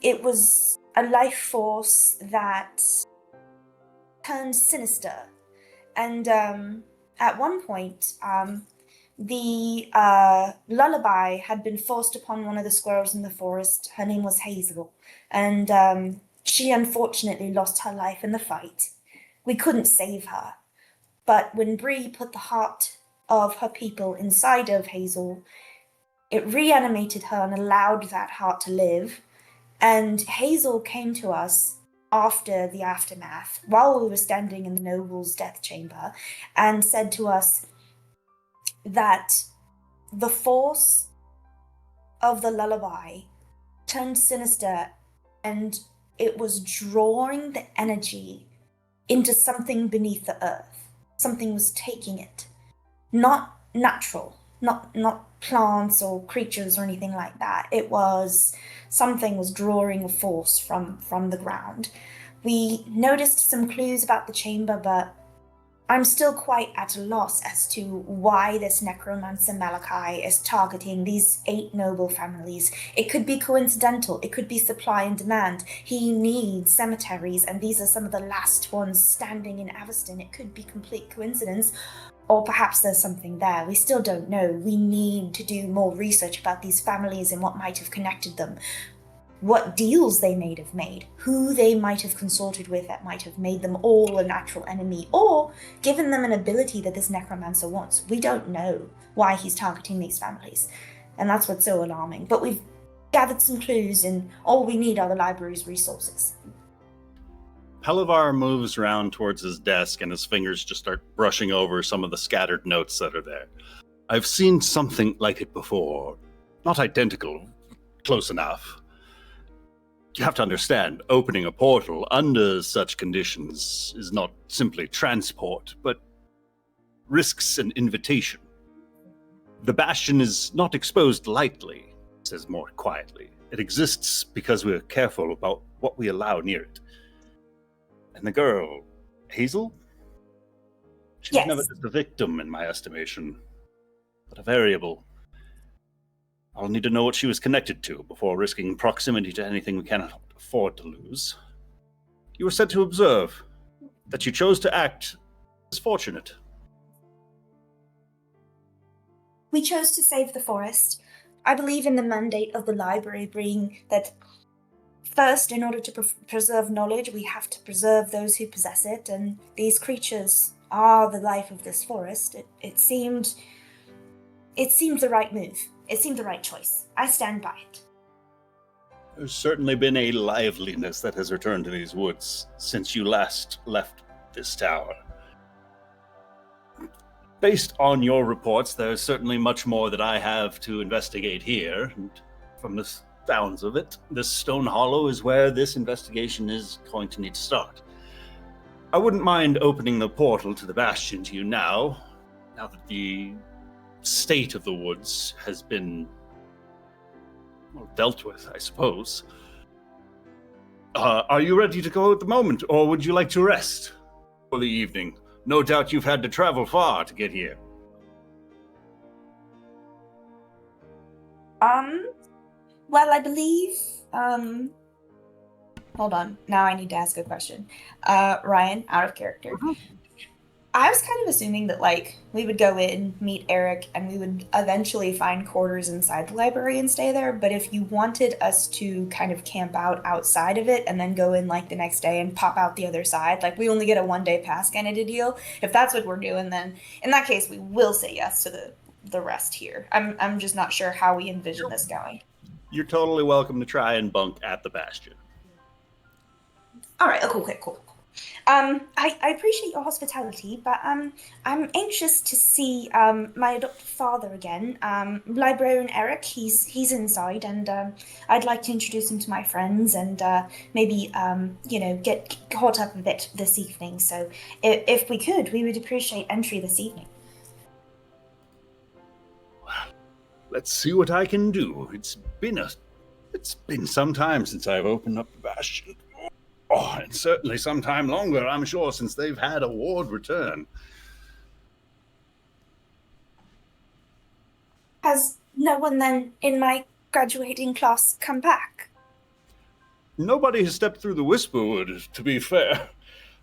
it was a life force that turned sinister. And at one point, the lullaby had been forced upon one of the squirrels in the forest. Her name was Hazel, and she unfortunately lost her life in the fight. We couldn't save her, but when Bree put the heart of her people inside of Hazel, it reanimated her and allowed that heart to live. And Hazel came to us after the aftermath, while we were standing in the noble's death chamber, and said to us that the force of the lullaby turned sinister, and it was drawing the energy into something beneath the earth. Something was taking it. Not natural, not plants or creatures or anything like that. It was something was drawing a force from the ground. We noticed some clues about the chamber, but I'm still quite at a loss as to why this necromancer Malachi is targeting these 8 noble families. It could be coincidental. It could be supply and demand. He needs cemeteries, and these are some of the last ones standing in Aveston. It could be complete coincidence, or perhaps there's something there. We still don't know. We need to do more research about these families and what might have connected them. What deals they may have made, who they might have consorted with that might have made them all a natural enemy, or given them an ability that this necromancer wants. We don't know why he's targeting these families, and that's what's so alarming. But we've gathered some clues, and all we need are the library's resources. Pelivar moves around towards his desk, and his fingers just start brushing over some of the scattered notes that are there. I've seen something like it before. Not identical, close enough. You have to understand, opening a portal under such conditions is not simply transport, but risks an invitation. The Bastion is not exposed lightly, says more quietly. It exists because we're careful about what we allow near it. And the girl, Hazel? She was Yes. never just a victim, in my estimation, but a variable. I'll need to know what she was connected to before risking proximity to anything we cannot afford to lose. You were sent to observe. That you chose to act is fortunate. We chose to save the forest. I believe in the mandate of the library being that first, in order to preserve knowledge, we have to preserve those who possess it, and these creatures are the life of this forest. It seemed the right move. It seemed the right choice. I stand by it. There's certainly been a liveliness that has returned to these woods since you last left this tower. Based on your reports, there's certainly much more that I have to investigate here, and from the sounds of it, this Stone Hollow is where this investigation is going to need to start. I wouldn't mind opening the portal to the Bastion to you now that the state of the woods has been dealt with, I suppose. Are you ready to go at the moment, or would you like to rest for the evening? No doubt you've had to travel far to get here. Well, I believe, hold on. Now I need to ask a question. Ryan, out of character. I was kind of assuming that, like, we would go in, meet Eric, and we would eventually find quarters inside the library and stay there, but if you wanted us to kind of camp out outside of it and then go in, like, the next day and pop out the other side, like, we only get a one-day pass kind of a deal, if that's what we're doing, then in that case, we will say yes to the rest here. I'm just not sure how we envision this going. You're totally welcome to try and bunk at the Bastion. All right, okay, cool. I appreciate your hospitality, but I'm anxious to see my adopted father again. Librarian Eric, he's inside, and I'd like to introduce him to my friends and maybe get caught up a bit this evening. So if we could, we would appreciate entry this evening. Let's see what I can do. It's been some time since I've opened up the Bastion. Oh, and certainly some time longer, I'm sure, since they've had a ward return. Has no one then in my graduating class come back? Nobody has stepped through the Whisperwood, to be fair.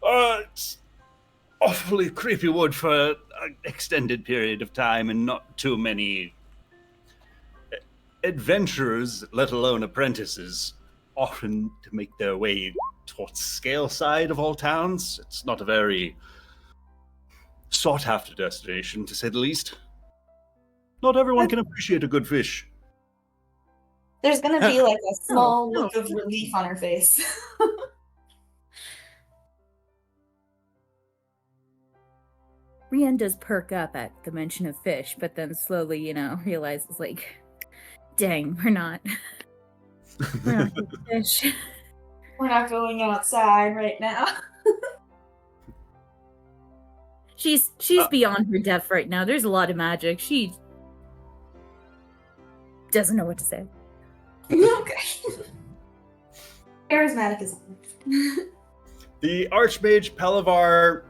It's awfully creepy wood for an extended period of time, and not too many adventurers, let alone apprentices, often to make their way towards Scale side of all towns. It's not a very sought-after destination, to say the least. Not everyone can appreciate a good fish. There's gonna be like a small look of relief on her face. Rian does perk up at the mention of fish, but then slowly, realizes, like, dang, we're not getting fish. We're not going outside right now. She's beyond her depth right now. There's a lot of magic. She doesn't know what to say. Okay. Charismatic is The Archmage Pelavar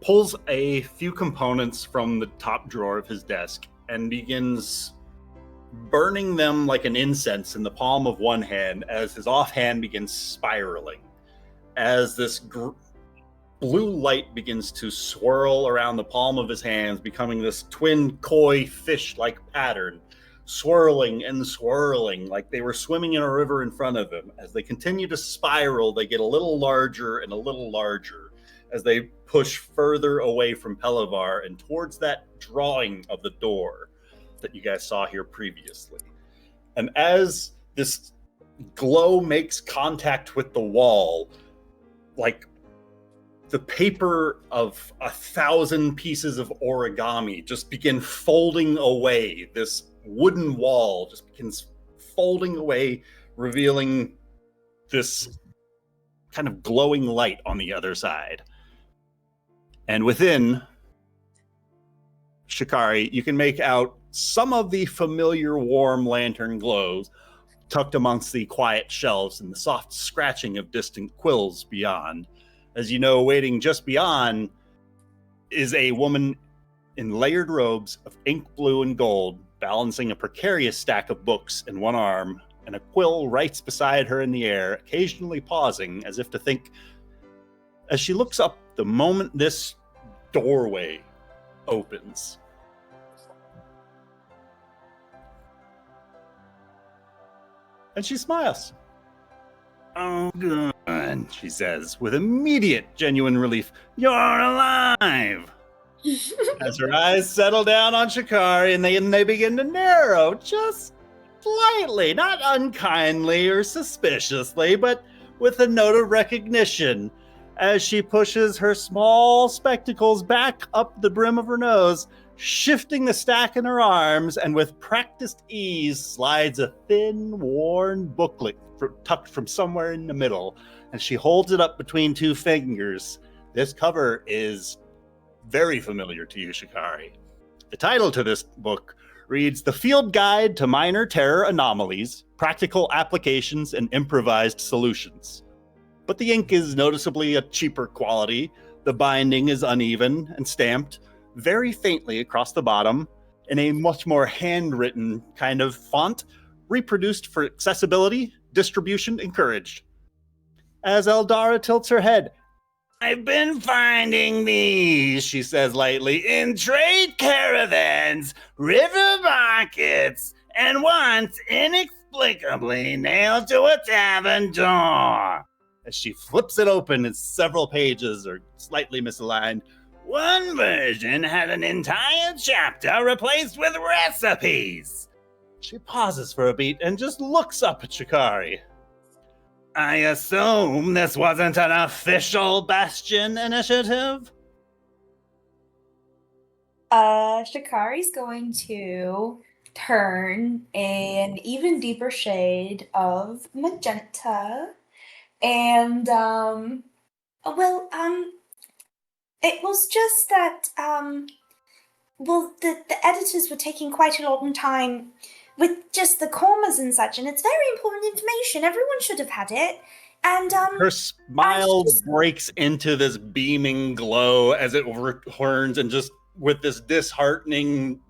pulls a few components from the top drawer of his desk and begins burning them like an incense in the palm of one hand as his offhand begins spiraling. As this blue light begins to swirl around the palm of his hands, becoming this twin koi fish-like pattern, swirling and swirling like they were swimming in a river in front of him. As they continue to spiral, they get a little larger and a little larger as they push further away from Pelavar and towards that drawing of the door that you guys saw here previously. And as this glow makes contact with the wall, like the paper of 1,000 pieces of origami just begin folding away. This wooden wall just begins folding away, revealing this kind of glowing light on the other side. And within, Shikari, you can make out some of the familiar warm lantern glows tucked amongst the quiet shelves and the soft scratching of distant quills beyond. As you know, waiting just beyond is a woman in layered robes of ink blue and gold, balancing a precarious stack of books in one arm, and a quill writes beside her in the air, occasionally pausing as if to think. As she looks up the moment this doorway opens, and she smiles. "Oh, good," she says, with immediate genuine relief. "You're alive!" As her eyes settle down on Shikari, and they begin to narrow just slightly, not unkindly or suspiciously, but with a note of recognition, as she pushes her small spectacles back up the brim of her nose, shifting the stack in her arms, and with practiced ease slides a thin, worn booklet tucked from somewhere in the middle, and she holds it up between two fingers. This cover is very familiar to you, Shikari. The title to this book reads The Field Guide to Minor Terror Anomalies, Practical Applications and Improvised Solutions. But the ink is noticeably a cheaper quality, the binding is uneven and stamped very faintly across the bottom in a much more handwritten kind of font, reproduced for accessibility, distribution encouraged. As Eldara tilts her head, "I've been finding these," she says lightly, "in trade caravans, river markets, and once inexplicably nailed to a tavern door." As she flips it open, and several pages are slightly misaligned. "One version had an entire chapter replaced with recipes." She pauses for a beat and just looks up at Shikari. "I assume this wasn't an official Bastion initiative?" Shikari's going to turn an even deeper shade of magenta, and it was just that the editors were taking quite a long time with just the commas and such, and it's very important information. Everyone should have had it. And her smile breaks into this beaming glow as it returns, and just with this disarming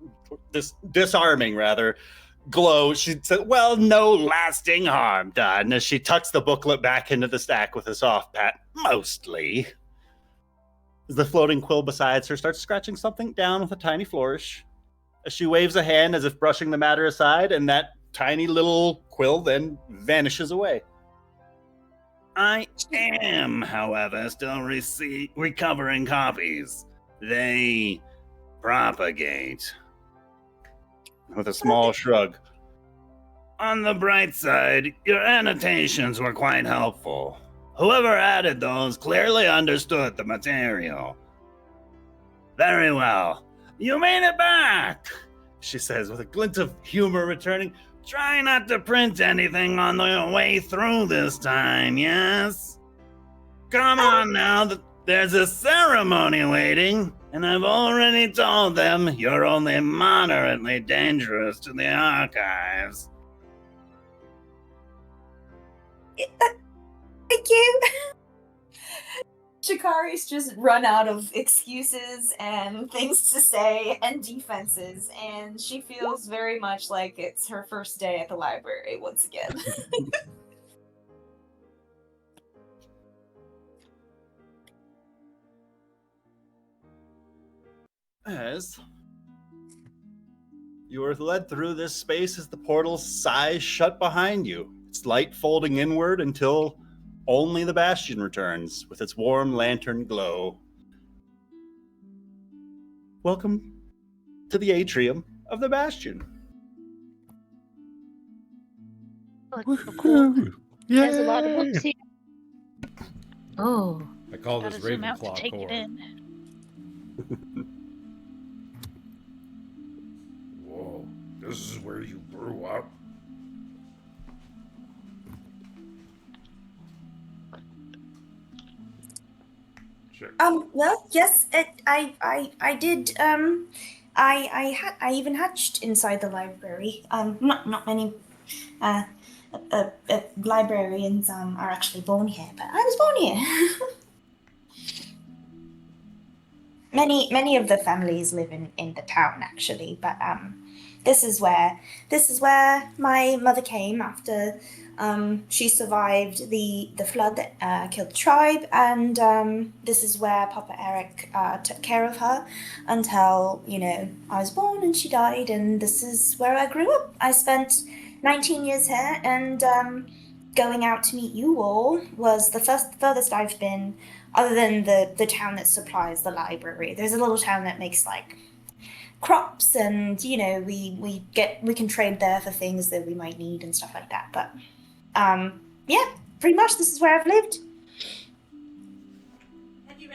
glow, she said, "Well, no lasting harm done," as she tucks the booklet back into the stack with a soft pat. "Mostly." As the floating quill beside her starts scratching something down with a tiny flourish, as she waves a hand as if brushing the matter aside, and that tiny little quill then vanishes away. "I am, however, still recovering copies. They propagate." With a small shrug. "On the bright side, your annotations were quite helpful. Whoever added those clearly understood the material." "Very well. You made it back," she says with a glint of humor returning. "Try not to print anything on the way through this time, yes? Come on now, there's a ceremony waiting, and I've already told them you're only moderately dangerous to the archives." Thank you. Shikari's just run out of excuses and things to say and defenses, and she feels very much like it's her first day at the library once again. As you are led through this space as the portals sighs shut behind you, its light folding inward until only the Bastion returns with its warm lantern glow. Welcome to the atrium of the Bastion. Oh, it's so cool. Woohoo! There's a lot of books here. Oh. I call Gotta this zoom out to Ravenclaw take it core. in. Whoa, this is where you grew up? Check. Well, yes, I did, I even hatched inside the library. Not many librarians are actually born here, but I was born here. Many of the families live in the town actually, but this is where my mother came after she survived the flood that killed the tribe, and this is where Papa Eric took care of her until I was born and she died, and this is where I grew up. I spent 19 years here, and going out to meet you all was the furthest I've been, other than the town that supplies the library. There's a little town that makes like crops, and we can trade there for things that we might need and stuff like that. But yeah, pretty much this is where I've lived.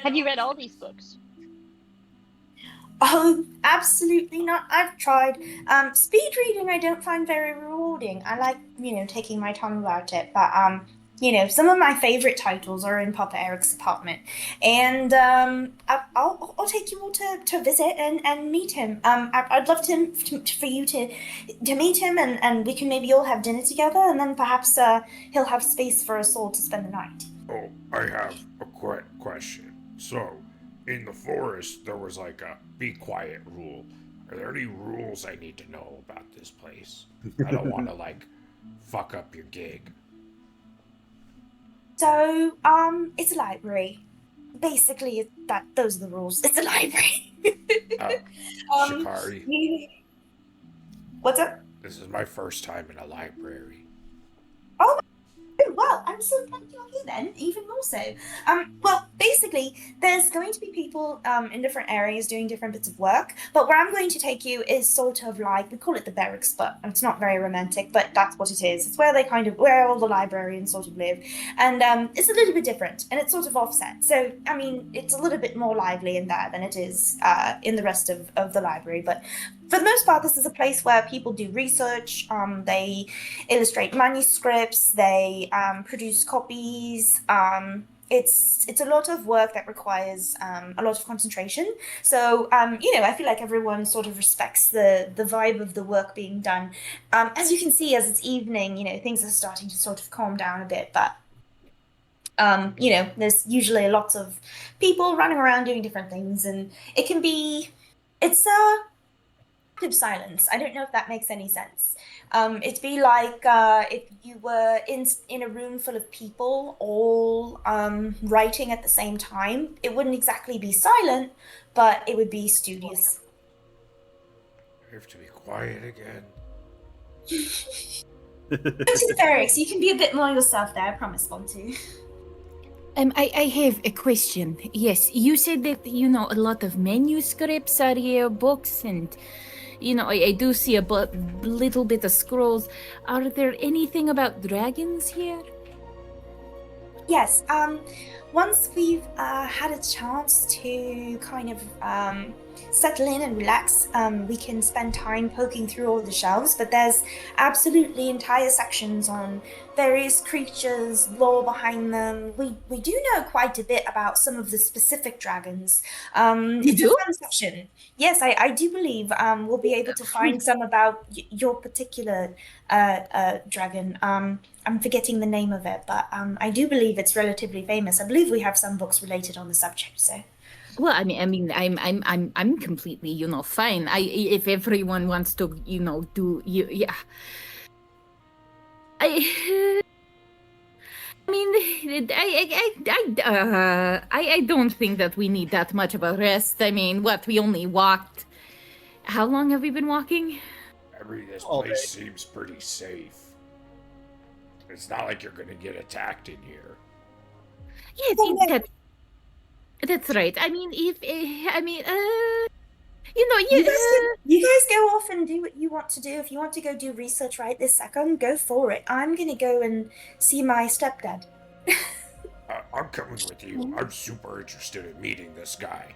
Have you read all these books? Oh, absolutely not. I've tried. Speed reading I don't find very rewarding. I like, taking my time about it. But, some of my favorite titles are in Papa Eric's apartment. And I'll take you all to visit and meet him. I'd love for you to meet him, and we can maybe all have dinner together, and then perhaps he'll have space for us all to spend the night. Oh, I have a quick question. So, in the forest, there was like a be quiet rule. Are there any rules I need to know about this place? I don't want to fuck up your gig. So, it's a library. Basically, those are the rules. It's a library. Shikari, what's up? this is my first time in a library. Oh, well, I'm so glad you're here then, even more so. Well, basically, there's going to be people in different areas doing different bits of work, but where I'm going to take you is sort of like, we call it the barracks, but it's not very romantic, but that's what it is. It's where where all the librarians sort of live, and it's a little bit different, and it's sort of offset. So, I mean, it's a little bit more lively in there than it is in the rest of the library, but for the most part, this is a place where people do research, they illustrate manuscripts, they produce copies. It's a lot of work that requires a lot of concentration. So, I feel like everyone sort of respects the vibe of the work being done. As you can see, as it's evening, things are starting to sort of calm down a bit, but there's usually lots of people running around doing different things, and it's silence. I don't know if that makes any sense. It'd be like if you were in a room full of people all writing at the same time. It wouldn't exactly be silent, but it would be studious. I have to be quiet again. Mrs. Barracks, you can be a bit more yourself there, I promise, Bontu. I have a question. Yes, you said that, a lot of manuscripts are your books, and I do see a little bit of scrolls. Are there anything about dragons here? Yes, once we've had a chance to kind of settle in and relax, we can spend time poking through all the shelves, but there's absolutely entire sections on various creatures, lore behind them. We do know quite a bit about some of the specific dragons. You do? It's a fun section. Yes, I do believe we'll be able to find some about your particular dragon. I'm forgetting the name of it, but I do believe it's relatively famous. I believe we have some books related on the subject. So, Well, I'm completely, fine. If everyone wants to, yeah. I don't think that we need that much of a rest. We only walked. How long have we been walking? This All place day. seems pretty safe. It's not like you're gonna get attacked in here. Yeah, that's right. You guys go off and do what you want to do. If you want to go do research right this second, go for it. I'm gonna go and see my stepdad. I'm coming with you. I'm super interested in meeting this guy.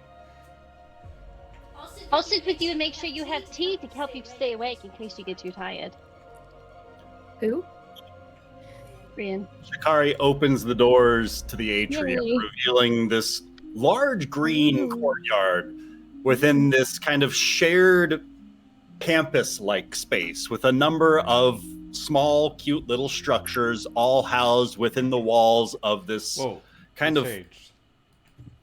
I'll sit with you and make sure you have tea to help you stay awake in case you get too tired. Who? Brian. Shikari opens the doors to the atrium, Yay. revealing this large green courtyard within this kind of shared campus-like space with a number of small, cute little structures all housed within the walls of this kind of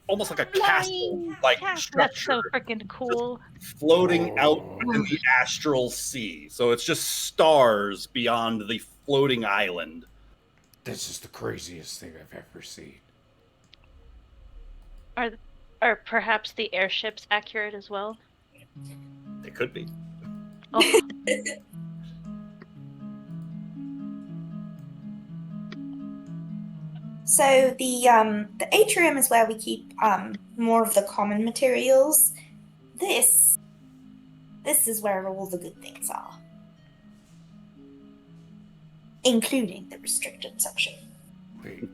almost like a castle-like That's structure so freaking cool. floating out in the astral sea. So it's just stars beyond the floating island. This is the craziest thing I've ever seen. Are perhaps the airships accurate as well? They could be. Oh. So the atrium is where we keep more of the common materials. This is where all the good things are, including the restricted section. Wait,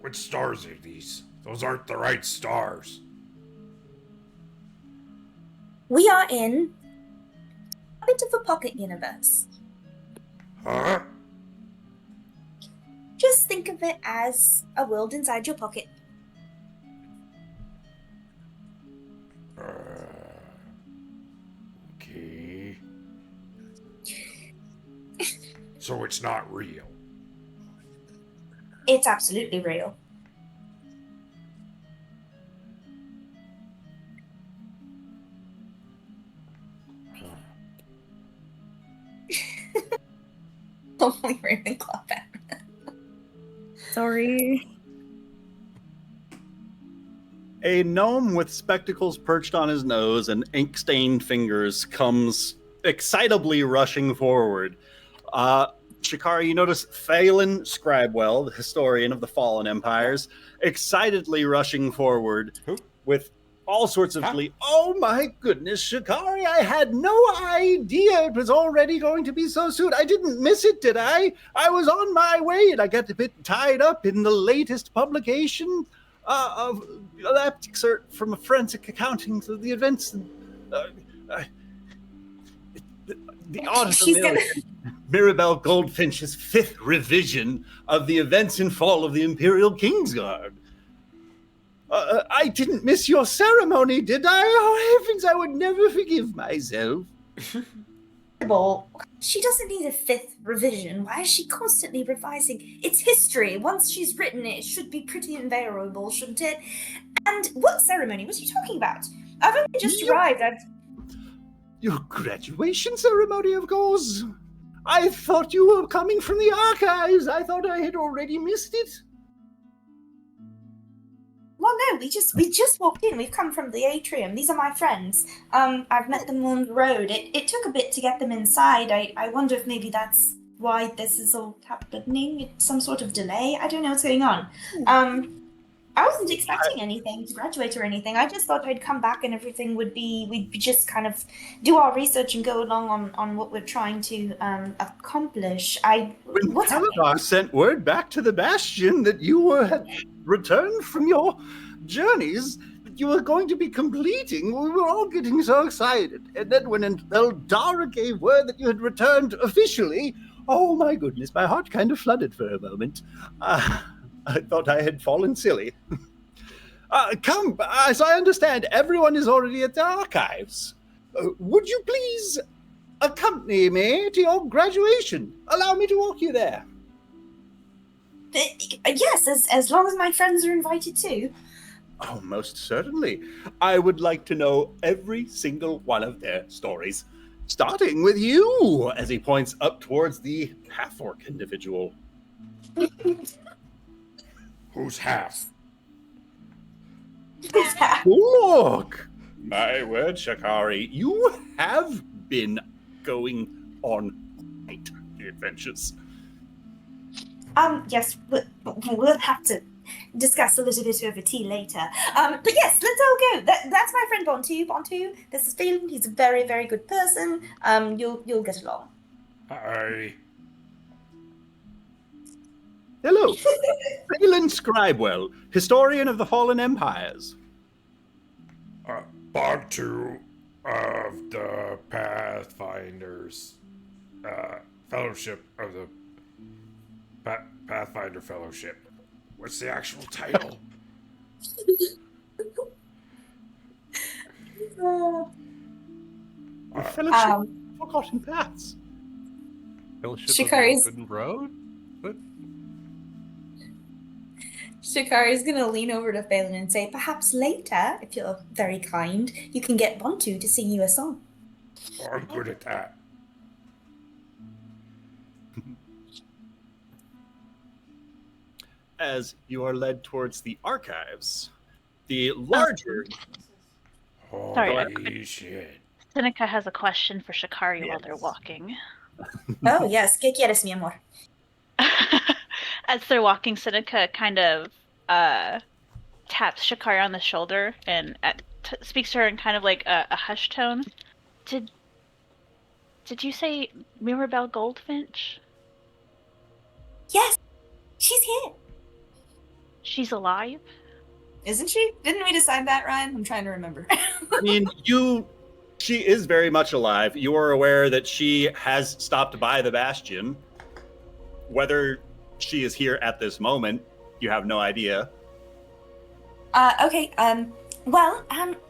what stars are these? Those aren't the right stars. We are in a bit of a pocket universe. Huh? Just think of it as a world inside your pocket. Okay. So it's not real. It's absolutely real. Only Ravenclaw Batman. Sorry. A gnome with spectacles perched on his nose and ink-stained fingers comes excitably rushing forward. Shikari, you notice Phelan Scribewell, the historian of the Fallen Empires, excitedly rushing forward with all sorts of glee. Oh my goodness, Shikari, I had no idea it was already going to be so soon. I didn't miss it, did I? I was on my way and I got a bit tied up in the latest publication of an excerpt from a forensic accounting of the events. The auditor Mirabelle Goldfinch's 5th revision of the events and fall of the Imperial Kingsguard. I didn't miss your ceremony, did I? Oh, heavens, I would never forgive myself. Well, she doesn't need a 5th revision. Why is she constantly revising? It's history. Once she's written it, it should be pretty invariable, shouldn't it? And what ceremony was you talking about? I've only just arrived. Your graduation ceremony, of course. I thought you were coming from the archives. I thought I had already missed it. Well, no, we just walked in. We've come from the atrium. These are my friends. I've met them on the road. It took a bit to get them inside. I wonder if maybe that's why this is all happening. It's some sort of delay. I don't know what's going on. I wasn't expecting anything to graduate or anything. I just thought I'd come back and everything we'd just kind of do our research and go along on what we're trying to accomplish. When Paladar sent word back to the Bastion that you had returned from your journeys that you were going to be completing, we were all getting so excited. And then when Eldara gave word that you had returned officially, oh my goodness, my heart kind of flooded for a moment. I thought I had fallen silly. Come, as I understand, everyone is already at the archives. Would you please accompany me to your graduation? Allow me to walk you there. Yes, as long as my friends are invited too. Oh, most certainly. I would like to know every single one of their stories, starting with you, as he points up towards the half-orc individual. Who's half? Look! My word, Shikari, you have been going on quite the adventures. Yes, we'll have to discuss a little bit over tea later. But yes, let's all go. That's my friend Bontu. Bontu, this is Phelan. He's a very, very good person. You'll get along. Hi. Hello. Phelan Scribewell, historian of the Fallen Empires. Bontu of the Pathfinders Fellowship of the Pathfinder Fellowship. What's the actual title? Fellowship Forgotten Paths. Fellowship Shikari's- of the Open Road? What? Shikari's gonna lean over to Phelan and say, perhaps later, if you're very kind, you can get Bontu to sing you a song. Oh, I'm good at that. As you are led towards the archives, the larger. Sorry, Holy shit. Seneca has a question for Shikari while they're walking. Oh, yes. ¿Qué quieres, mi amor? As they're walking, Seneca kind of taps Shikari on the shoulder and speaks to her in kind of like a hushed tone. Did you say Mirabelle Goldfinch? Yes, she's here. She's alive? Isn't she? Didn't we decide that, Ryan? I'm trying to remember. I mean, she is very much alive. You are aware that she has stopped by the Bastion. Whether she is here at this moment, you have no idea. Okay, well,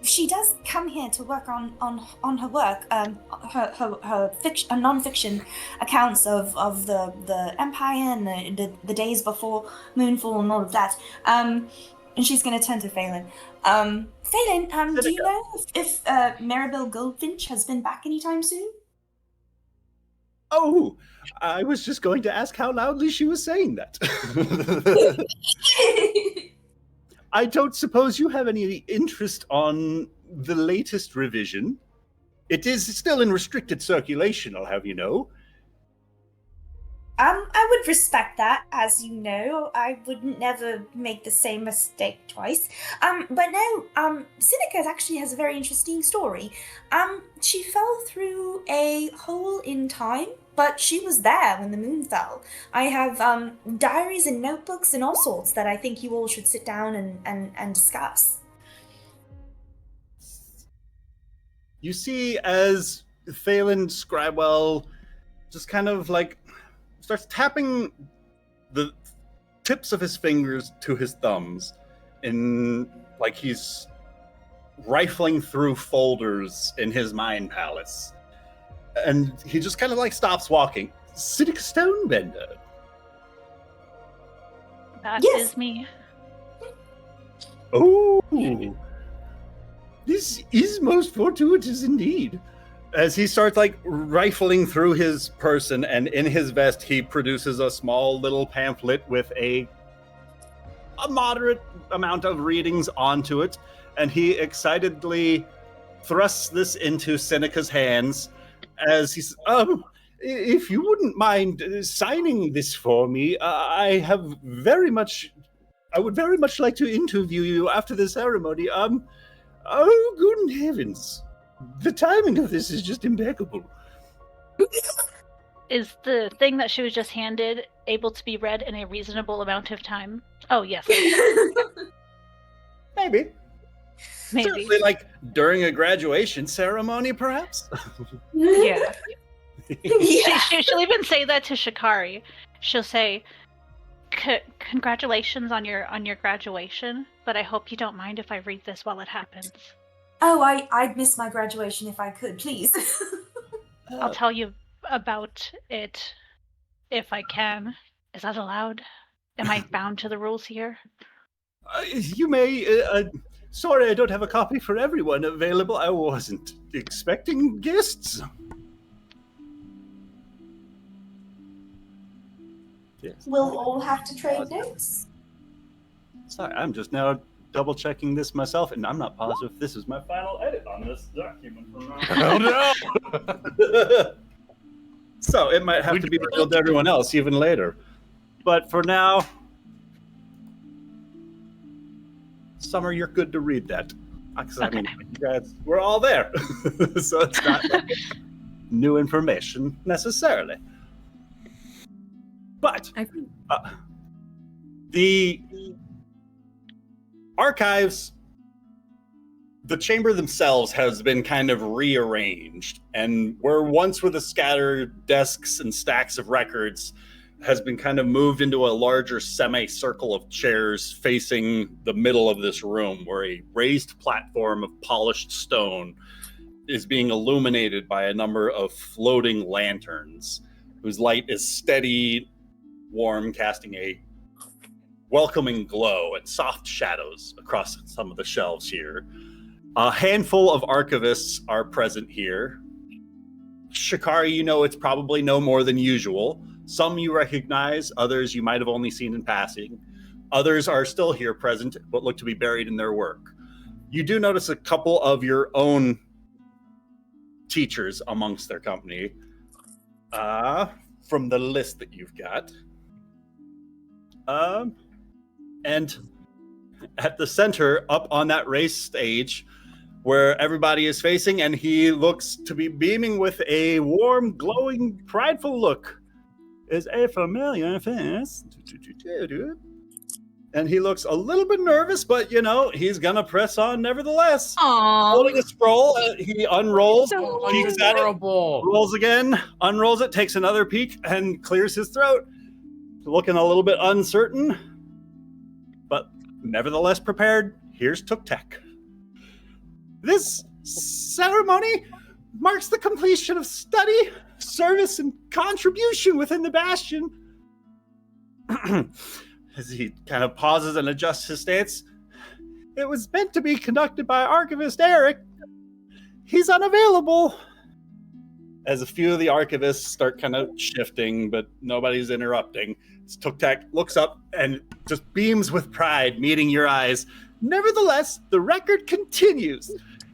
she does come here to work on her work, her fiction, non-fiction accounts of the Empire and the days before Moonfall and all of that. And she's gonna turn to Phelan. Phelan, do you know if Maribel Goldfinch has been back anytime soon? Oh, I was just going to ask how loudly she was saying that. I don't suppose you have any interest on the latest revision. It is still in restricted circulation, I'll have you know. I would respect that, as you know. I would never make the same mistake twice. But no, Seneca actually has a very interesting story. She fell through a hole in time, but she was there when the moon fell. I have diaries and notebooks and all sorts that I think you all should sit down and discuss. You see, as Phelan Scribewell just kind of like starts tapping the tips of his fingers to his thumbs, in like he's rifling through folders in his mind palace. And he just kind of like stops walking. Seneca Stonebender. That Yes. is me. Oh, this is most fortuitous indeed. As he starts like rifling through his person, and in his vest he produces a small little pamphlet with a moderate amount of readings onto it, and he excitedly thrusts this into Seneca's hands as he's, if you wouldn't mind signing this for me, I would very much like to interview you after the ceremony. Oh, good heavens. The timing of this is just impeccable. Is the thing that she was just handed able to be read in a reasonable amount of time? Oh, yes. Maybe. Maybe. Certainly, like during a graduation ceremony, perhaps. Yeah. Yeah. She'll even say that to Shikari. She'll say, "Congratulations on your graduation, but I hope you don't mind if I read this while it happens." Oh, I'd miss my graduation if I could, please. I'll tell you about it if I can. Is that allowed? Am I bound to the rules here? You may. Sorry, I don't have a copy for everyone available. I wasn't expecting guests. Yes. We'll all have to trade notes. Sorry, I'm just now double checking this myself, and I'm not positive if this is my final edit on this document. Oh no! So it might have to be revealed to everyone else even later. But for now, Summer, you're good to read that. Because I mean, you guys, we're all there, so it's not like new information necessarily. But the archives, the chamber themselves has been kind of rearranged, and where once were the scattered desks and stacks of records has been kind of moved into a larger semicircle of chairs facing the middle of this room, where a raised platform of polished stone is being illuminated by a number of floating lanterns, whose light is steady, warm, casting a welcoming glow and soft shadows across some of the shelves here. A handful of archivists are present here. Shikari, you know it's probably no more than usual. Some you recognize, others you might have only seen in passing. Others are still here present, but look to be buried in their work. You do notice a couple of your own teachers amongst their company. From the list that you've got. And at the center, up on that race stage, where everybody is facing, and he looks to be beaming with a warm, glowing, prideful look, is a familiar face. And he looks a little bit nervous, but he's gonna press on nevertheless. Aww. Holding a scroll, he unrolls, So peeks at it, rolls again, unrolls it, takes another peek, and clears his throat. Looking a little bit uncertain, but nevertheless prepared. Here's Tuktek. This ceremony marks the completion of study, service, and contribution within the Bastion. As he kind of pauses and adjusts his stance, it was meant to be conducted by Archivist Eric. He's unavailable. As a few of the archivists start kind of shifting, but nobody's interrupting, Tuktek looks up and just beams with pride, meeting your eyes. Nevertheless, the record continues.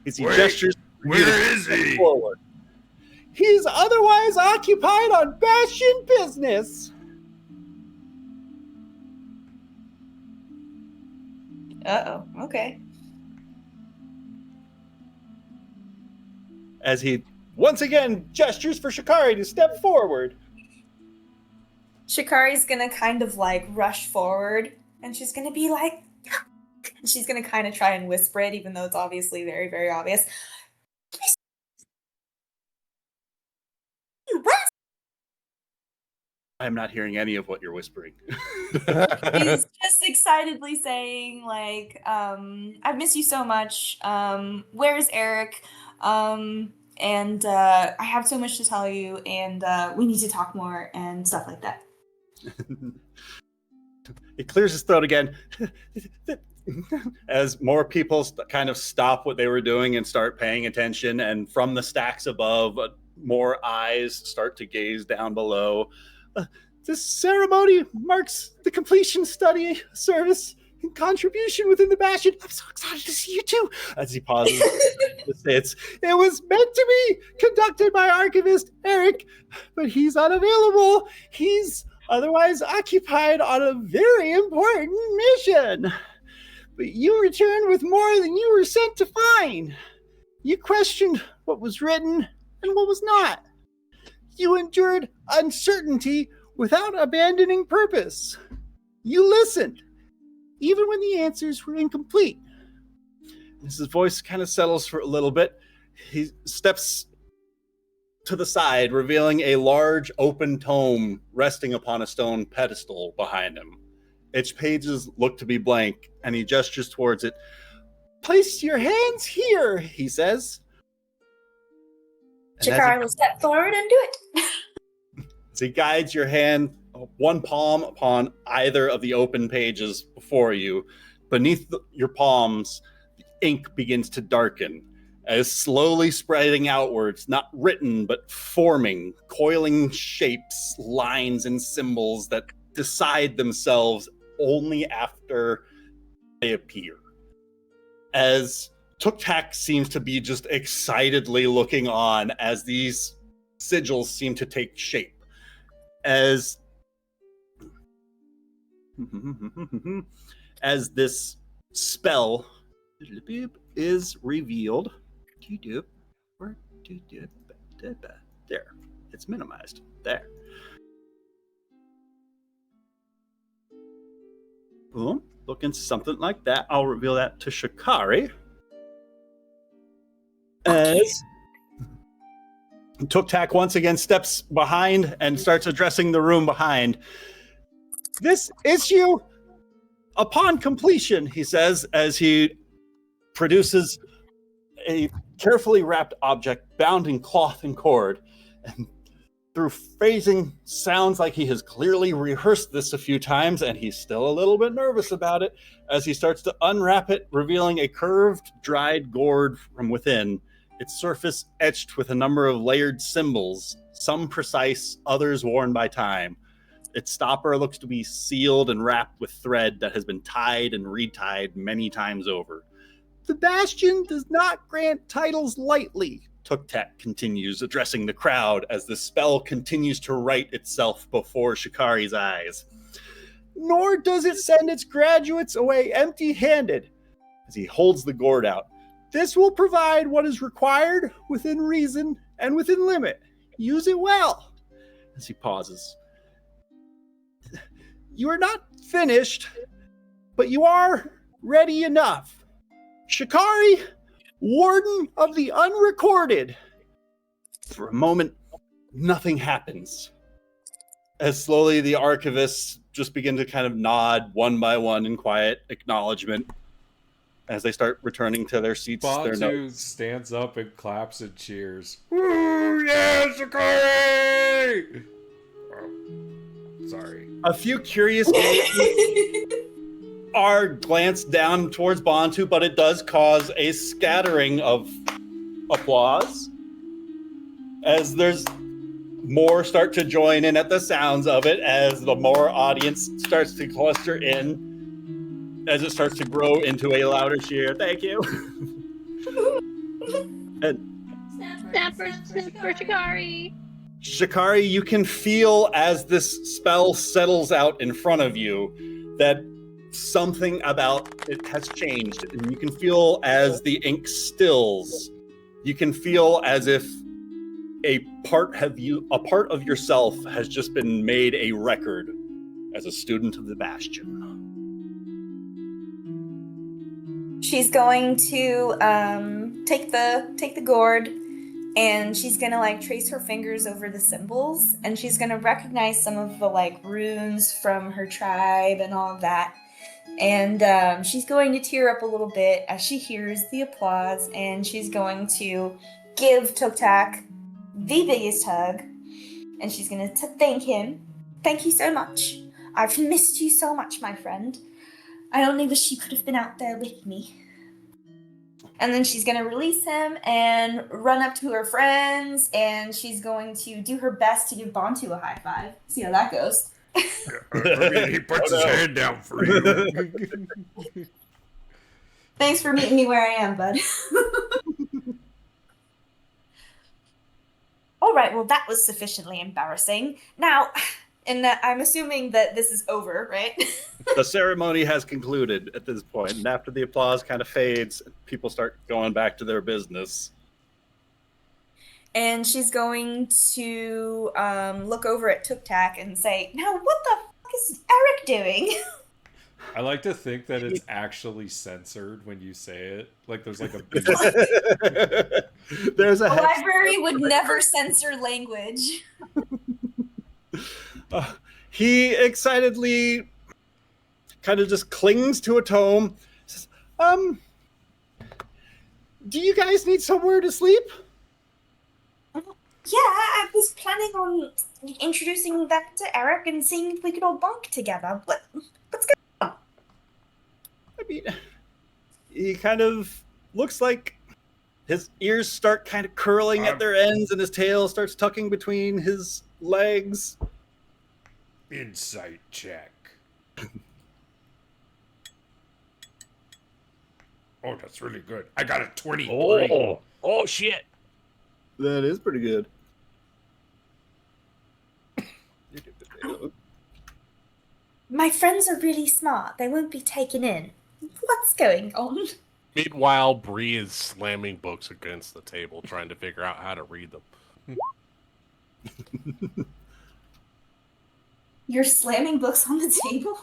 As he gestures for you to step forward. He's otherwise occupied on Bastion business. Uh-oh, okay. As he once again gestures for Shikari to step forward. Shikari's gonna kind of rush forward, and she's gonna be like, she's gonna kind of try and whisper it, even though it's obviously very, very obvious. I'm not hearing any of what you're whispering. He's just excitedly saying, I miss you so much. Where's Eric? And I have so much to tell you, and we need to talk more and stuff like that. He clears his throat again. As more people kind of stop what they were doing and start paying attention, and from the stacks above, more eyes start to gaze down below. This ceremony marks the completion, study, service, and contribution within the Bastion. I'm so excited to see you too. As he pauses, it was meant to be conducted by Archivist Eric, but he's unavailable. He's otherwise occupied on a very important mission. But you returned with more than you were sent to find. You questioned what was written and what was not. You endured uncertainty without abandoning purpose. You listened, even when the answers were incomplete. As his voice kind of settles for a little bit, he steps to the side, revealing a large open tome resting upon a stone pedestal behind him. Its pages look to be blank, and he gestures towards it. Place your hands here, he says. Shikari will step forward and do it. As he guides your hand, one palm upon either of the open pages before you, beneath your palms, the ink begins to darken, as slowly spreading outwards, not written, but forming, coiling shapes, lines, and symbols that decide themselves only after they appear. As Tuktek seems to be just excitedly looking on as these sigils seem to take shape. As this spell is revealed. There. It's minimized. There. Boom. Looking something like that. I'll reveal that to Shikari. As Tuk-Tak once again steps behind and starts addressing the room behind. This issue, upon completion, he says, as he produces a carefully wrapped object bound in cloth and cord, and through phrasing sounds like he has clearly rehearsed this a few times, and he's still a little bit nervous about it, as he starts to unwrap it, revealing a curved, dried gourd from within, its surface etched with a number of layered symbols, some precise, others worn by time. Its stopper looks to be sealed and wrapped with thread that has been tied and retied many times over. The Bastion does not grant titles lightly, Tuk-Tak continues, addressing the crowd as the spell continues to right itself before Shikari's eyes. Nor does it send its graduates away empty-handed, as he holds the gourd out. This will provide what is required within reason and within limit. Use it well. As he pauses. You are not finished, but you are ready enough. Shikari, Warden of the Unrecorded. For a moment, nothing happens. As slowly the archivists just begin to kind of nod one by one in quiet acknowledgement as they start returning to their seats. Their Bantu notes. stands up and claps and cheers. Woo! Yeah, Shikari! Oh, sorry. A few curious are glanced down towards Bantu, but it does cause a scattering of applause as there's more start to join in at the sounds of it, as the more audience starts to cluster in, as it starts to grow into a louder cheer. Thank you. And Snap for Shikari. Shikari, you can feel as this spell settles out in front of you that something about it has changed. And you can feel as the ink stills, you can feel as if a part of yourself has just been made a record as a student of the Bastion. She's going to take the gourd, and she's gonna like trace her fingers over the symbols, and she's gonna recognize some of the like runes from her tribe and all of that. And she's going to tear up a little bit as she hears the applause, and she's going to give Tuk-Tak the biggest hug, and she's gonna thank him. Thank you so much. I've missed you so much, my friend. I only wish you could have been out there with me. And then she's going to release him and run up to her friends, and she's going to do her best to give Bantu a high five. See how that goes. I mean, he puts his hand down for you. Thanks for meeting me where I am, bud. All right, well, that was sufficiently embarrassing. Now, and I'm assuming that this is over, right? The ceremony has concluded at this point, and after the applause kind of fades, people start going back to their business. And she's going to look over at Tuk-Tak and say, now what the fuck is Eric doing? I like to think that it's actually censored when you say it. Like there's like a big... There's a library would never censor language. He excitedly kind of just clings to a tome. Says, do you guys need somewhere to sleep? Yeah, I was planning on introducing that to Eric and seeing if we could all bunk together. What's going on? I mean, he kind of looks like his ears start kind of curling at their ends and his tail starts tucking between his legs. Insight check. Oh, that's really good. I got a 23. Oh shit. That is pretty good. My friends are really smart. They won't be taken in. What's going on? Meanwhile, Bree is slamming books against the table, trying to figure out how to read them. You're slamming books on the table?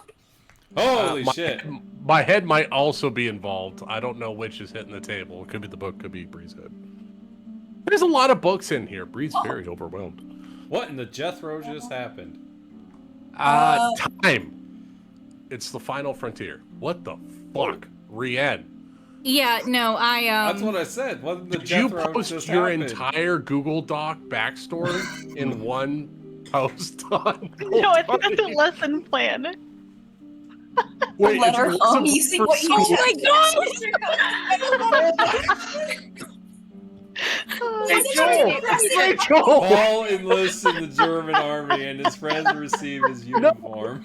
Holy shit. My head might also be involved. I don't know which is hitting the table. It could be the book, could be Bree's head. There's a lot of books in here. Bree's very overwhelmed. What in the Jethro just happened? Time. It's the final frontier. What the fuck? Rianne. Yeah, no, That's what I said. What in the Did you Jethro post just your happened? entire Google Doc backstory in one post on No, I think that's a lesson plan. Wait, Let it's her your home. lesson You see for what you school. Rachel! Paul enlists in the German army and his friends receive his uniform.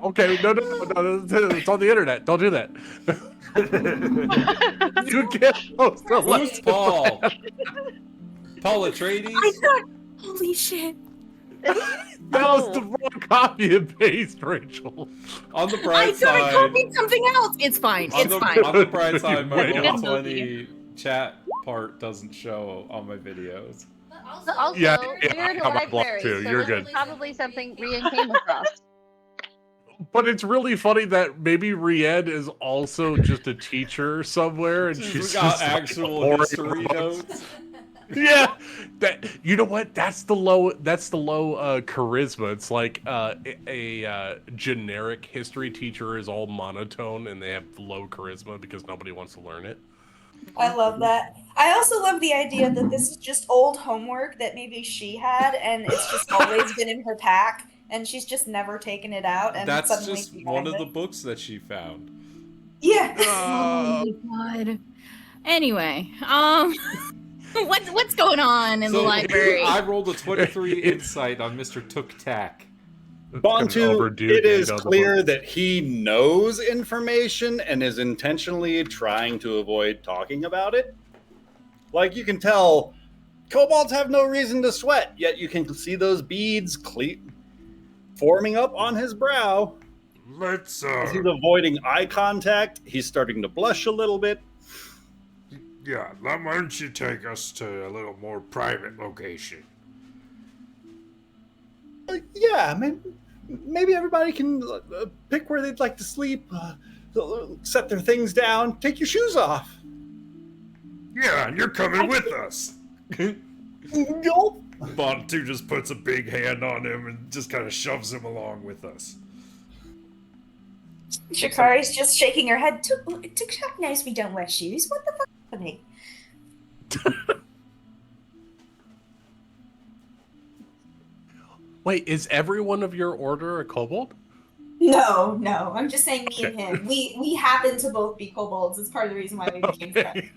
Okay, no, it's on the internet. Don't do that. You can't post a Who's lesson Paul? plan. Paul Atreides? I thought, holy shit. That was the wrong copy and paste, Rachel. On the I bright thought I side, copied something else. It's fine. on It's the, fine. on the bright side, my Wait, roll on. 20 chat part doesn't show on my videos. Also, Yeah, you're in a I have my block library, too. so You're this good. is probably something Rian came across. But it's really funny that maybe Ried is also just a teacher somewhere, and she's got just actual like, history boring notes. Yeah, that you know what? That's the low charisma. It's like a generic history teacher is all monotone and they have low charisma because nobody wants to learn it. I love that. I also love the idea that this is just old homework that maybe she had, and it's just always been in her pack, and she's just never taken it out. And That's suddenly just she one finds of the it. books that she found. Yeah. Oh my god. Anyway, what's going on in the library? I rolled a 23 insight on Mr. Tuk Tak. Bantu, overdue it is handout of the clear book. that he knows information and is intentionally trying to avoid talking about it. Like, you can tell kobolds have no reason to sweat, yet you can see those beads forming up on his brow. Let's He's avoiding eye contact. He's starting to blush a little bit. yeah, why don't you take us to a little more private location? Yeah, maybe everybody can pick where they'd like to sleep, set their things down, take your shoes off. Yeah, and you're coming with us. Yup. Bantu just puts a big hand on him and just kind of shoves him along with us. Shikari's just shaking her head. Tuk knows we don't wear shoes. What the fuck is happening? Wait, is every one of your order a kobold? No, no. I'm just saying me and him. We happen to both be kobolds. It's part of the reason why we became friends.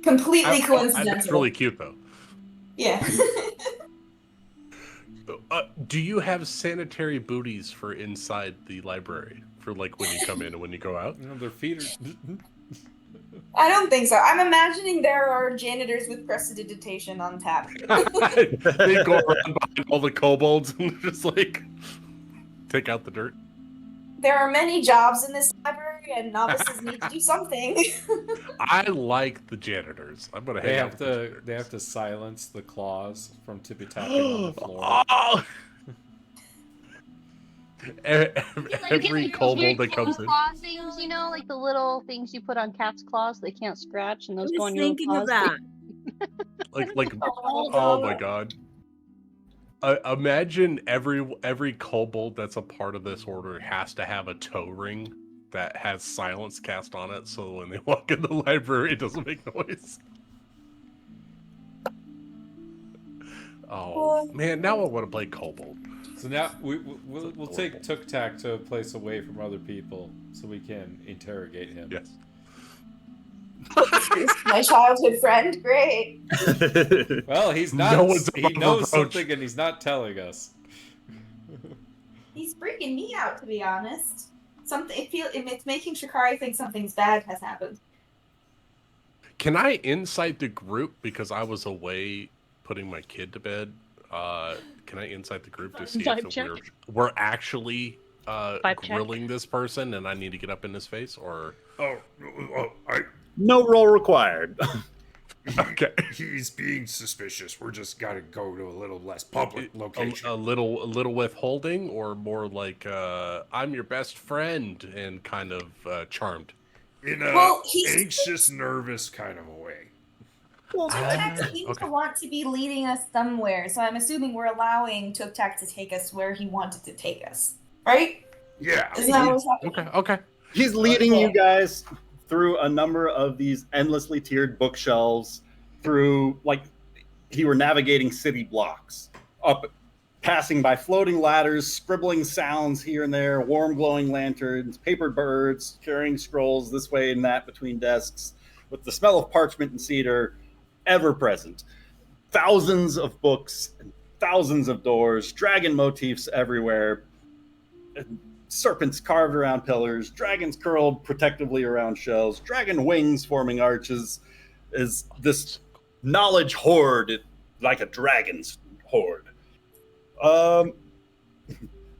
Completely coincidental. That's really cute, though. Yeah. Do you have sanitary booties for inside the library for like when you come in and when you go out? You know, their feet are. I don't think so. I'm imagining there are janitors with prestidigitation on tap. They go around behind all the kobolds and just like take out the dirt. There are many jobs in this library, and novices need to do something. I like the janitors. I'm gonna hang out with the janitors. They have to silence the claws from tippy tapping on the floor. Oh! Every kobold that comes in. Claw things, you know, like the little things you put on cats' claws, they can't scratch, and those I go was on your thinking claws. of that. Like oh my god. Imagine every kobold that's a part of this order has to have a toe ring that has silence cast on it, so when they walk in the library, it doesn't make noise. Oh man, now I want to play kobold. So now we'll take Tuk Tak to a place away from other people so we can interrogate him. Yes. My childhood friend, great. Well, he's not. No one's he above knows reproach. something and he's not telling us. He's freaking me out, to be honest. It's making Shikari think something's bad has happened. Can I insight the group because I was away putting my kid to bed? Can I insight the group to see Vibe if check. we're actually Vibe check. grilling this person and I need to get up in his face, or No roll required. okay, He's being suspicious. We're just gotta go to a little less public location. a little withholding, or more like I'm your best friend and kind of charmed. In a Well, he's- anxious, nervous kind of a way. Well, Tuk-Tak seems okay. to want to be leading us somewhere, so I'm assuming we're allowing Tuk-Tak to take us where he wanted to take us, right? Yeah. Isn't that what's happening? Okay. He's leading you guys through a number of these endlessly tiered bookshelves, through like he were navigating city blocks, up, passing by floating ladders, scribbling sounds here and there, warm glowing lanterns, paper birds carrying scrolls this way and that between desks, with the smell of parchment and cedar ever present. Thousands of books and thousands of doors, dragon motifs everywhere, serpents carved around pillars, dragons curled protectively around shelves, dragon wings forming arches, is this knowledge horde, like a dragon's horde.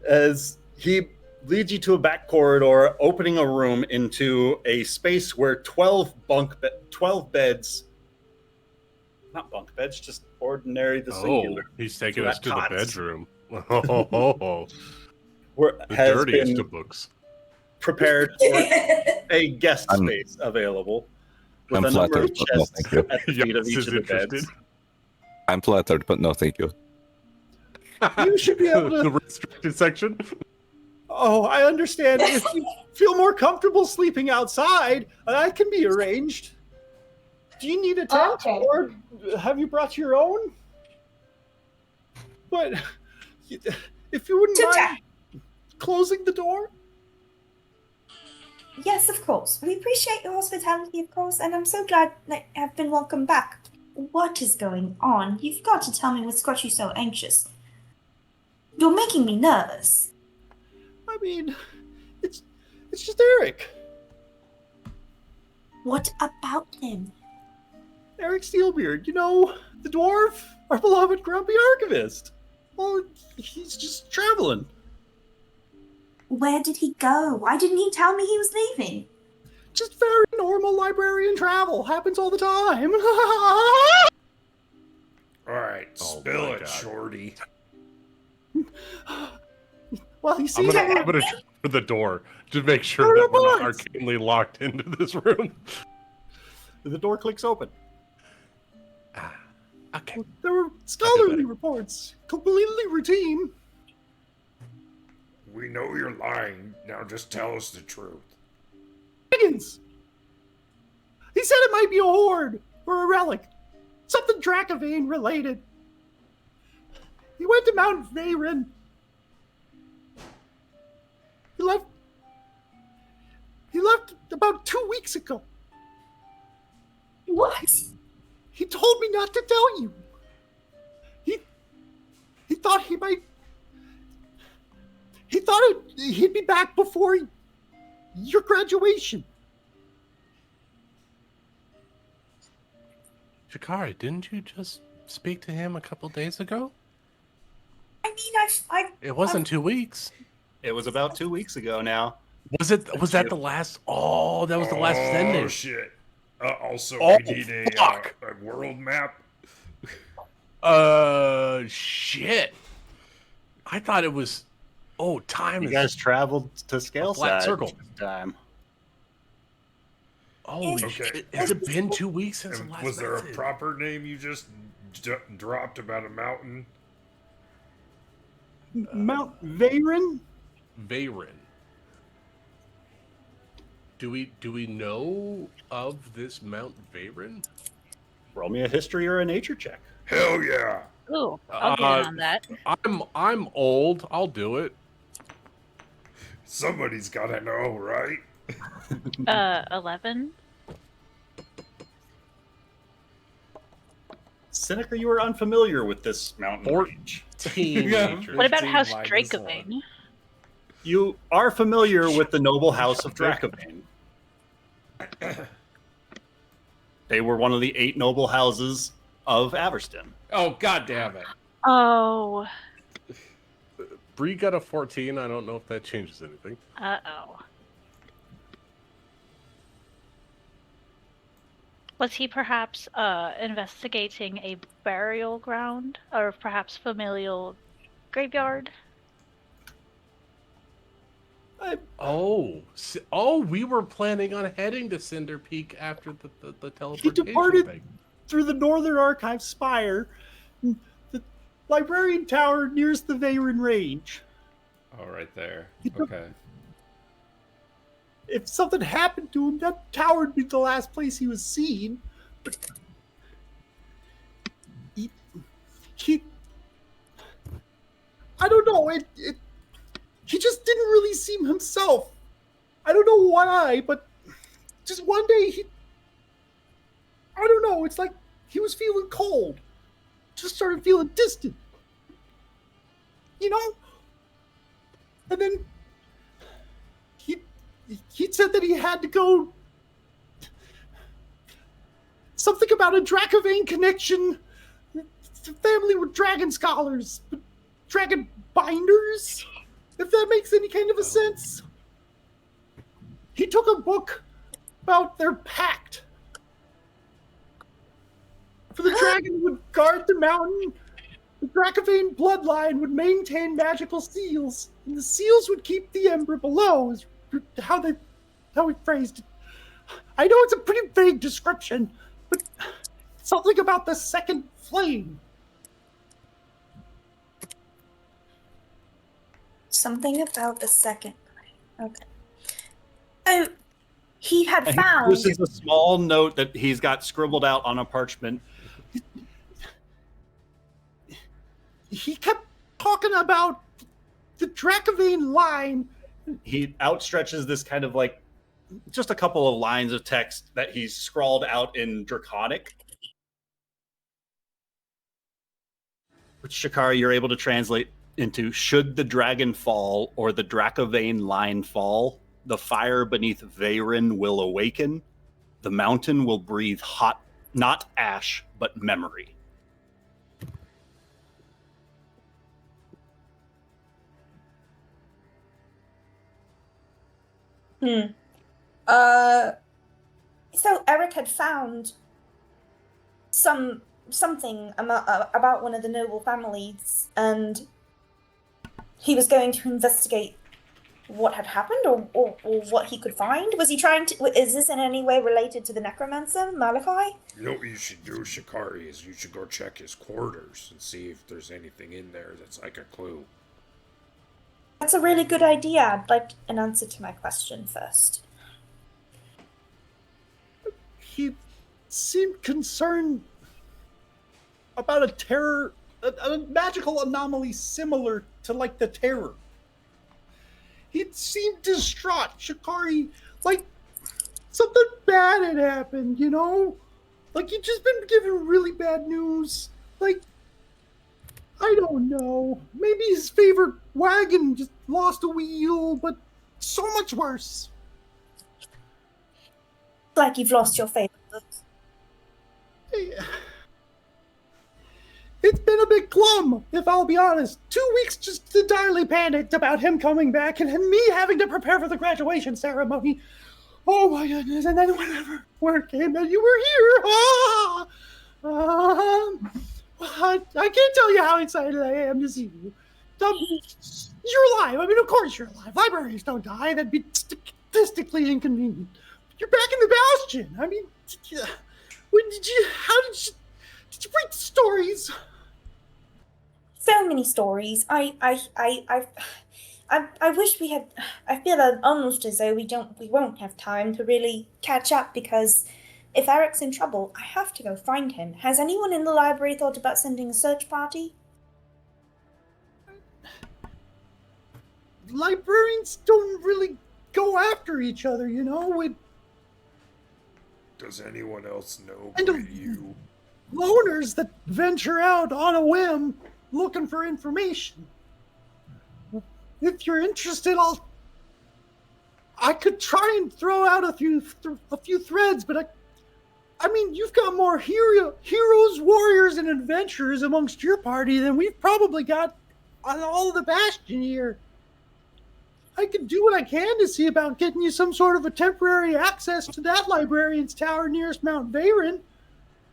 As he leads you to a back corridor, opening a room into a space where 12 beds, not bunk beds, just ordinary, the singular. He's taking us to the cots. bedroom. Oh, Where the has dirtiest been of books. prepared for a guest space available with I'm a number of flattered, but no, chests thank you. at the feet of Yes, each is of the interested. beds. I'm flattered, but no, thank you. You should be able The to. restricted section. Oh, I understand. If you feel more comfortable sleeping outside, that can be arranged. Do you need a tent, Okay. or have you brought your own? But if you wouldn't mind closing the door. Yes, of course. We appreciate your hospitality, of course, and I'm so glad that I've been welcomed back. What is going on? You've got to tell me what's got you so anxious. You're making me nervous. I mean, it's just Eric. What about him? Eric Steelbeard, you know, the dwarf, our beloved grumpy archivist. Well, he's just traveling. Where did he go? Why didn't he tell me he was leaving? Just very normal librarian travel. Happens all the time. All right, Oh spill my it, God. Shorty. Well, you see, I'm gonna try for the door to make sure Hurry that up, we're not boys. arcanely locked into this room. the door clicks open. Okay. There were scholarly reports, completely routine. We know you're lying. Now just tell us the truth. Higgins. He said it might be a horde or a relic, something Dracovane related. He went to Mount Veyron. He left about 2 weeks ago. What? He told me not to tell you. He thought he might. He thought he'd be back before your graduation. Shikari, didn't you just speak to him a couple days ago? I mean, I've It wasn't 2 weeks. It was about 2 weeks ago now. Was that the last? Oh, that was the last sending. Oh shit! Also, Oh, we need fuck. a world map. Shit. I thought it was. Oh, time You is. guys traveled to Scale flat Side circle. this time. Holy Okay. shit! Has it been 2 weeks since the And last? was there a message? proper name you just dropped about a mountain? Mount Veyron? Veyron. Do we know of this Mount Veyron? Roll me a history or a nature check. Hell yeah! Ooh, I'll get in on that. I'm old. I'll do it. Somebody's gotta know, right? 11. Seneca, you are unfamiliar with this mountain range. Teenager. What about House minus Dracovane? You are familiar with the noble house of Dracovane. They were one of the 8 noble houses of Averston. Oh, god damn it. Oh. Bree got a 14. I don't know if that changes anything. Uh-oh. Was he perhaps investigating a burial ground? Or perhaps familial graveyard? Oh, we were planning on heading to Cinder Peak after the He teleportation departed thing. through the Northern Archive spire. The librarian tower nearest the Veyron Range. Oh, right there. You took- Okay. If something happened to him, that tower would be the last place he was seen. But he I don't know. He just didn't really seem himself. I don't know why, but just one day I don't know. It's like he was feeling cold. Just started feeling distant. You know? And then he said that he had to go. Something about a Dracovane connection. The family were dragon scholars. Dragon binders? If that makes any kind of a sense. He took a book about their pact. For the dragon would guard the mountain, the Dracovane bloodline would maintain magical seals, and the seals would keep the ember below, is how he phrased it. I know it's a pretty vague description, but something about the second flame. Something about the second. Okay. Oh, he had And found. This is a small note that he's got scribbled out on a parchment. He kept talking about the Dracovane line. He outstretches this kind of like just a couple of lines of text that he's scrawled out in Draconic, which Shikari you're able to translate into: should the dragon fall or the Dracovane line fall, the fire beneath Veyron will awaken. The mountain will breathe hot, not ash, but memory. So Eric had found something about one of the noble families, and he was going to investigate what had happened or what he could find. Was he trying to? Is this in any way related to the necromancer Malachi? You know what you should do, Shikari, is you should go check his quarters and see if there's anything in there that's like a clue. That's a really good idea. I'd like an answer to my question first. He seemed concerned about a magical anomaly similar to like the Terror. He seemed distraught, Shikari, like something bad had happened, you know? Like he'd just been given really bad news. Like, I don't know. Maybe his favorite wagon just lost a wheel, but so much worse. Like you've lost your favorite book. It's been a bit glum, if I'll be honest. 2 weeks just entirely panicked about him coming back and me having to prepare for the graduation ceremony. Oh my goodness, and then whenever word came that you were here, I can't tell you how excited I am to see you. You're alive. I mean, of course you're alive. Librarians don't die. That'd be statistically inconvenient. You're back in the Bastion. I mean, did you read the stories? So many stories. I wish we had. I feel almost as though we won't have time to really catch up, because if Eric's in trouble, I have to go find him. Has anyone in the library thought about sending a search party? Librarians don't really go after each other, you know? Does anyone else know And but you? Loners that venture out on a whim looking for information. If you're interested, I could try and throw out a few threads, but I mean, you've got more heroes, warriors, and adventurers amongst your party than we've probably got on all of the Bastion here. I can do what I can to see about getting you some sort of a temporary access to that librarian's tower nearest Mount Veyron.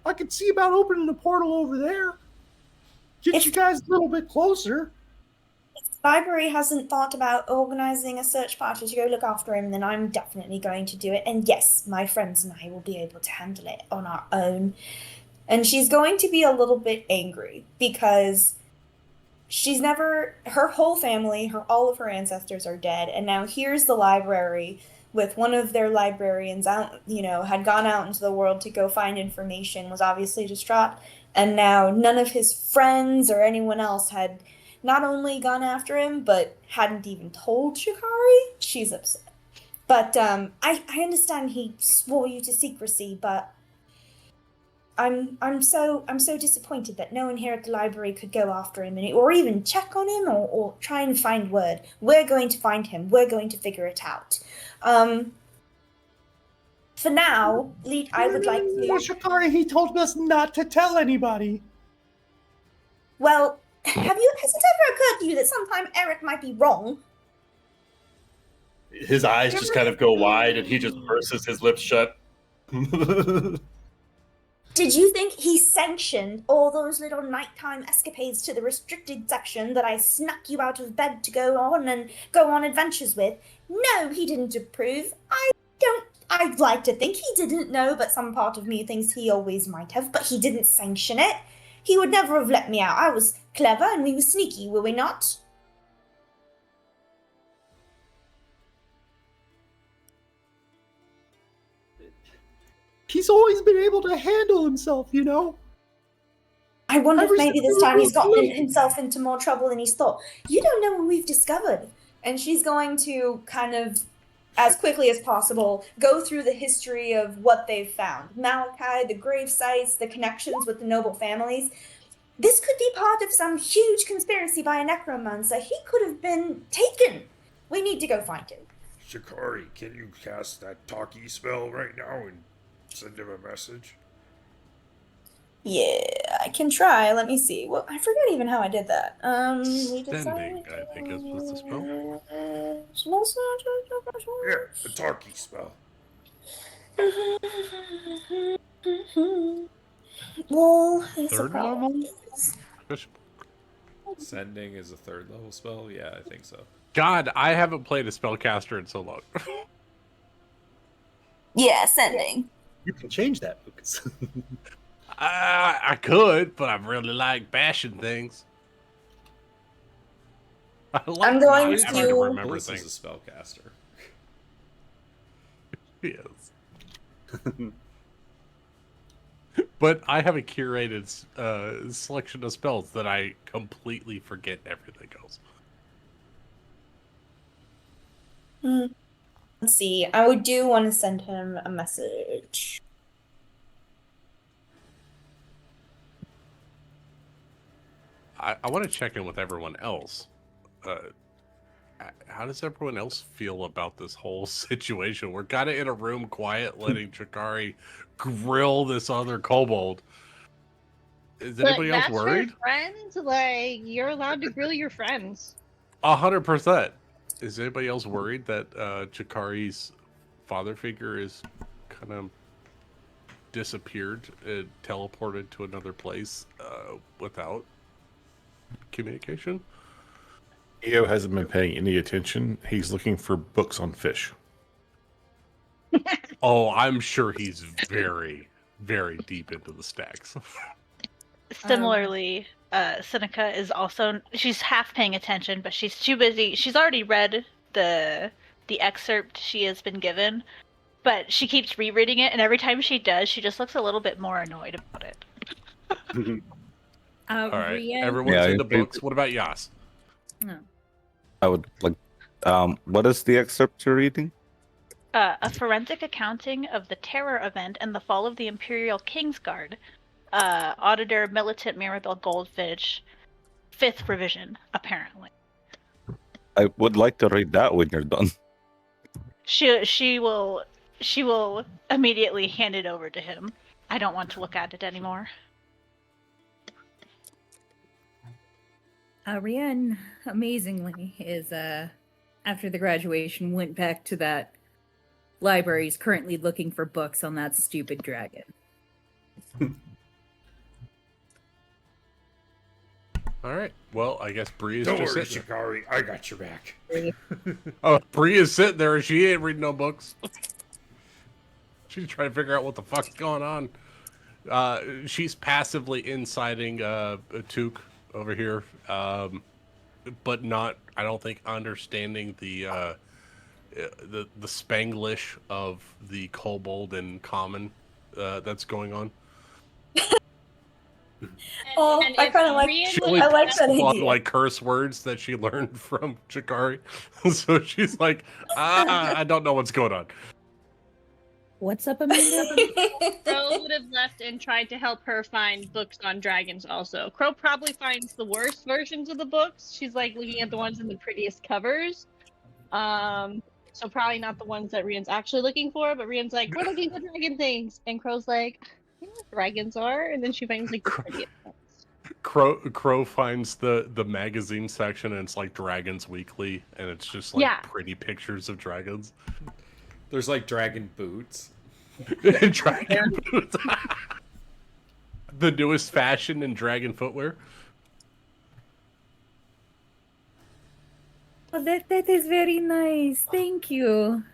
I could see about opening a portal over there. Get you guys a little bit closer. If the library hasn't thought about organizing a search party to go look after him, then I'm definitely going to do it. And yes, my friends and I will be able to handle it on our own. And she's going to be a little bit angry because her whole family, all of her ancestors are dead, and now here's the library with one of their librarians out, had gone out into the world to go find information, was obviously distraught, and now none of his friends or anyone else had not only gone after him, but hadn't even told Shikari. She's upset. But I understand he swore you to secrecy, but I'm so disappointed that no one here at the library could go after him or even check on him or try and find word. We're going to find him. We're going to figure it out. For now, I would like to... Shikari, he told us not to tell anybody. Well, has it ever occurred to you that sometime Eric might be wrong? His eyes just kind of go wide, and he just purses his lips shut. Did you think he sanctioned all those little nighttime escapades to the restricted section that I snuck you out of bed to go on adventures with? No, he didn't approve. I'd like to think he didn't know, but some part of me thinks he always might have, but he didn't sanction it. He would never have let me out. I was clever and we were sneaky, were we not? He's always been able to handle himself, I wonder if maybe this time he's gotten himself into more trouble than he's thought. You don't know what we've discovered. And she's going to kind of, as quickly as possible, go through the history of what they've found. Malachi, the grave sites, the connections with the noble families. This could be part of some huge conspiracy by a necromancer. He could have been taken. We need to go find him. Shikari, can you cast that talkie spell right now and send him a message? Yeah, I can try. Let me see. Well, I forget even how I did that. Sending, I think is what's the spell. Yeah, the talkie spell. Well, Third level? Sending is a 3rd level spell? Yeah, I think so. God, I haven't played a spellcaster in so long. Yeah, sending. You can change that, Lucas. I could, but I really like bashing things. I'm going having to remember Bliss things. is a spellcaster. Yes. But I have a curated selection of spells that I completely forget everything else. Let's see. I do want to send him a message. I want to check in with everyone else. How does everyone else feel about this whole situation? We're kind of in a room quiet, letting Chikari grill this other kobold. Is anybody else worried? Your friends, like, you're allowed to grill your friends. 100%. Is anybody else worried that Chikari's father figure is kind of disappeared and teleported to another place without communication? EO hasn't been paying any attention. He's looking for books on fish. Oh, I'm sure he's very, very deep into the stacks. Similarly, Seneca is also, she's half paying attention, but she's too busy. She's already read the excerpt she has been given, but she keeps rereading it, and every time she does, she just looks a little bit more annoyed about it. All right, Rian? everyone's into books. What about Yas? No. I would like. What is the excerpt you're reading? A forensic accounting of the terror event and the fall of the Imperial Kingsguard. Auditor Militant Mirabelle Goldfish, 5th revision, apparently. I would like to read that when you're done. She will immediately hand it over to him. I don't want to look at it anymore. Rian, amazingly, is after the graduation went back to that library. He's currently looking for books on that stupid dragon. All right. Well, I guess Bree is Don't just worry, sitting Shikari. I got your back. Oh, Bree is sitting there and she ain't reading no books. She's trying to figure out what the fuck's going on. She's passively inciting Took over here, but not, I don't think, understanding the Spanglish of the kobold and common that's going on. Oh, I kind of like. I like that idea. Like curse words that she learned from Chikari, so she's like, I don't know what's going on. What's up, Amanda? Crow would have left and tried to help her find books on dragons also. Crow probably finds the worst versions of the books. She's like looking at the ones in the prettiest covers. So probably not the ones that Rian's actually looking for, but Rian's like, we're looking for dragon things. And Crow's like, I know what dragons are. And then she finds like the prettiest ones. Crow finds the magazine section, and it's like Dragons Weekly, and it's just like pretty pictures of dragons. There's like dragon boots. Dragon boots. The newest fashion in dragon footwear. Oh, that is very nice. Thank you.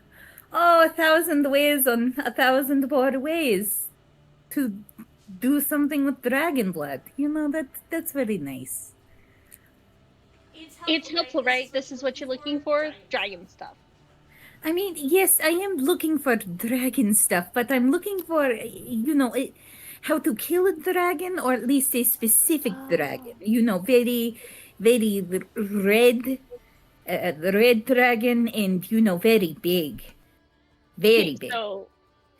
Oh, 1,000 ways on 1,000 more ways to do something with dragon blood. You know, that's very nice. It's helpful, right? This is what you're looking for? Dragon stuff. I mean, yes, I am looking for dragon stuff, but I'm looking for, how to kill a dragon, or at least a specific dragon. You know, very, very red, red dragon, and, very big. Very big. So,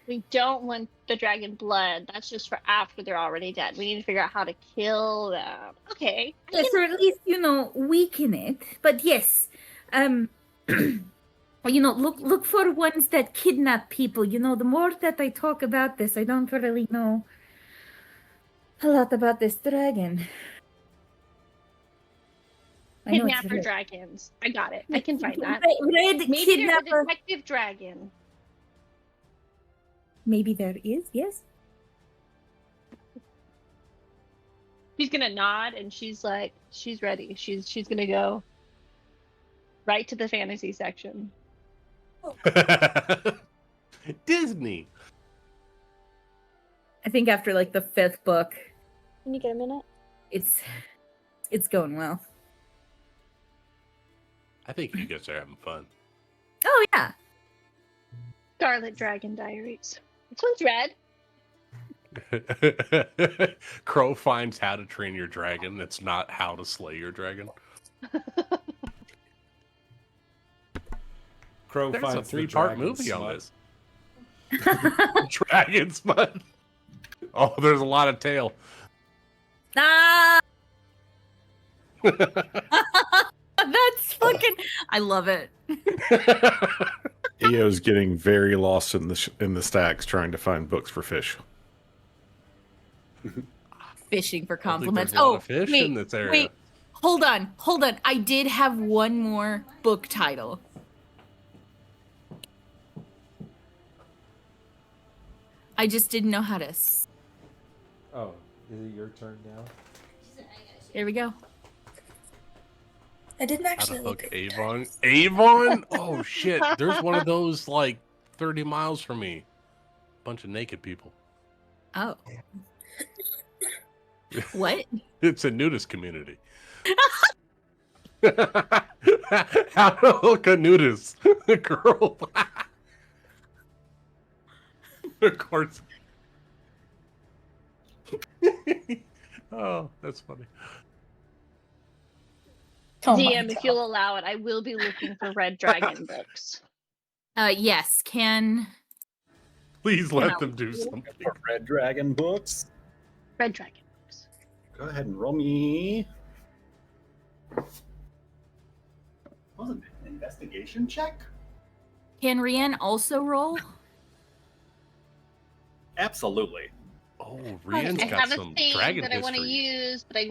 we don't want the dragon blood. That's just for after they're already dead. We need to figure out how to kill them. Okay. Yes, or at least, weaken it. But yes, look for ones that kidnap people. The more that I talk about this, I don't really know a lot about this dragon. Kidnapper dragons. I got it. I can find that. Red Maybe kidnapper. there's a detective dragon. Maybe there is, yes. She's gonna nod, and she's like, she's ready. She's gonna go right to the fantasy section. Disney. I think after like the 5th book, Can you get a minute? it's going well. I think you guys are having fun. Oh yeah. Scarlet Dragon Diaries. This one's red. Crow finds how to train your dragon. It's not how to slay your dragon. Crow There's finds a 3-part the movie dragon on slut. this. Dragon smut. Oh, there's a lot of tail. Ah! That's fucking. I love it. EO's getting very lost in the stacks trying to find books for fish. Fishing for I don't think compliments. there's a lot Oh, of fish wait, in this area. wait. Hold on. I did have one more book title. I just didn't know how to. Oh, is it your turn now? Here we go. I didn't How actually to look hook at Avon. Avon? Oh shit! There's one of those like 30 miles from me. Bunch of naked people. Oh. What? It's a nudist community. How to hook a nudist girl? Of course. Oh, that's funny. Oh my DM, if God. you'll allow it, I will be looking for Red Dragon books. Yes. Please let them do something. For Red Dragon books. Red Dragon books. Go ahead and roll me. What was it? An investigation check? Can Rian also roll? Absolutely. Oh, Rian's I got have a some thing dragon that I want to history. use, but I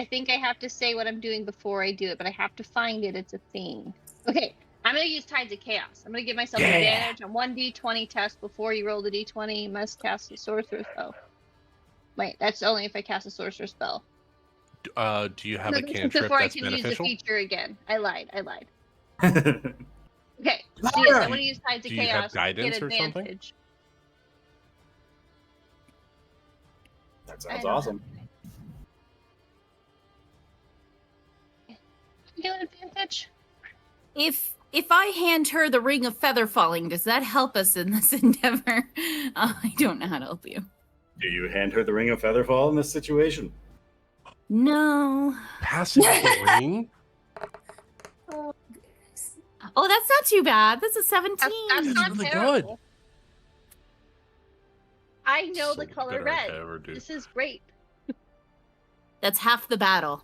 think I have to say what I'm doing before I do it, but I have to find it. It's a thing. Okay, I'm going to use Tides of Chaos. I'm going to give myself advantage on 1d20 test before you roll the d20. You must cast a sorcerer spell. Wait, that's only if I cast a sorcerer spell. Do you have No, a this is cantrip before that's I can use the beneficial? feature again. I lied. Okay, so yes, I want to use Tides of Do you have Chaos. guidance get or something? advantage. That I sounds don't awesome. Do an advantage. If I hand her the ring of feather falling, does that help us in this endeavor? I don't know how to help you. Do you hand her the ring of Featherfall in this situation? No. Passing the ring? Oh, that's not too bad. That's a 17. That's not really terrible. good. I know So the color better I red. could ever do. This is great. That's half the battle.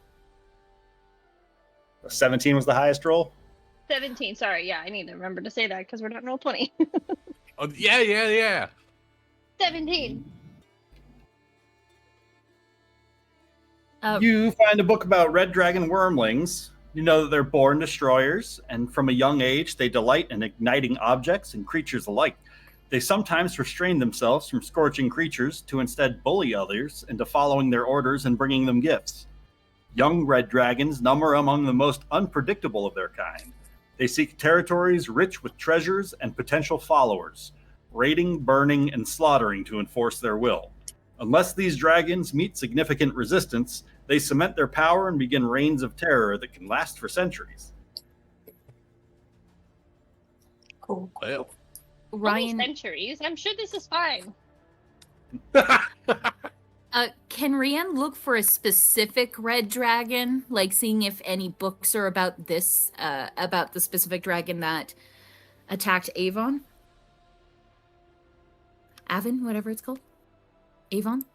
17 was the highest roll? 17. Sorry, yeah, I need to remember to say that because we're not in roll 20. Oh, yeah. 17. You find a book about red dragon wormlings. You know that they're born destroyers, and from a young age, they delight in igniting objects and creatures alike. They sometimes restrain themselves from scorching creatures to instead bully others into following their orders and bringing them gifts. Young red dragons number among the most unpredictable of their kind. They seek territories rich with treasures and potential followers, raiding, burning, and slaughtering to enforce their will. Unless these dragons meet significant resistance, they cement their power and begin reigns of terror that can last for centuries. Cool. Well, Ryan, Centuries. I'm sure this is fine. can Rian look for a specific red dragon? Like seeing if any books are about this, about the specific dragon that attacked Avon? Avon, whatever it's called. Avon?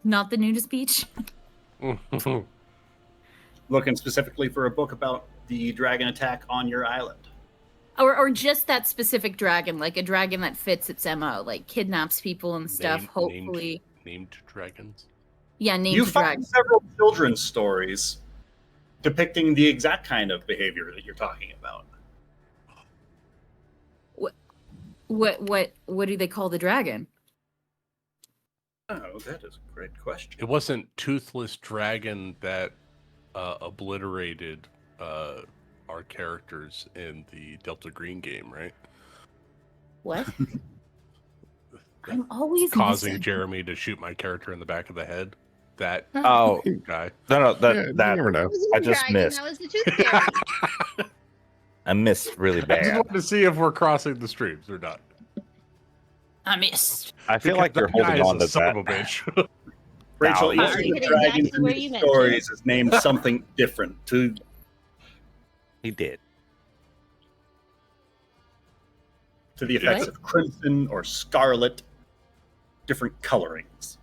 Not the nudist beach? Looking specifically for a book about the dragon attack on your island. Or just that specific dragon, like a dragon that fits its MO, like kidnaps people and stuff, hopefully. Named dragons. Yeah, named You dragon. find several children's stories depicting the exact kind of behavior that you're talking about. What do they call the dragon? Oh, that is a great question. It wasn't Toothless Dragon that obliterated our characters in the Delta Green game, right? What? I'm always Causing missing. Jeremy to shoot my character in the back of the head. That Oh, guy. no, that Yeah, you that never know. That wasn't I a just dragon, missed. That was the tooth fairy. I missed really I just bad. wanted to see if we're crossing the streams or not. I missed. I feel Because like you're that guy holding is on a to son that. of a bitch. Rachel, Now, each of I the hit dragons exactly in where these you meant to. stories is named something different to He did. the effects Right. of crimson or scarlet, different colorings.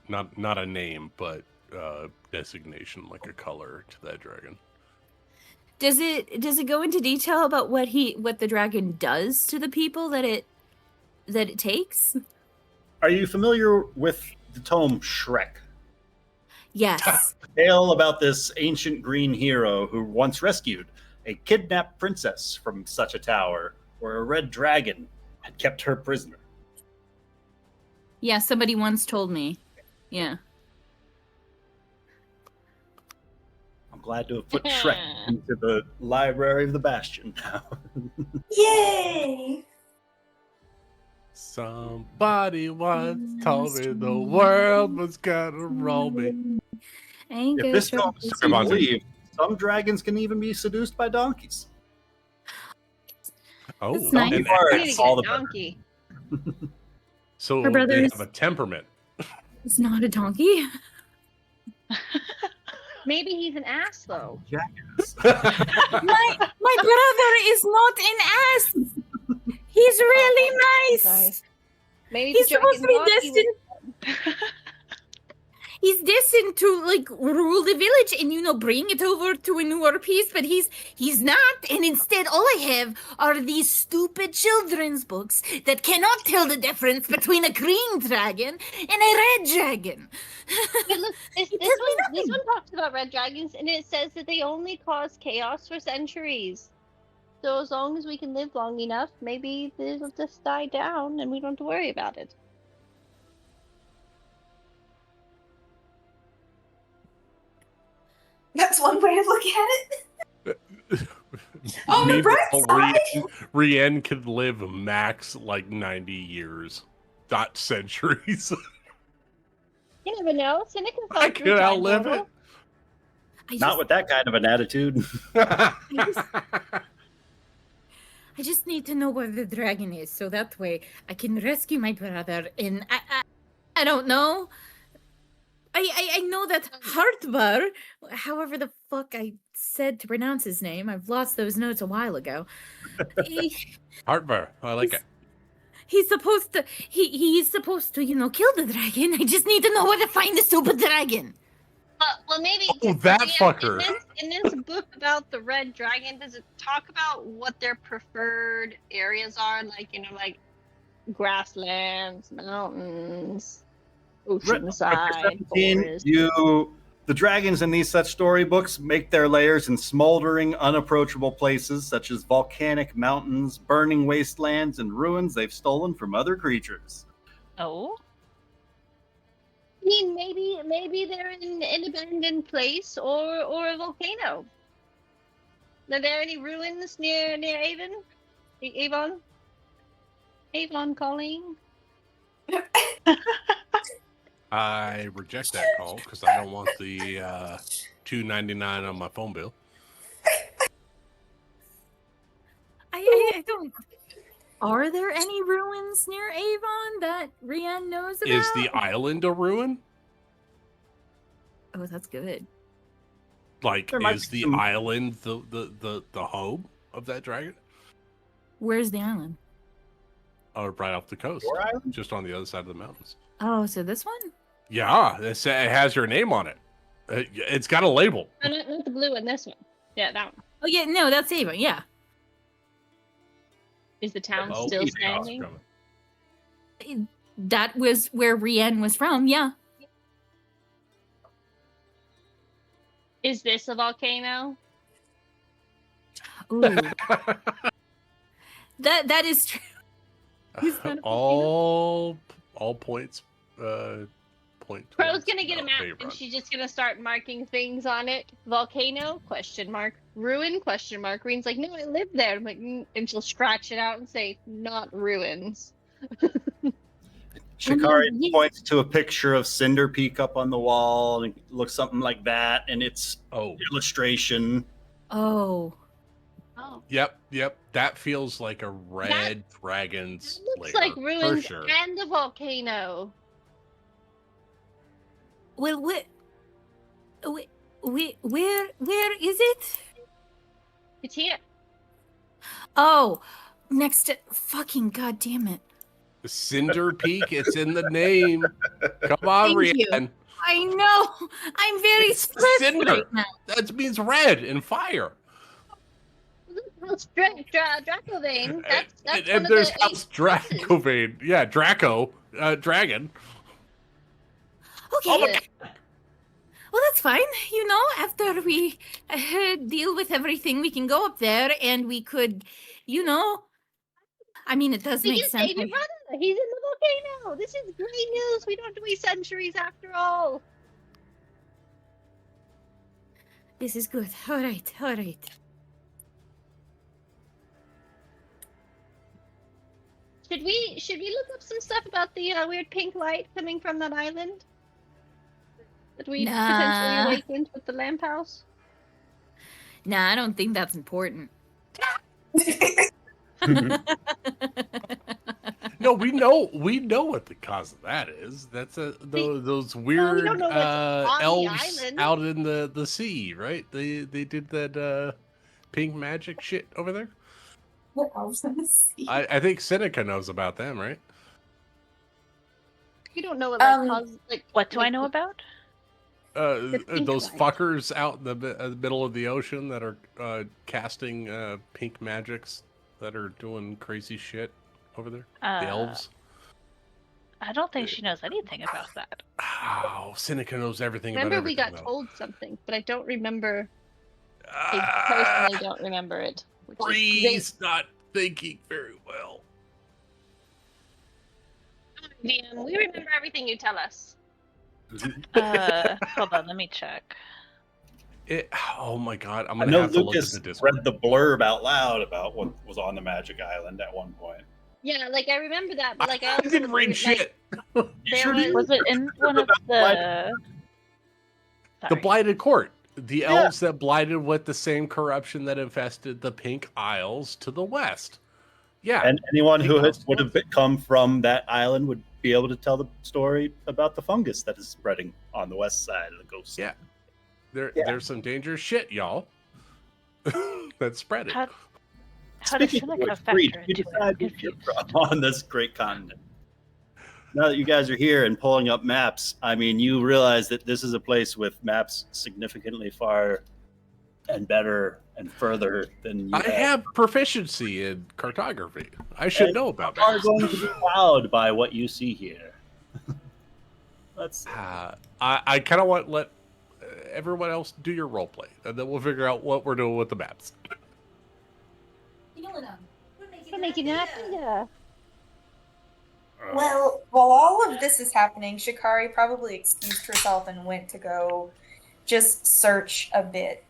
Not a name, but designation, like a color to that dragon. Does it go into detail about what the dragon does to the people that it takes? Are you familiar with the tome Shrek? Yes. Tale about this ancient green hero who once rescued a kidnapped princess from such a tower where a red dragon had kept her prisoner. Yeah, somebody once told me. Yeah. I'm glad to have put Shrek into the library of the Bastion now. Yay! Somebody once told me the world was gonna roll me. Ain't If good this trouble. tome is to be believed, some dragons can even be seduced by donkeys. Oh, That's nice. and Or I need it's to all get the a better. donkey. so Her they brothers- have a temperament. It's not a donkey. Maybe he's an ass though. My brother is not an ass. He's really nice. Guys. Maybe He's the supposed to be dragon destined. He's destined to like rule the village and bring it over to a newer piece, but he's not. And instead, all I have are these stupid children's books that cannot tell the difference between a green dragon and a red dragon. But look, this It tells me one nothing. talks about red dragons, and it says that they only cause chaos for centuries. So as long as we can live long enough, maybe they'll just die down, and we don't have to worry about it. That's one way to look at it. On the bright Meanwhile, side. Rian could live max like 90 years. not centuries. You never know. Seneca I could outlive it. Not with that kind of an attitude. I just need to know where the dragon is, so that way I can rescue my brother. And I don't know. I know that Hartbar, however the fuck I said to pronounce his name, I've lost those notes a while ago. Hartbar, I like it. He's supposed to, he's supposed to, kill the dragon. I just need to know where to find the stupid dragon. Well, maybe. Oh, that fucker. In this book about the red dragon, does it talk about what their preferred areas are? Like, like grasslands, mountains, oceanside, forest. The dragons in these such storybooks make their lairs in smoldering, unapproachable places such as volcanic mountains, burning wastelands, and ruins they've stolen from other creatures. Oh? I mean, maybe they're in an abandoned place or a volcano. Are there any ruins near Avon? Avon calling? I reject that call because I don't want the $2.99 on my phone bill. I don't. Are there any ruins near Avon that Rian knows about? Is the island a ruin? Oh, that's good. Like, is the island the home of that dragon? Where's the island? Oh, right off the coast, just on the other side of the mountains. Oh, so this one? Yeah, it has your name on it. It's got a label. Oh, not the blue one. This one. Yeah, that one. Oh yeah, no, that's Avon. Yeah. Is the town still standing? That was where Rian was from. Yeah. Is this a volcano? Ooh. that is true. All points. Point. Pro's gonna get a map and she's just gonna start marking things on it. Volcano? Question mark. Ruin? Question mark. Rian's like, no, I live there. I'm like, and she'll scratch it out and say, not ruins. Shikari points to a picture of Cinder Peak up on the wall, and it looks something like that, and it's illustration. Oh. Yep. That feels like a red dragon's Looks lair, like ruins for sure. and a volcano. Well, where is it? It's here. Oh, next to fucking goddamn it. Cinder Peak, it's in the name. Come on, Thank you. Rian. I know. I'm very stressed Cinder. right now. That means red and fire. House Dracovane. That's And one there's of the House Dracovane. Yeah, Draco, dragon. Okay. Well, that's fine. After we deal with everything, we can go up there and we could, I mean, it does We make can sense. save your brother. He's in the volcano. This is great news. We don't have to wait centuries after all. This is good. All right. Should we look up some stuff about the weird pink light coming from that island that we potentially awakened with the lamp house? Nah, I don't think that's important. No, we know what the cause of that is. That's those weird know what's on the elves island. out in the sea, right? They did that pink magic shit over there. What elves in the sea? I think Seneca knows about them, right? We don't know what causes. What do I know about? pink Those light. fuckers out in the middle of the ocean that are casting pink magics that are doing crazy shit over there. The elves. I don't think she knows anything about that. Oh, Seneca knows everything Remember, about we everything. got though. told something, but I don't remember. I personally don't remember it. which is Bree's not thinking very well. great. DM, we remember everything you tell us. Hold on, let me check. Oh my god, I'm I gonna know have to look at Lucas the Discord. read the blurb out loud about what was on the Magic Island at one point. Yeah, like I remember that, but like I I also didn't read shit. there Was it in one of the? The Sorry. Blighted Court. The elves that blighted with the same corruption that infested the Pink Isles to the west. Yeah. And anyone who Pink has, Isles. would have come from that island would be able to tell the story about the fungus that is spreading on the west side of the coast. Yeah. There's some dangerous shit, y'all. That's spread it. How does Speaking of Seneca which, factor Reed, into you decide it? where you're from on this great continent. Now that you guys are here and pulling up maps, I mean, you realize that this is a place with maps significantly far and better and further than you I have proficiency in cartography. I should And know about you are that. going to be wowed by what you see here. Let's. I kind of want to let everyone else do your role play, and then we'll figure out what we're doing with the maps. We're making an idea. Well, while all of this is happening, Shikari probably excused herself and went to go just search a bit.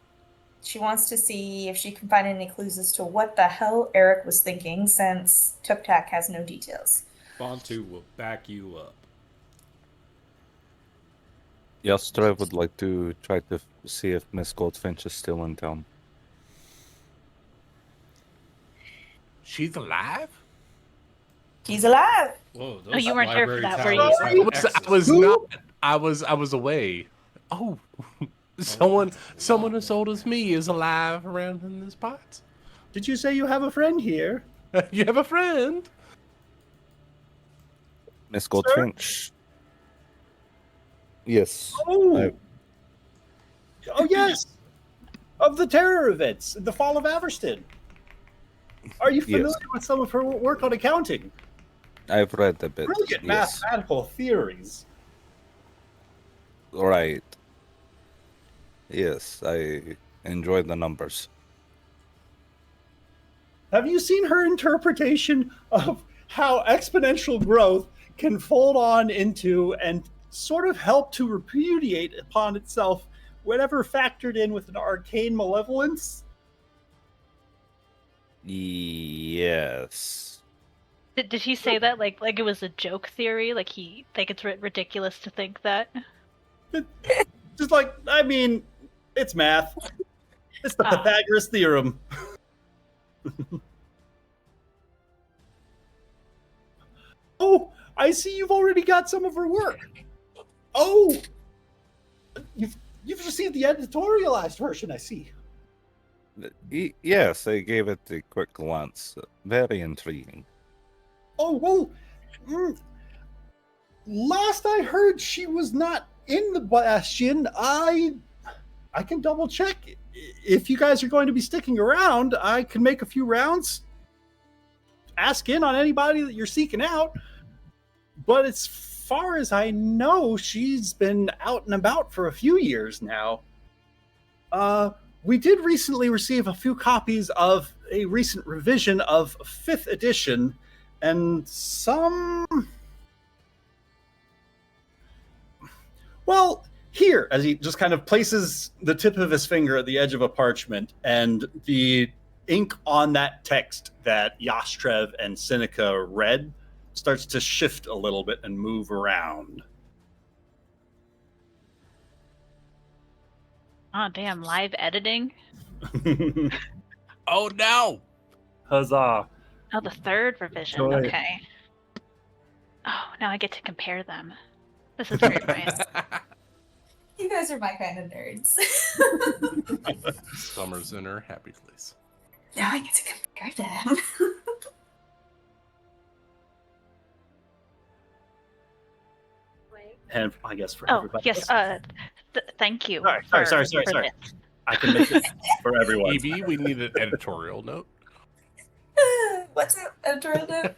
She wants to see if she can find any clues as to what the hell Eric was thinking, since Tuktak has no details. Bantu will back you up. Yastra would like to try to see if Miss Goldfinch is still in town. She's alive? He's alive. Whoa, Oh, you weren't here for that, were you? I was not. I was away. Oh, someone as old as me is alive around in this pot. Did you say you have a friend here? You have a friend? Miss Goldfinch. Yes. Oh. Oh yes. Of the terror events, the fall of Averston. Are you familiar with some of her work on accounting? I've read a bit. Brilliant Yes. mathematical theories. Right. Yes, I enjoy the numbers. Have you seen her interpretation of how exponential growth can fold on into and sort of help to repudiate upon itself whenever factored in with an arcane malevolence? Yes. Did he say that like it was a joke theory? Like it's ridiculous to think that? Just like, I mean, it's math. It's the Pythagoras theorem. Oh, I see you've already got some of her work. Oh, you've received the editorialized version, I see. Yes, I gave it a quick glance. Very intriguing. Oh, well, last I heard she was not in the Bastion. I can double check. If you guys are going to be sticking around, I can make a few rounds. Ask in on anybody that you're seeking out. But as far as I know, she's been out and about for a few years now. We did recently receive a few copies of a recent revision of 5th edition, and some... Well, here, as he just kind of places the tip of his finger at the edge of a parchment, and the ink on that text that Yastrev and Seneca read starts to shift a little bit and move around. Oh damn! Live editing. Oh no! Huzzah! Oh, the third revision. Joy. Okay. Oh, now I get to compare them. This is very nice. You guys are my kind of nerds. Summer's in her happy place. Now I get to compare them. And I guess for Oh everybody yes. else. Thank you. Sorry. for Sorry. this. I can make it for everyone. EB, we need an editorial note. What's up, editorial note?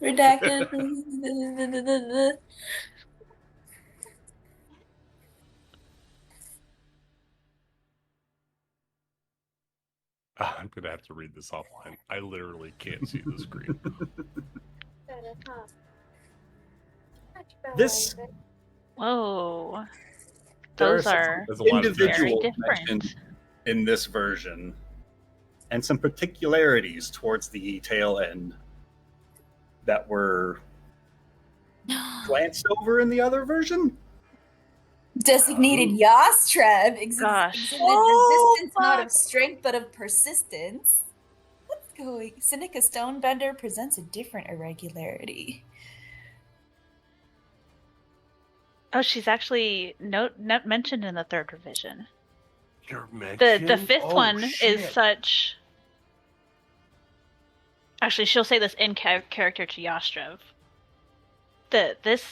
Redacted. I'm gonna have to read this offline. I literally can't see the screen. This Whoa. There Those are There's a lot of individuals very mentioned different. in this version, and some particularities towards the tail end. that were glanced over in the other version. Designated Yastrev Gosh. exhibited resistance not of strength but of persistence. What's going? Seneca Stonebender presents a different irregularity. Oh, she's actually not mentioned in the third revision. You're The fifth one is such. Actually, she'll say this in character to Yastrev. This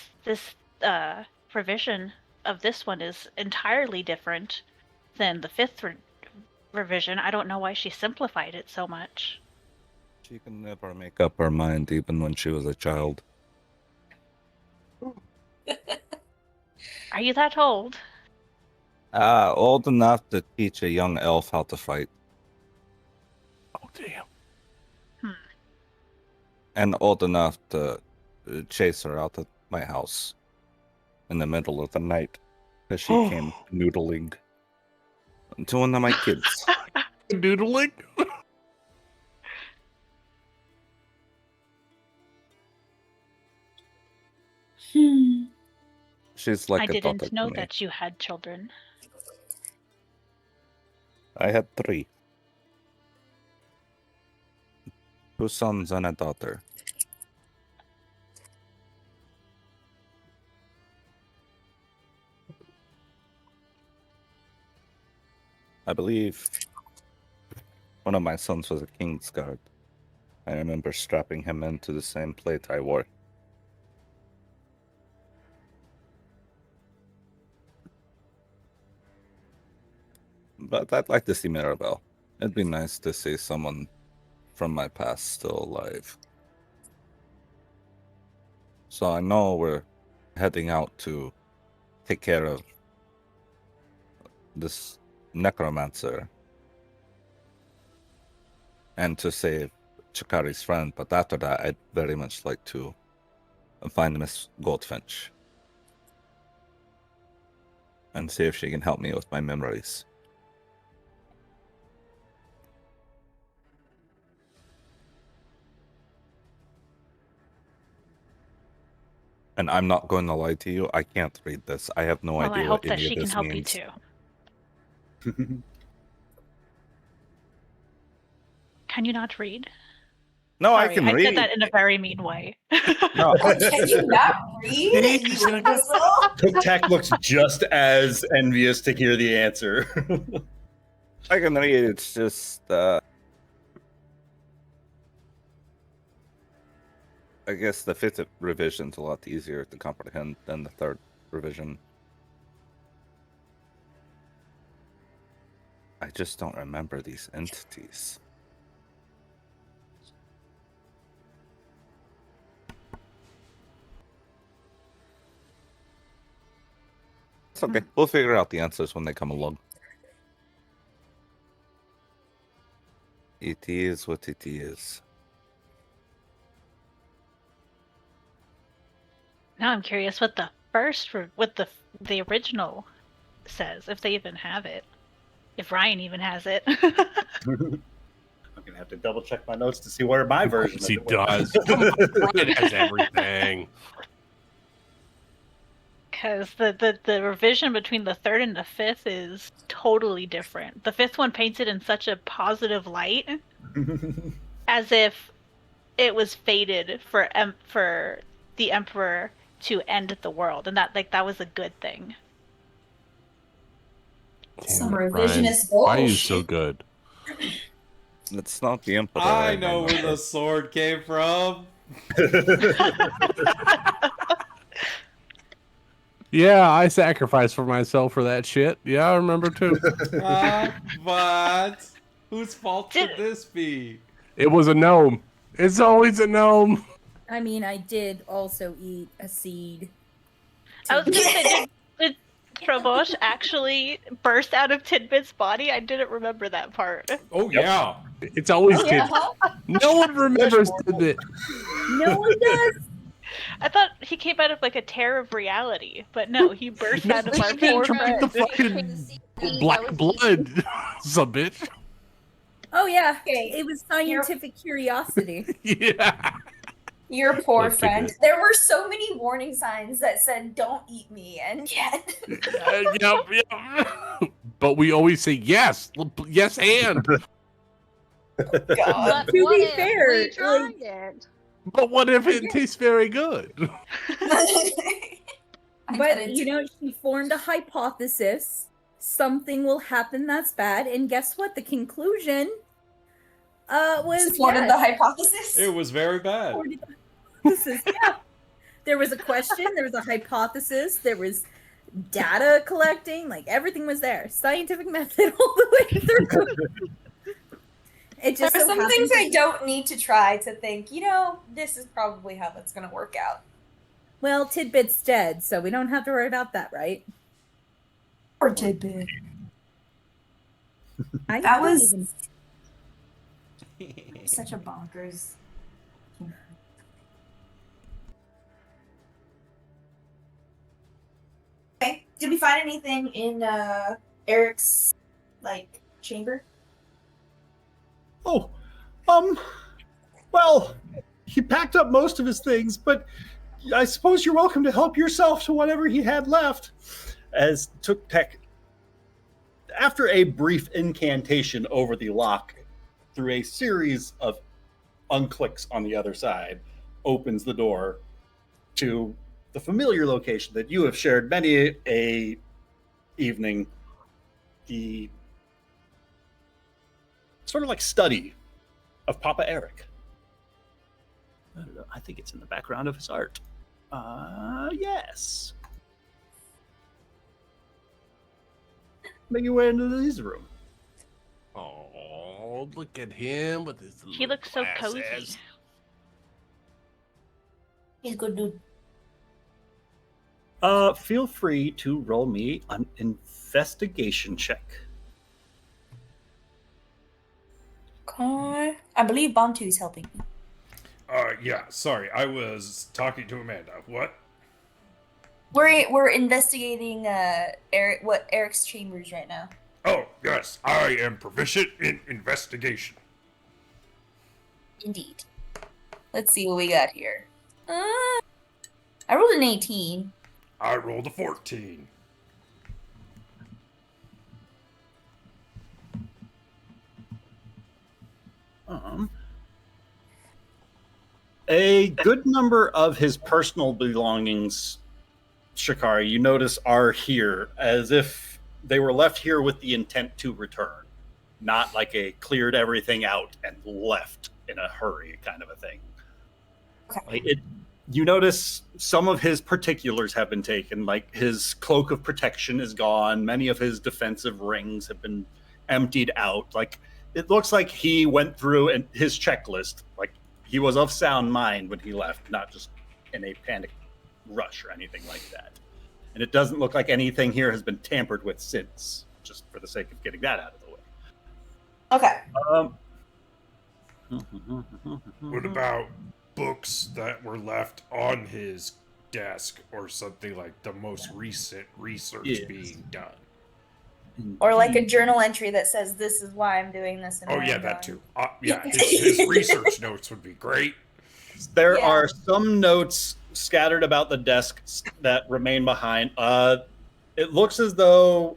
revision of this one is entirely different than the fifth revision. I don't know why she simplified it so much. She can never make up her mind, even when she was a child. Are you that old? Old enough to teach a young elf how to fight. Oh, damn. And old enough to chase her out of my house in the middle of the night because she came noodling to one of my kids. Noodling? She's like I a daughter didn't to know me. that you had children. I had 3. 2 sons and a daughter. I believe one of my sons was a King's Guard. I remember strapping him into the same plate I wore. But I'd like to see Mirabelle. It'd be nice to see someone from my past still alive. So I know we're heading out to take care of this necromancer and to save Chikari's friend, but after that I'd very much like to find Miss Goldfinch and see if she can help me with my memories. And I'm not going to lie to you, I can't read this. I have no Well, idea I what hope that any she of can this help you means. too. Can you not read? No, Sorry, I can I read. said that in a very mean way. No. Can you not read? Tuk-Tak looks just as envious to hear the answer. I can read. It's just I guess the 5th revision's a lot easier to comprehend than the 3rd revision. I just don't remember these entities. It's okay. We'll figure out the answers when they come along. It is what it is. Now I'm curious what the the original says, if they even have it. If Ryan even has it. I'm gonna have to double check my notes to see where my version He of it was. does. Ryan has everything. Because the revision between the 3rd and the 5th is totally different. The 5th one paints it in such a positive light, as if it was fated for the Emperor to end the world, and that was a good thing. Some Ryan, revisionist why are you bullshit. so good? It's not the Emperor. I know where the sword came from. Yeah, I sacrificed for myself for that shit. Yeah, I remember too. But whose fault should this be? It was a gnome. It's always a gnome. I mean, I did also eat a seed. I was gonna say, did Trobosh actually burst out of Tidbit's body? I didn't remember that part. Oh yeah. It's always Oh, yeah. No one remembers Tidbit. No one does. I thought he came out of like a tear of reality, but no, he burst out of our Tidbit poor drank friend. the fucking black blood. Some bitch. Oh yeah, Okay, it was scientific curiosity. Yeah. Your poor Look, friend. Tidbit. There were so many warning signs that said, "Don't eat me," and yet. Yep. But we always say yes, yes, and. But To what be if fair, we like- tried it? But what if it tastes very good? But you know, she formed a hypothesis. Something will happen that's bad, and guess what? The conclusion was Supported the hypothesis. It was very bad. Yeah. There was a question, there was a hypothesis, there was data collecting, like everything was there. Scientific method all the way through. It There just are so some things happens- I don't need to try to think, this is probably how that's going to work out. Well, Tidbit's dead, so we don't have to worry about that, right? Or Tidbit. That was such a bonkers. Okay. Did we find anything in Eric's chamber? Oh, well, he packed up most of his things, but I suppose you're welcome to help yourself to whatever he had left. As Tuk Tak, after a brief incantation over the lock, through a series of unclicks on the other side, opens the door to the familiar location that you have shared many a evening, the sort of like study of Papa Eric. I don't know, I think it's in the background of his art. Yes. Make your way into his room. Oh, look at him with his. He looks so glasses. cozy. He's a good dude. Feel free to roll me an investigation check. Okay. I believe Bantu is helping me. Yeah, sorry, I was talking to Amanda. What? We're investigating Eric's chambers right now. Oh, yes, I am proficient in investigation. Indeed. Let's see what we got here. I rolled an 18. I rolled a 14. A good number of his personal belongings, Shikari, you notice, are here as if they were left here with the intent to return, not like a cleared everything out and left in a hurry kind of a thing. Like you notice some of his particulars have been taken, like his cloak of protection is gone, many of his defensive rings have been emptied out. Like it looks like he went through and his checklist, like he was of sound mind when he left, not just in a panic rush or anything like that. And it doesn't look like anything here has been tampered with since, just for the sake of getting that out of the way. Okay. What about books that were left on his desk or something, like the most recent research being done? Or like a journal entry that says, "This is why I'm doing this." And Oh why yeah, I'm that doing too. Yeah, his research notes would be great. There are some notes scattered about the desk that remain behind. It looks as though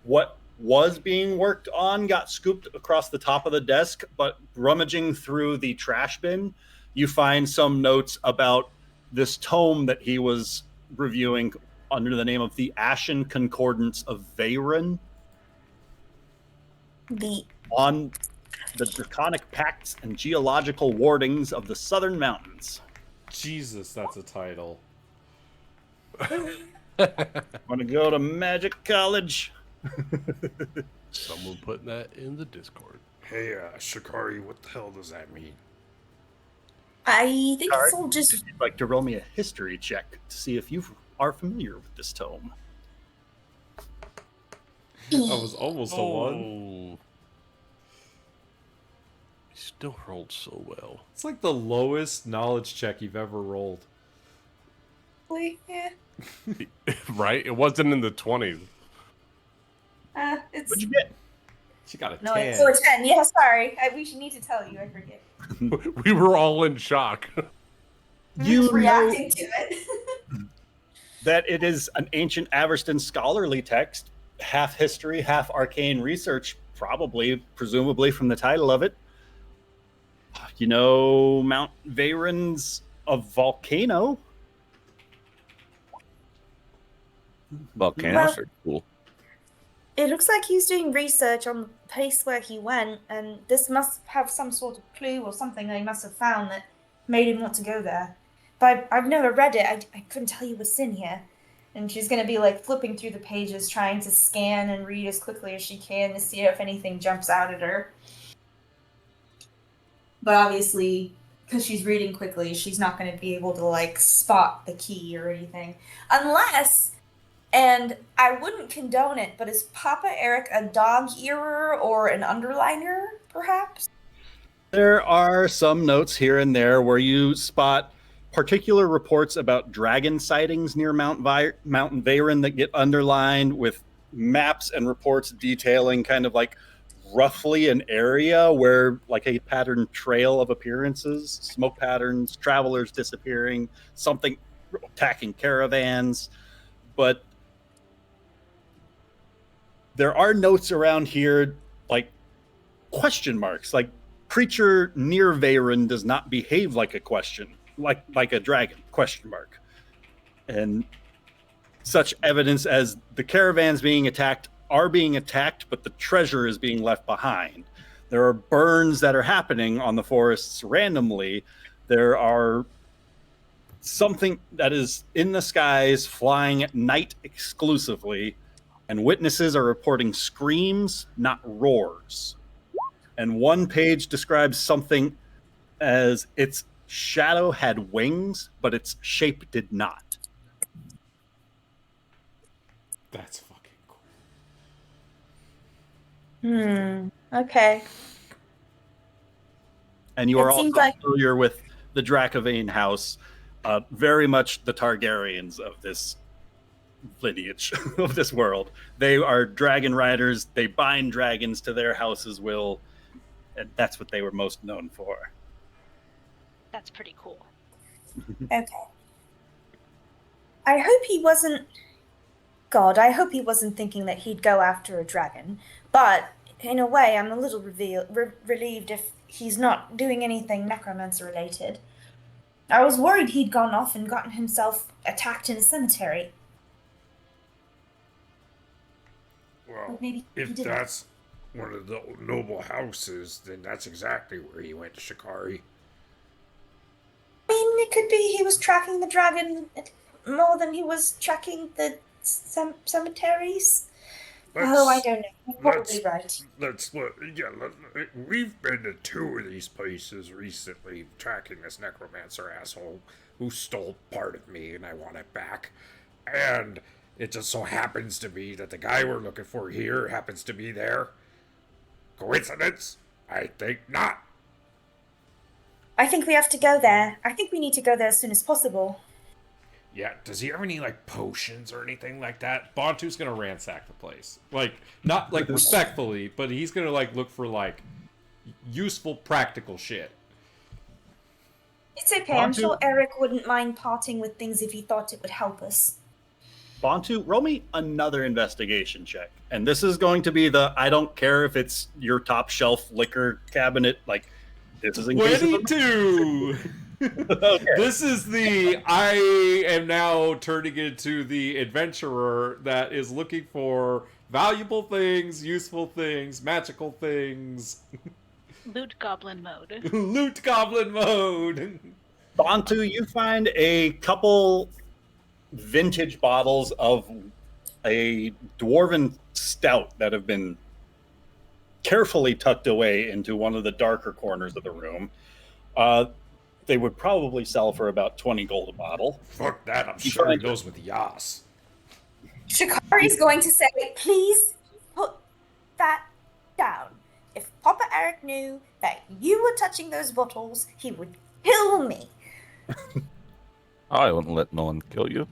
what was being worked on got scooped across the top of the desk, but rummaging through the trash bin, you find some notes about this tome that he was reviewing under the name of the Ashen Concordance of Veyron. On the draconic pacts and geological wardings of the southern mountains. Jesus, that's a title. Want to go to Magic College? Someone putting that in the Discord. Hey, Shikari, what the hell does that mean? I think it's all just. If you'd like to roll me a history check to see if you are familiar with this tome. I was almost a 1. He still rolled so well. It's like the lowest knowledge check you've ever rolled. Yeah. Right? It wasn't in the 20s. It's. What'd you get? She got a No, 10. it's or 10. Yeah, sorry. We should need to tell you. I forget. We were all in shock. You Just know reacting to it. that it is an ancient Averston scholarly text, half history, half arcane research, probably, presumably from the title of it. You know, Mount Veyron's a volcano. Volcanoes are cool. It looks like he's doing research on the place where he went, and this must have some sort of clue or something they must have found that made him want to go there. But I've never read it. I couldn't tell you what's in here. And she's going to be like flipping through the pages, trying to scan and read as quickly as she can to see if anything jumps out at her. But obviously, because she's reading quickly, she's not going to be able to like spot the key or anything. Unless, and I wouldn't condone it, but is Papa Eric a dog-earer or an underliner, perhaps? There are some notes here and there where you spot particular reports about dragon sightings near Mountain Veyron that get underlined with maps and reports detailing kind of like roughly an area where like a patterned trail of appearances, smoke patterns, travelers disappearing, something attacking caravans. But there are notes around here like question marks, like creature near Veyron does not behave like a question, like a dragon, question mark. And such evidence as the caravans are being attacked, but the treasure is being left behind. There are burns that are happening on the forests randomly. There are something that is in the skies flying at night exclusively, and witnesses are reporting screams, not roars. And one page describes something as its shadow had wings, but its shape did not. That's fucking cool. Okay. And you are also seems familiar with the Dracovane house, very much the Targaryens of this lineage, of this world. They are dragon riders. They bind dragons to their house's will. And that's what they were most known for. That's pretty cool. Okay. I hope he wasn't thinking that he'd go after a dragon. But in a way, I'm a little relieved if he's not doing anything necromancer related. I was worried he'd gone off and gotten himself attacked in a cemetery. Well, But maybe he if didn't. that's one of the noble houses, then that's exactly where he went to Shikari. I mean, it could be he was tracking the dragon more than he was tracking the cemeteries. I don't know. You're probably right. We've been to 2 of these places recently, tracking this necromancer asshole who stole part of me, and I want it back. And it just so happens to be that the guy we're looking for here happens to be there. Coincidence? I think not. I think we have to go there. I think we need to go there as soon as possible. Yeah, does he have any, potions or anything like that? Bontu's gonna ransack the place. Not respectfully, but he's gonna, look for, useful, practical shit. It's okay. I'm sure Eric wouldn't mind parting with things if he thought it would help us. Bontu, roll me another investigation check. And this is going to be I don't care if it's your top shelf liquor cabinet, this is in case of 22! Okay. This is I am now turning into the adventurer that is looking for valuable things, useful things, magical things. Loot goblin mode. Loot goblin mode! Bontu, you find a couple vintage bottles of a dwarven stout that have been carefully tucked away into one of the darker corners of the room. They would probably sell for about 20 gold a bottle. Fuck that, I'm sharing those with Yas. Shikari's going to say, please put that down. If Papa Eric knew that you were touching those bottles, he would kill me. I wouldn't let no one kill you.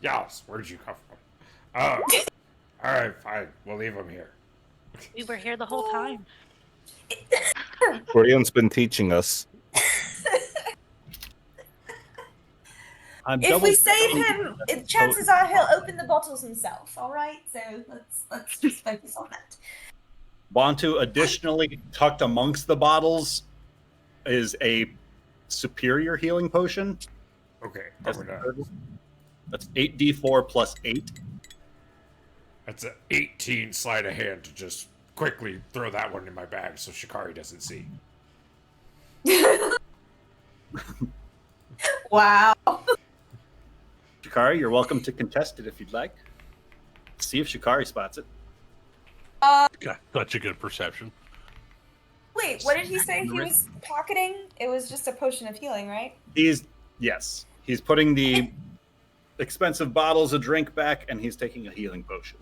Yas, where did you come from? Alright, fine, we'll leave him here. We were here the whole time. Brian's been teaching us If we save him, chances are he'll open the bottles himself. All right, so let's just focus on that. Bantu, additionally, tucked amongst the bottles is a superior healing potion. Okay, That's 8d4 plus 8. That's an 18 sleight of hand to just quickly throw that one in my bag so Shikari doesn't see. Wow. Shikari, you're welcome to contest it if you'd like. See if Shikari spots it. Got such a good perception. Wait, what did he say he was pocketing? It was just a potion of healing, right? He's putting the expensive bottles of drink back, and he's taking a healing potion.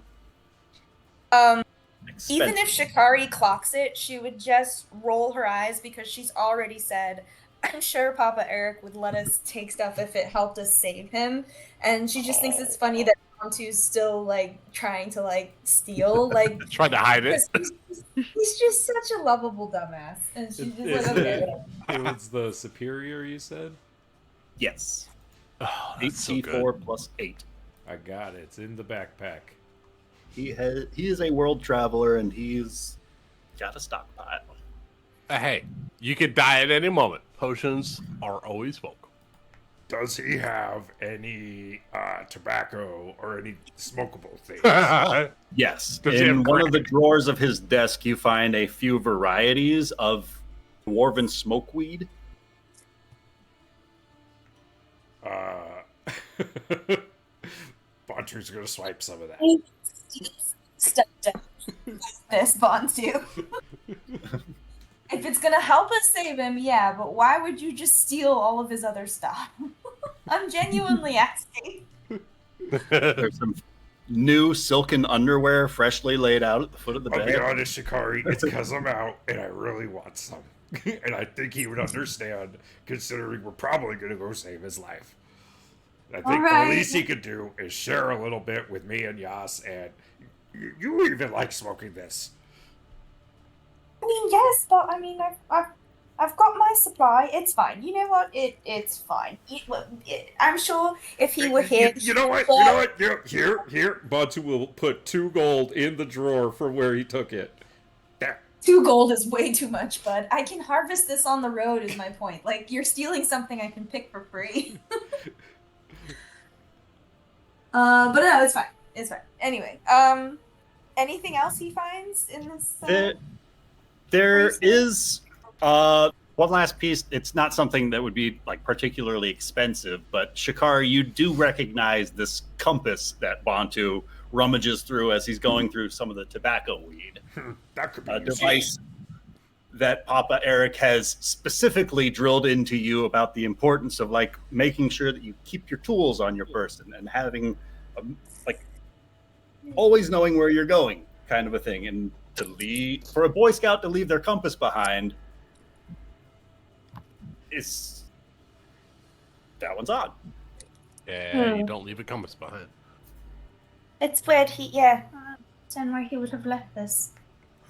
Even if Shikari clocks it, she would just roll her eyes because she's already said, I'm sure Papa Eric would let us take stuff if it helped us save him. And she just thinks it's funny that Bantu's still, like, trying to, like, steal. Like, trying to hide it. He's just such a lovable dumbass. And she's just like, okay. It was the superior, you said? Yes. Oh, 8d4 plus 8. I got it. It's in the backpack. He is a world traveler, and he's got a stockpile. Hey, you could die at any moment. Potions are always welcome. Does he have any tobacco or any smokable things? Yes. Does he In have one crack? of the drawers of his desk, you find a few varieties of dwarven smokeweed. Bantu's gonna swipe some of that. Step down. This Bantu. If it's gonna help us save him, yeah, but why would you just steal all of his other stuff? I'm genuinely asking. There's some new silken underwear freshly laid out at the foot of the I'll bed. be honest, Shikari, it's because I'm out and I really want some. And I think he would understand, considering we're probably going to go save his life. I think Alright. the least he could do is share a little bit with me and Yas, and you even like smoking this. I mean, yes, but I mean, I've got my supply. It's fine. You know what? It's fine. I'm sure if he were here, You know what? Here. Bantu will put 2 gold in the drawer from where he took it. There. 2 gold is way too much, bud. I can harvest this on the road. Is my point. Like, you're stealing something I can pick for free. But no, it's fine. It's fine. Anyway, anything else he finds in this? There is one last piece. It's not something that would be like particularly expensive, but Shikari, you do recognize this compass that Bantu rummages through as he's going through some of the tobacco weed. That could be A useful. device that Papa Eric has specifically drilled into you about the importance of like making sure that you keep your tools on your person and having like always knowing where you're going, kind of a thing. And to leave for a Boy Scout to leave their compass behind is that one's odd. Yeah, you don't leave a compass behind. It's weird. I don't know where he would have left this.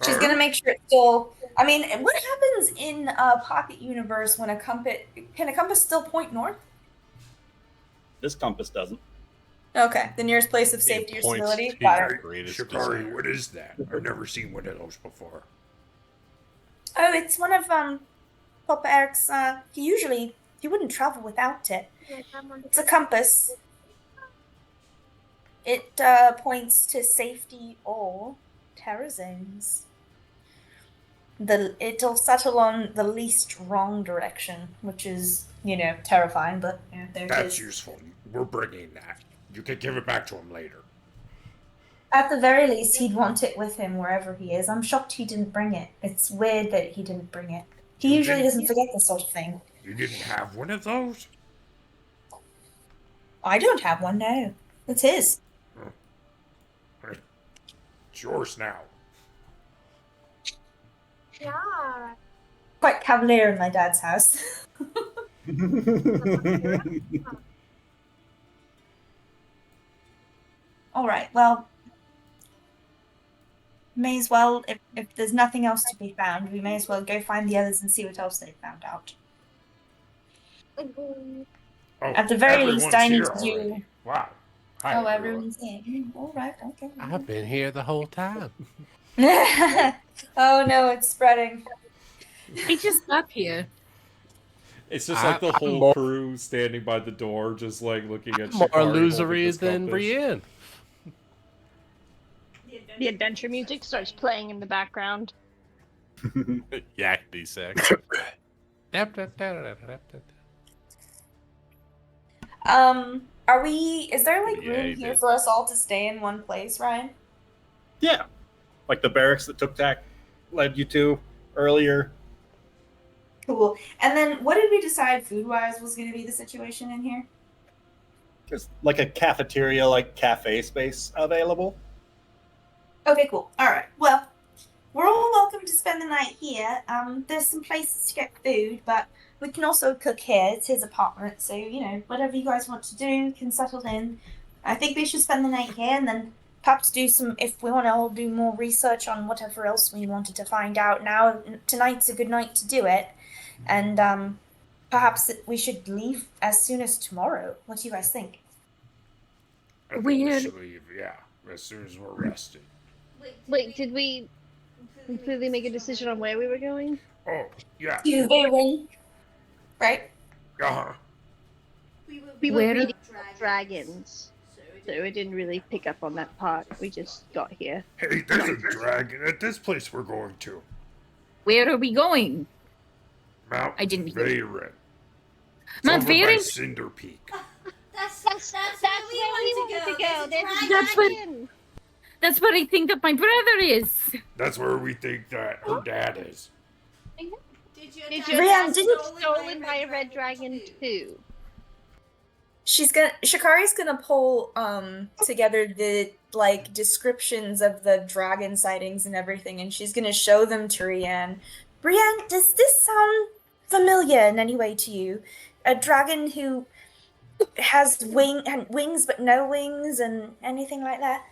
She's gonna make sure it's still. I mean, what happens in a Pocket Universe when a compass can a compass still point north? This compass doesn't. Okay, the nearest place of safety or stability. Got it. Shikari, what is that? I've never seen one of those before. Oh, it's one of Papa Eric's. He wouldn't travel without it. It's a compass. It points to safety or terror zones. It'll settle on the least wrong direction, which is, terrifying, but there it That's is. useful. We're bringing that. You can give it back to him later. At the very least, he'd want it with him wherever he is. I'm shocked he didn't bring it. It's weird that he didn't bring it. He usually doesn't forget this sort of thing. You didn't have one of those? I don't have one, no. It's his. It's yours now. Yeah. Quite cavalier in my dad's house. All right, well, may as well, if there's nothing else to be found, we may as well go find the others and see what else they've found out. At the very least, I need everyone's to here do. already. Wow. Hi, Oh, everyone. everyone's here. All right. Okay. I've been here the whole time. Oh no, it's spreading. I just got here. It's just like the I'm whole more- crew standing by the door, just like looking at More Shikari holding losery this than compass. Brienne. The adventure music starts playing in the background. Yakety sack. Are we? Is there like Yeah, room you here did. for us all to stay in one place, Ryan? Yeah, like the barracks that Tuktak led you to earlier. Cool. And then, what did we decide food-wise was going to be the situation in here? There's like a cafeteria, like cafe space available. Okay, cool. All right. Well, we're all welcome to spend the night here. There's some places to get food, but we can also cook here. It's his apartment, so whatever you guys want to do can settle in. I think we should spend the night here, and then perhaps do some. If we want to all do more research on whatever else we wanted to find out. Now, tonight's a good night to do it, and perhaps we should leave as soon as tomorrow. What do you guys think? I think Weird. we should leave, yeah, as soon as we're rested. Wait, did we completely make a decision on where we were going? Oh, yeah. To Veyrin, right? Uh-huh. We were Where- reading dragons, so it didn't really pick up on that part. We just got here. Hey, there's a dragon at this place we're going to. Where are we going? Mount I didn't hear. Veyrin. It's Mount over by Veyrin? Cinder Peak. That's where we wanted to go. There's a That's what- dragon. That's what I think that my brother is. That's where we think that her dad is. Did Rian, dad didn't- stolen by a red dragon too? Shikari's gonna pull together the descriptions of the dragon sightings and everything, and she's gonna show them to Rian. Rian, does this sound familiar in any way to you? A dragon who has wings but no wings and anything like that?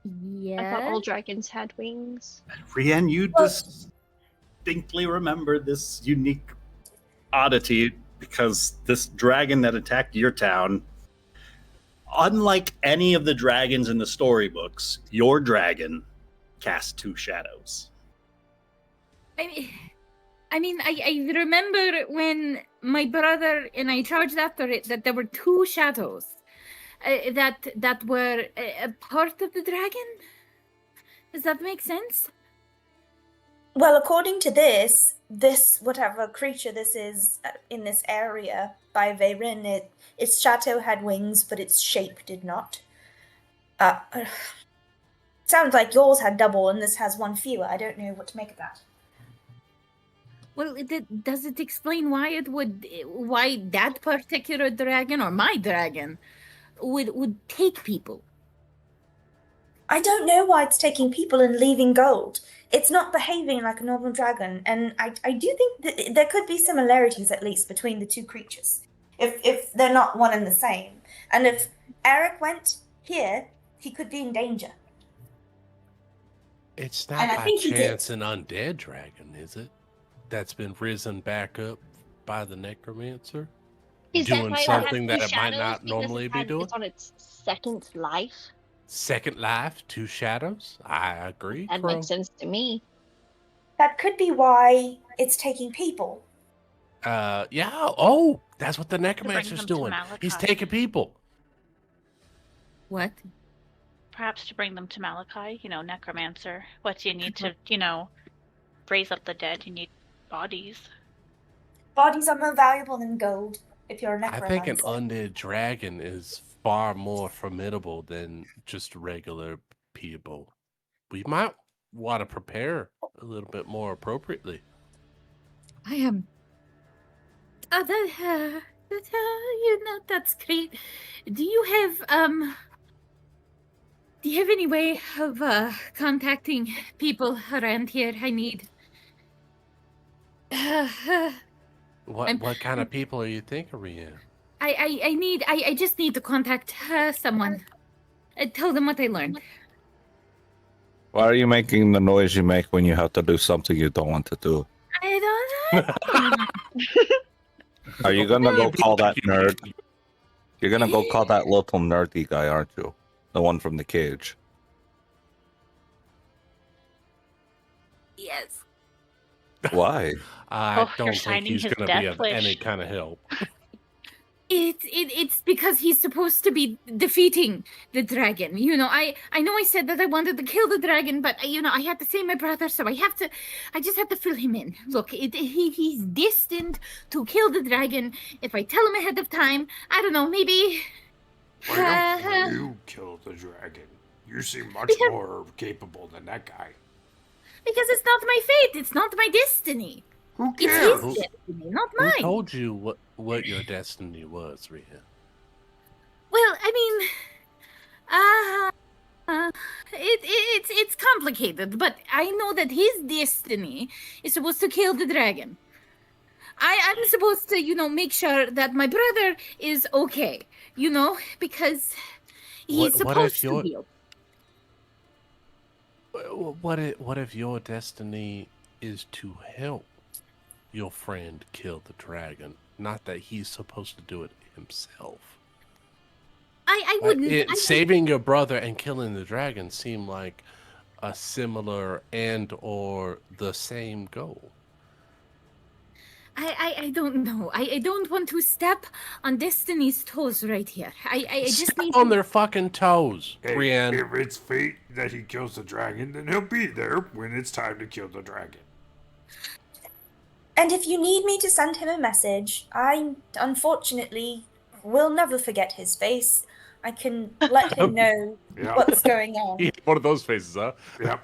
I thought all dragons had wings. Rian, you distinctly remember this unique oddity because this dragon that attacked your town, unlike any of the dragons in the storybooks, your dragon cast two shadows. I mean, I remember when my brother and I charged after it that there were two shadows that were a part of the dragon. Does that make sense? Well, according to this whatever creature this is in this area by Veyrin, its chateau had wings, but its shape did not. Sounds like yours had double and this has one fewer. I don't know what to make of that. Well, does it explain why that particular dragon or my dragon would take people? I don't know why it's taking people and leaving gold. It's not behaving like a normal dragon, and I do think that there could be similarities at least between the two creatures, if they're not one and the same. And if Eric went here, he could be in danger. It's And not I by think he did. chance an undead dragon, is it? That's been risen back up by the necromancer? Is that Doing why it has something two that it might shadows? not Because normally be doing? It's on its second life. Second life, two shadows? I agree, That Crow. makes sense to me. That could be why it's taking people. Yeah. Oh, that's what the bring necromancer's them to doing. He's Malachi. taking people. What? Perhaps to bring them to Malachi, necromancer. What do you need to, raise up the dead? You need bodies. Bodies are more valuable than gold if you're a I necromancer. think an undead dragon is far more formidable than just regular people. We might want to prepare a little bit more appropriately. I am. That's great. Do you have any way of contacting people around here? I need. What kind of people are you thinking, Rian? I just need to contact someone. Tell them what I learned. Why are you making the noise you make when you have to do something you don't want to do? I don't know. Are you gonna go call that nerd? You're gonna go call that little nerdy guy, aren't you? The one from the cage. Yes. Why? I Oh, you're don't think signing he's his going to be death of wish. any kind of help. It's because he's supposed to be defeating the dragon. You know, I know I said that I wanted to kill the dragon, but you know, I had to save my brother, so I just have to fill him in. Look, he's destined to kill the dragon. If I tell him ahead of time, I don't know, maybe. Why don't you kill the dragon? You seem much Because- more capable than that guy. Because it's not my fate. It's not my destiny. Who It's cares? his destiny, not Who mine. told you what your destiny was, Rhea? Well, I mean, it's complicated, but I know that his destiny is supposed to kill the dragon. I'm supposed to, you know, make sure that my brother is okay, you know, because he's What if supposed to your- be. What if your destiny is to help your friend kill the dragon, not that he's supposed to do it himself? I wouldn't. Saving your brother and killing the dragon seem like a similar and or the same goal. I don't know. I don't want to step on Destiny's toes right here. I just Step need on to... their fucking toes, Hey, Brienne. if it's fate that he kills the dragon, then he'll be there when it's time to kill the dragon. And if you need me to send him a message, I unfortunately will never forget his face. I can let him know Yeah. what's going on. He had one of those faces, huh? Yep,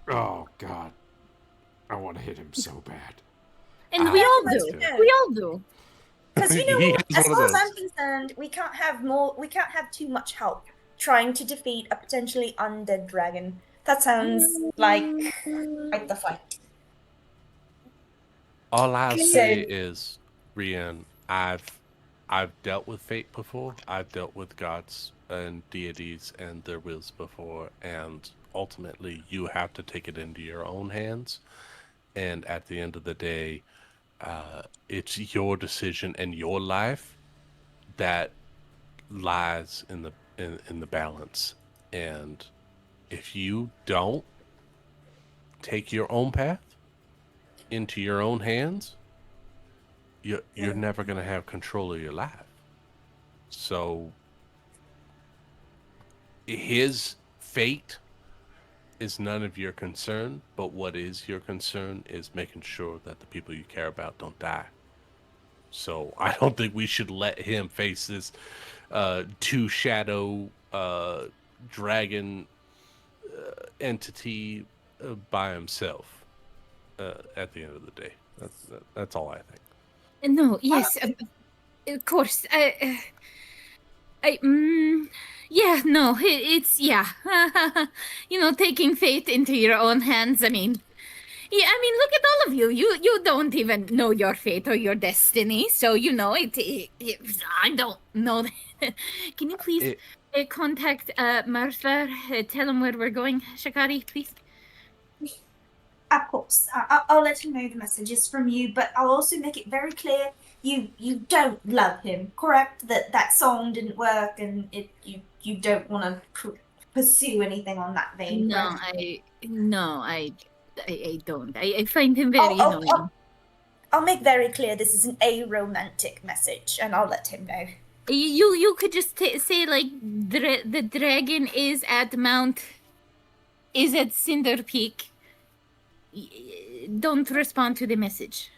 oh god. I want to hit him so bad. And we all Let's do. go. We all do. Because you know He what? has As one of far as those. I'm concerned, we can't have too much help trying to defeat a potentially undead dragon. That sounds like quite the fight. All I'll So- say is, Rian, I've dealt with fate before. I've dealt with gods and deities and their wills before, and ultimately you have to take it into your own hands. And at the end of the day, it's your decision and your life that lies in the balance. And if you don't take your own path into your own hands, you're never going to have control of your life. So his fate is none of your concern, but what is your concern is making sure that the people you care about don't die. So I don't think we should let him face this two shadow dragon entity by himself at the end of the day. That's all I think. No, yes, of course. Yeah, no, it's, yeah. You know, taking fate into your own hands. I mean, yeah, I mean, look at all of you. You don't even know your fate or your destiny. So, you know, I don't know. Can you please contact Martha? Tell him where we're going, Shikari, please? Of course, I'll let him know the message is from you, but I'll also make it very clear you don't love him, correct? That song didn't work, and you don't want to pursue anything on that vein. No, correct? I don't. I find him very annoying. I'll make very clear this is an aromantic message, and I'll let him know. You could just say like the dragon is at Cinder Peak. Don't respond to the message.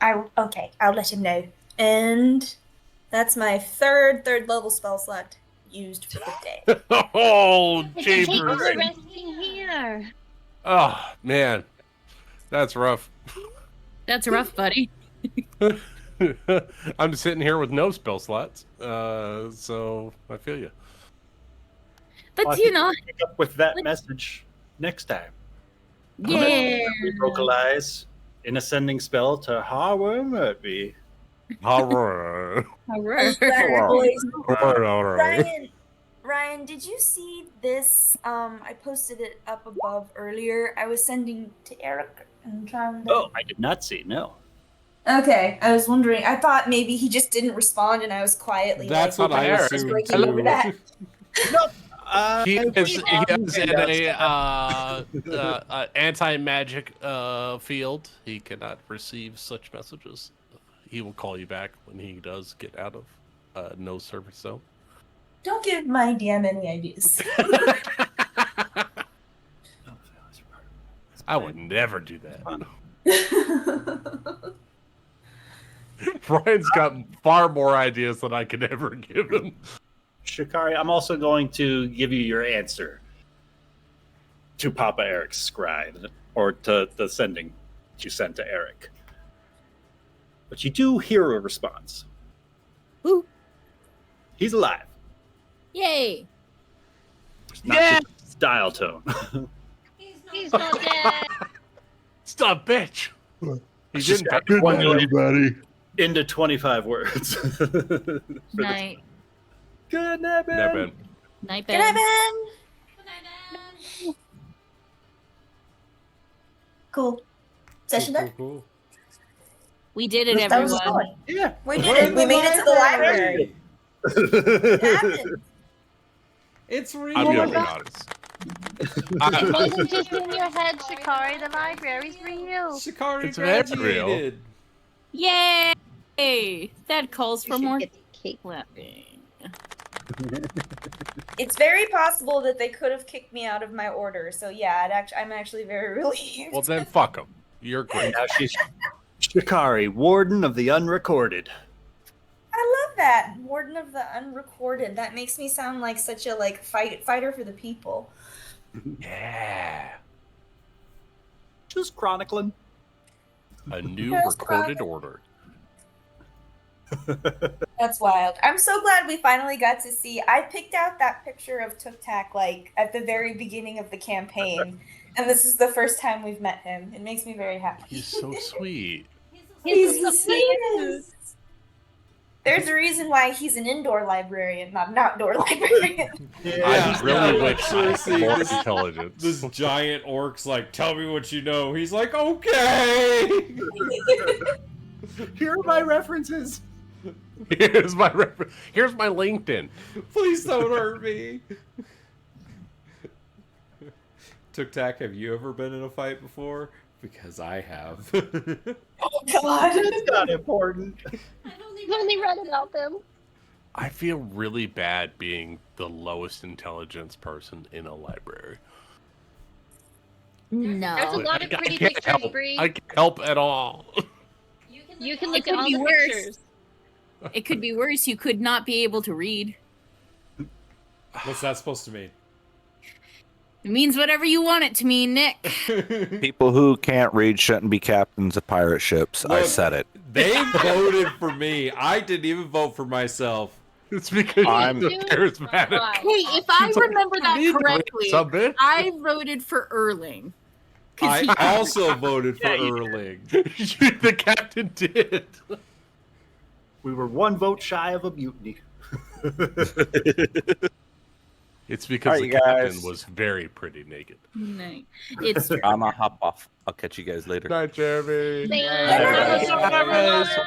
Okay, I'll let him know. And that's my third level spell slot used for the day. Oh, Thanks jeepers. for resting here. Oh, man. That's rough. That's rough, buddy. I'm sitting here with no spell slots, so I feel you. But Well, I you think know, we'll pick up with that message next time. yeah. Vocalize in ascending spell to Harwer Murphy. Horror. Ryan, did you see this? I posted it up above earlier. I was sending to Eric and trying to. Oh, I did not see. No. Okay, I was wondering. I thought maybe he just didn't respond, and I was quietly. That's like, what I just assumed breaking too. over that. He is in a anti-magic field. He cannot receive such messages. He will call you back when he does get out of no service zone. Don't give my DM any ideas. I would never do that. Brian's got far more ideas than I could ever give him. Shikari, I'm also going to give you your answer to Papa Eric's scribe, or to the sending that you sent to Eric. But you do hear a response. Who? He's alive. Yay! Not Yeah! just dial tone. He's not dead. Stop, bitch. He Just didn't. got Good one night, everybody. Into 25 words. Night. Good night, Ben. Night, Ben. Night, Good night, Ben. Ben. Cool. Session done. Cool. We did it, That was everyone. fun. Yeah. We did it. We made it to the library. It happened. It's real. I'd be honest. It wasn't just in your head, Shikari. The library's real. Shikari It's very graduated. Yay! That calls for more cake clapping. It's very possible that they could have kicked me out of my order. So yeah, I'm actually very relieved. Well, then fuck him. You're great. Now she's Shikari, Warden of the Unrecorded. I love that. Warden of the Unrecorded. That makes me sound like such a fighter for the people. Yeah. Just chronicling. A new Just recorded order. That's wild. I'm so glad we finally got to see. I picked out that picture of Tuk-Tak at the very beginning of the campaign, and this is the first time we've met him. It makes me very happy. He's so sweet. He's the sweetest. There's a reason why he's an indoor librarian, not an outdoor librarian. I really wish I had seriously, more this- intelligence. This giant orc's like, tell me what you know. He's like, okay. Here are my references. Here's my Here's my LinkedIn. Please don't hurt me. Tuk-Tak, have you ever been in a fight before? Because I have. Oh God, It's not important. I've only read about them. I feel really bad being the lowest intelligence person in a library. No. There's a lot of I pretty can't pictures, help. Bree. I can't help at all. You can It look could at all be the worse. pictures. It could be worse. You could not be able to read. What's that supposed to mean? It means whatever you want it to mean, Nick. People who can't read shouldn't be captains of pirate ships. I Look, said it. They voted for me. I didn't even vote for myself. It's because I'm you're charismatic. Hey, if I remember that "Need to read correctly, some bitch." I voted for Erling. 'Cause he- I also voted for Erling. The captain did. We were one vote shy of a mutiny. It's because Alright, the you captain guys. was very pretty naked. No, it's true. I'm gonna hop off. I'll catch you guys later. Night, Jeremy. Thank you.